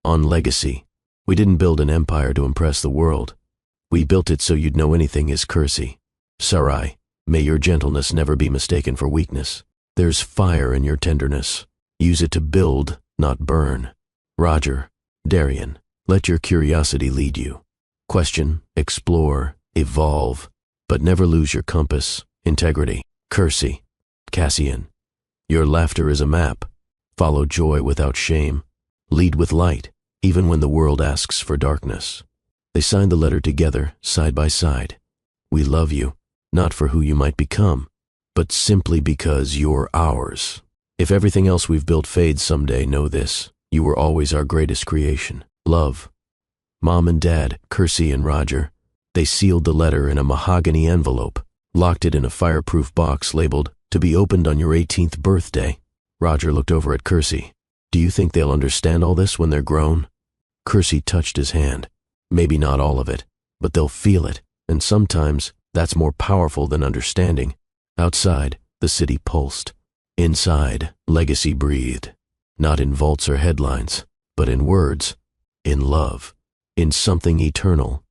On legacy. "We didn't build an empire to impress the world. We built it so you'd know anything is Kersey. Sarai, may your gentleness never be mistaken for weakness. There's fire in your tenderness. Use it to build, not burn." Roger, Darian, let your curiosity lead you. Question, explore, evolve, but never lose your compass, integrity. Kersey, Cassian, your laughter is a map. Follow joy without shame. Lead with light, even when the world asks for darkness. They signed the letter together, side by side. "We love you, not for who you might become, but simply because you're ours. If everything else we've built fades someday, know this: you were always our greatest creation. Love." Mom and Dad, Kersey and Roger, they sealed the letter in a mahogany envelope, locked it in a fireproof box labeled, "To be opened on your 18th birthday." Roger looked over at Kersey. "Do you think they'll understand all this when they're grown?" Kersey touched his hand. "Maybe not all of it, but they'll feel it, and sometimes that's more powerful than understanding." Outside, the city pulsed. Inside, legacy breathed. Not in vaults or headlines, but in words, in love, in something eternal.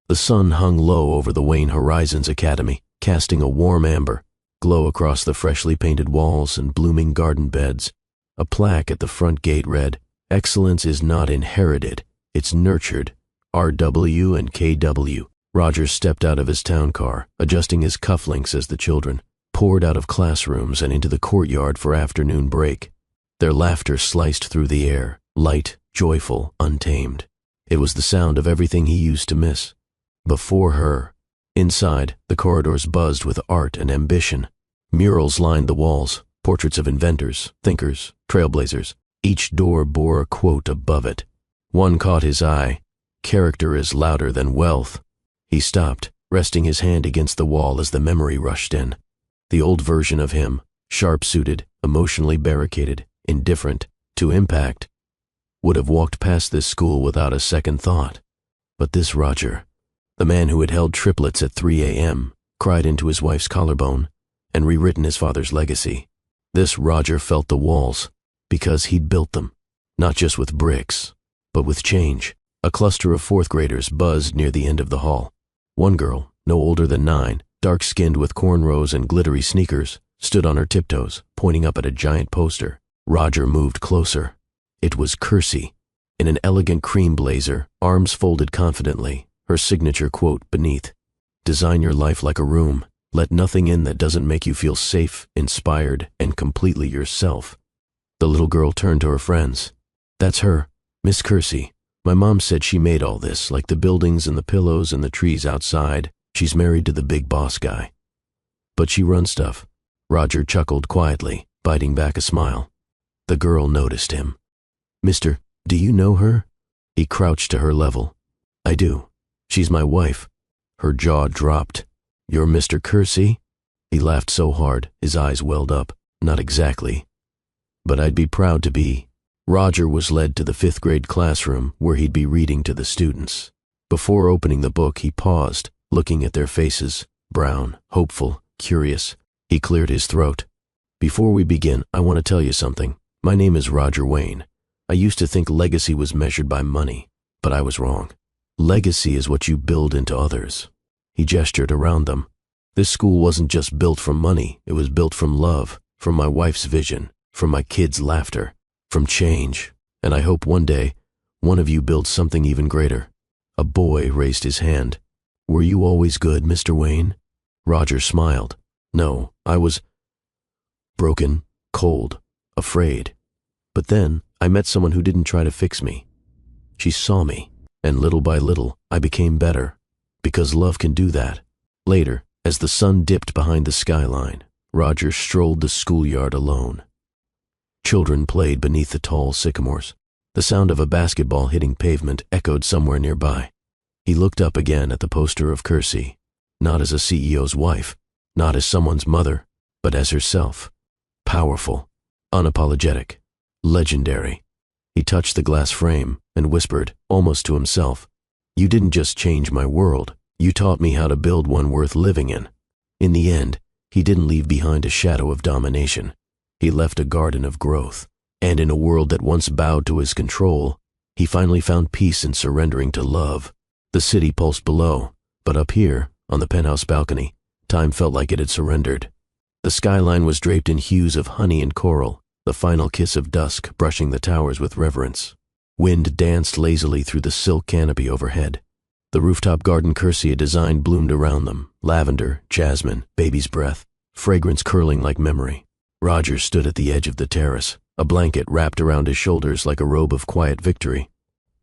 The sun hung low over the Wayne Horizons Academy, casting a warm amber glow across the freshly painted walls and blooming garden beds. A plaque at the front gate read, "Excellence is not inherited, it's nurtured. R.W. and K.W." Roger stepped out of his town car, adjusting his cufflinks as the children poured out of classrooms and into the courtyard for afternoon break. Their laughter sliced through the air, light, joyful, untamed. It was the sound of everything he used to miss. Before her. Inside, the corridors buzzed with art and ambition. Murals lined the walls, portraits of inventors, thinkers, trailblazers. Each door bore a quote above it. One caught his eye, "Character is louder than wealth." He stopped, resting his hand against the wall as the memory rushed in. The old version of him, sharp-suited, emotionally barricaded, indifferent to impact, would have walked past this school without a second thought. But this Roger, the man who had held Triplets at 3 a.m., cried into his wife's collarbone, and rewritten his father's legacy. This Roger felt the walls, because he'd built them, not just with bricks, but with change. A cluster of fourth graders buzzed near the end of the hall. One girl, no older than 9, dark-skinned with cornrows and glittery sneakers, stood on her tiptoes, pointing up at a giant poster. Roger moved closer. It was Kersey, in an elegant cream blazer, arms folded confidently, her signature quote beneath. "Design your life like a room. Let nothing in that doesn't make you feel safe, inspired, and completely yourself." The little girl turned to her friends. "That's her, Miss Kersey. My mom said she made all this, like the buildings and the pillows and the trees outside. She's married to the big boss guy. But she runs stuff." Roger chuckled quietly, biting back a smile. The girl noticed him. "Mister, do you know her?" He crouched to her level. "I do. She's my wife." Her jaw dropped. "You're Mr. Kersey?" He laughed so hard, his eyes welled up. "Not exactly. But I'd be proud to be." Roger was led to the 5th grade classroom where he'd be reading to the students. Before opening the book, he paused, looking at their faces, brown, hopeful, curious. He cleared his throat. "Before we begin, I want to tell you something. My name is Roger Wayne. I used to think legacy was measured by money, but I was wrong. Legacy is what you build into others." He gestured around them. "This school wasn't just built from money, it was built from love, from my wife's vision, from my kids' laughter, from change. And I hope one day, one of you builds something even greater." A boy raised his hand. "Were you always good, Mr. Wayne?" Roger smiled. "No, I was broken, cold, afraid. But then I met someone who didn't try to fix me. She saw me, and little by little I became better, because love can do that." Later, as the sun dipped behind the skyline, Roger strolled the schoolyard alone. Children played beneath the tall sycamores. The sound of a basketball hitting pavement echoed somewhere nearby. He looked up again at the poster of Kersey, not as a CEO's wife, not as someone's mother, but as herself. Powerful, unapologetic, legendary. He touched the glass frame and whispered, almost to himself, "You didn't just change my world, you taught me how to build one worth living in." In the end, he didn't leave behind a shadow of domination. He left a garden of growth, and in a world that once bowed to his control, he finally found peace in surrendering to love. The city pulsed below, but up here, on the penthouse balcony, time felt like it had surrendered. The skyline was draped in hues of honey and coral, the final kiss of dusk brushing the towers with reverence. Wind danced lazily through the silk canopy overhead. The rooftop garden Kersey had designed bloomed around them, lavender, jasmine, baby's breath, fragrance curling like memory. Roger stood at the edge of the terrace, a blanket wrapped around his shoulders like a robe of quiet victory.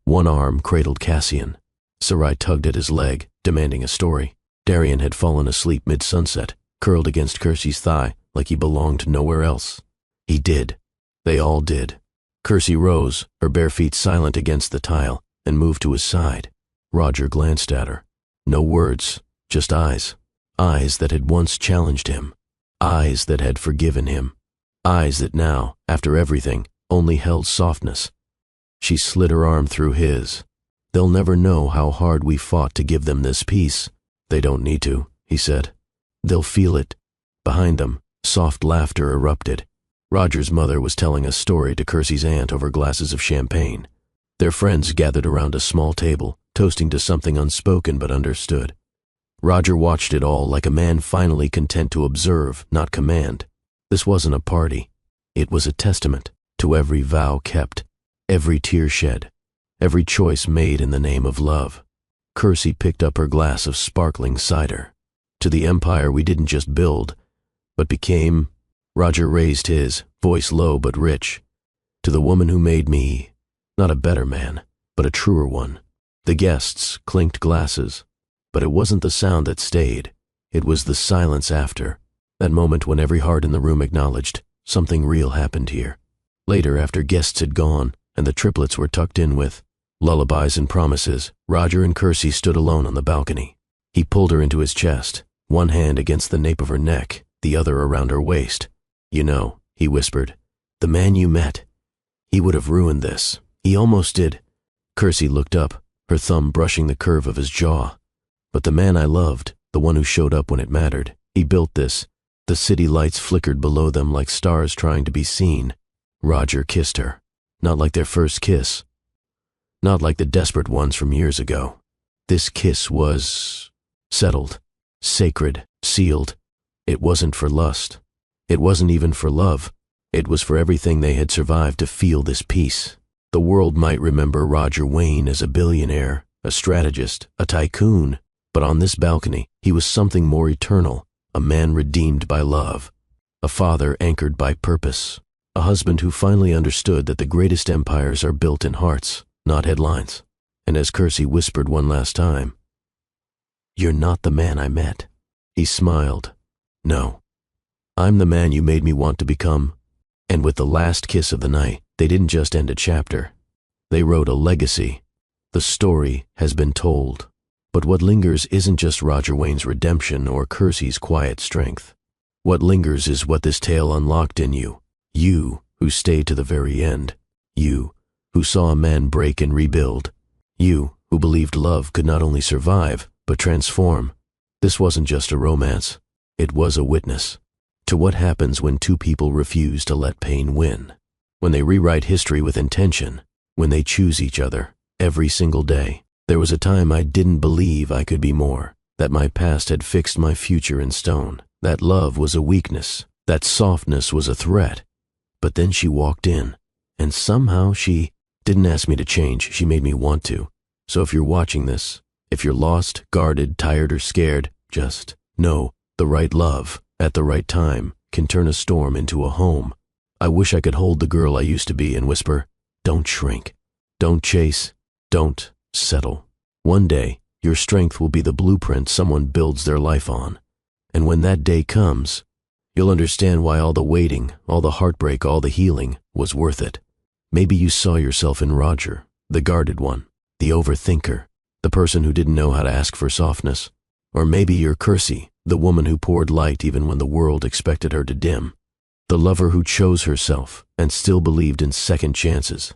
One arm cradled Cassian. Sarai tugged at his leg, demanding a story. Darian had fallen asleep mid-sunset, curled against Kersey's thigh like he belonged nowhere else. He did. They all did. Kersey rose, her bare feet silent against the tile, and moved to his side. Roger glanced at her. No words, just eyes. Eyes that had once challenged him. Eyes that had forgiven him. Eyes that now, after everything, only held softness. She slid her arm through his. "They'll never know how hard we fought to give them this peace." "They don't need to," he said. "They'll feel it." Behind them, soft laughter erupted. Roger's mother was telling a story to Kersey's aunt over glasses of champagne. Their friends gathered around a small table, toasting to something unspoken but understood. Roger watched it all like a man finally content to observe, not command. This wasn't a party. It was a testament to every vow kept, every tear shed, every choice made in the name of love. Kersey picked up her glass of sparkling cider. "To the empire we didn't just build, but became..." Roger raised his, voice low but rich. "To the woman who made me, not a better man, but a truer one." The guests clinked glasses, but it wasn't the sound that stayed. It was the silence after, that moment when every heart in the room acknowledged something real happened here. Later, after guests had gone and the triplets were tucked in with lullabies and promises, Roger and Kersey stood alone on the balcony. He pulled her into his chest, one hand against the nape of her neck, the other around her waist. "You know," he whispered, "the man you met, he would have ruined this. He almost did." Kersey looked up, her thumb brushing the curve of his jaw. But the man I loved, the one who showed up when it mattered, he built this. The city lights flickered below them like stars trying to be seen. Roger kissed her. Not like their first kiss. Not like the desperate ones from years ago. This kiss was settled, sacred, sealed. It wasn't for lust. It wasn't even for love. It was for everything they had survived to feel this peace. The world might remember Roger Wayne as a billionaire, a strategist, a tycoon, but on this balcony, he was something more eternal, a man redeemed by love, a father anchored by purpose, a husband who finally understood that the greatest empires are built in hearts, not headlines. And as Kersey whispered one last time, "You're not the man I met," he smiled. "No, I'm the man you made me want to become." And with the last kiss of the night, they didn't just end a chapter. They wrote a legacy. The story has been told. But what lingers isn't just Roger Wayne's redemption or Kersey's quiet strength. What lingers is what this tale unlocked in you. You who stayed to the very end. You who saw a man break and rebuild. You who believed love could not only survive, but transform. This wasn't just a romance. It was a witness to what happens when two people refuse to let pain win. When they rewrite history with intention. When they choose each other every single day. There was a time I didn't believe I could be more, that my past had fixed my future in stone, that love was a weakness, that softness was a threat. But then she walked in, and somehow she didn't ask me to change, she made me want to. So if you're watching this, if you're lost, guarded, tired, or scared, just know the right love, at the right time, can turn a storm into a home. I wish I could hold the girl I used to be and whisper, "Don't shrink, don't chase, don't settle." One day, your strength will be the blueprint someone builds their life on. And when that day comes, you'll understand why all the waiting, all the heartbreak, all the healing was worth it. Maybe you saw yourself in Roger, the guarded one, the overthinker, the person who didn't know how to ask for softness. Or maybe you're Kersey, the woman who poured light even when the world expected her to dim. The lover who chose herself and still believed in second chances.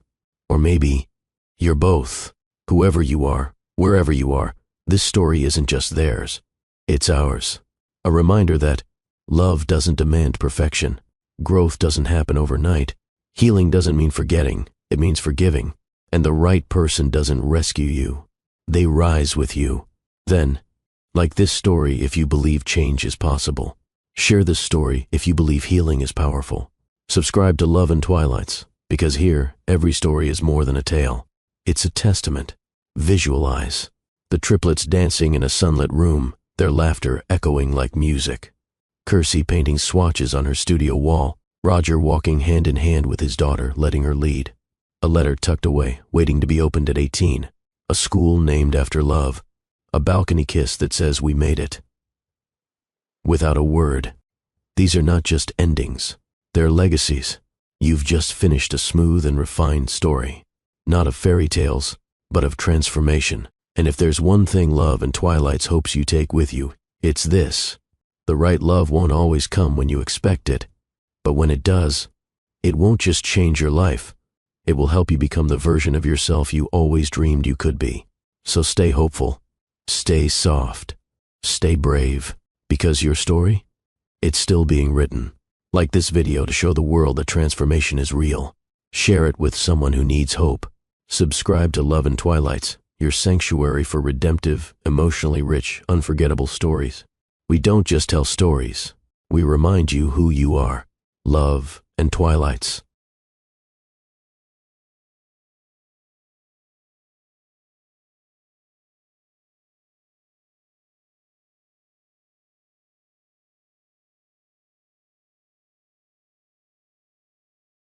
Or maybe you're both. Whoever you are, wherever you are, this story isn't just theirs. It's ours. A reminder that love doesn't demand perfection. Growth doesn't happen overnight. Healing doesn't mean forgetting. It means forgiving. And the right person doesn't rescue you. They rise with you. Then, like this story, if you believe change is possible. Share this story if you believe healing is powerful. Subscribe to Love and Twilights, because here, every story is more than a tale. It's a testament. Visualize. The triplets dancing in a sunlit room, their laughter echoing like music. Kersey painting swatches on her studio wall, Roger walking hand in hand with his daughter, letting her lead. A letter tucked away, waiting to be opened at 18. A school named after love. A balcony kiss that says we made it. Without a word. These are not just endings. They're legacies. You've just finished a smooth and refined story. Not of fairy tales, but of transformation. And if there's one thing Love and Twilight's hopes you take with you, it's this. The right love won't always come when you expect it. But when it does, it won't just change your life. It will help you become the version of yourself you always dreamed you could be. So stay hopeful. Stay soft. Stay brave. Because your story? It's still being written. Like this video to show the world that transformation is real. Share it with someone who needs hope. Subscribe to Love and Twilights, your sanctuary for redemptive, emotionally rich, unforgettable stories. We don't just tell stories. We remind you who you are. Love and Twilights.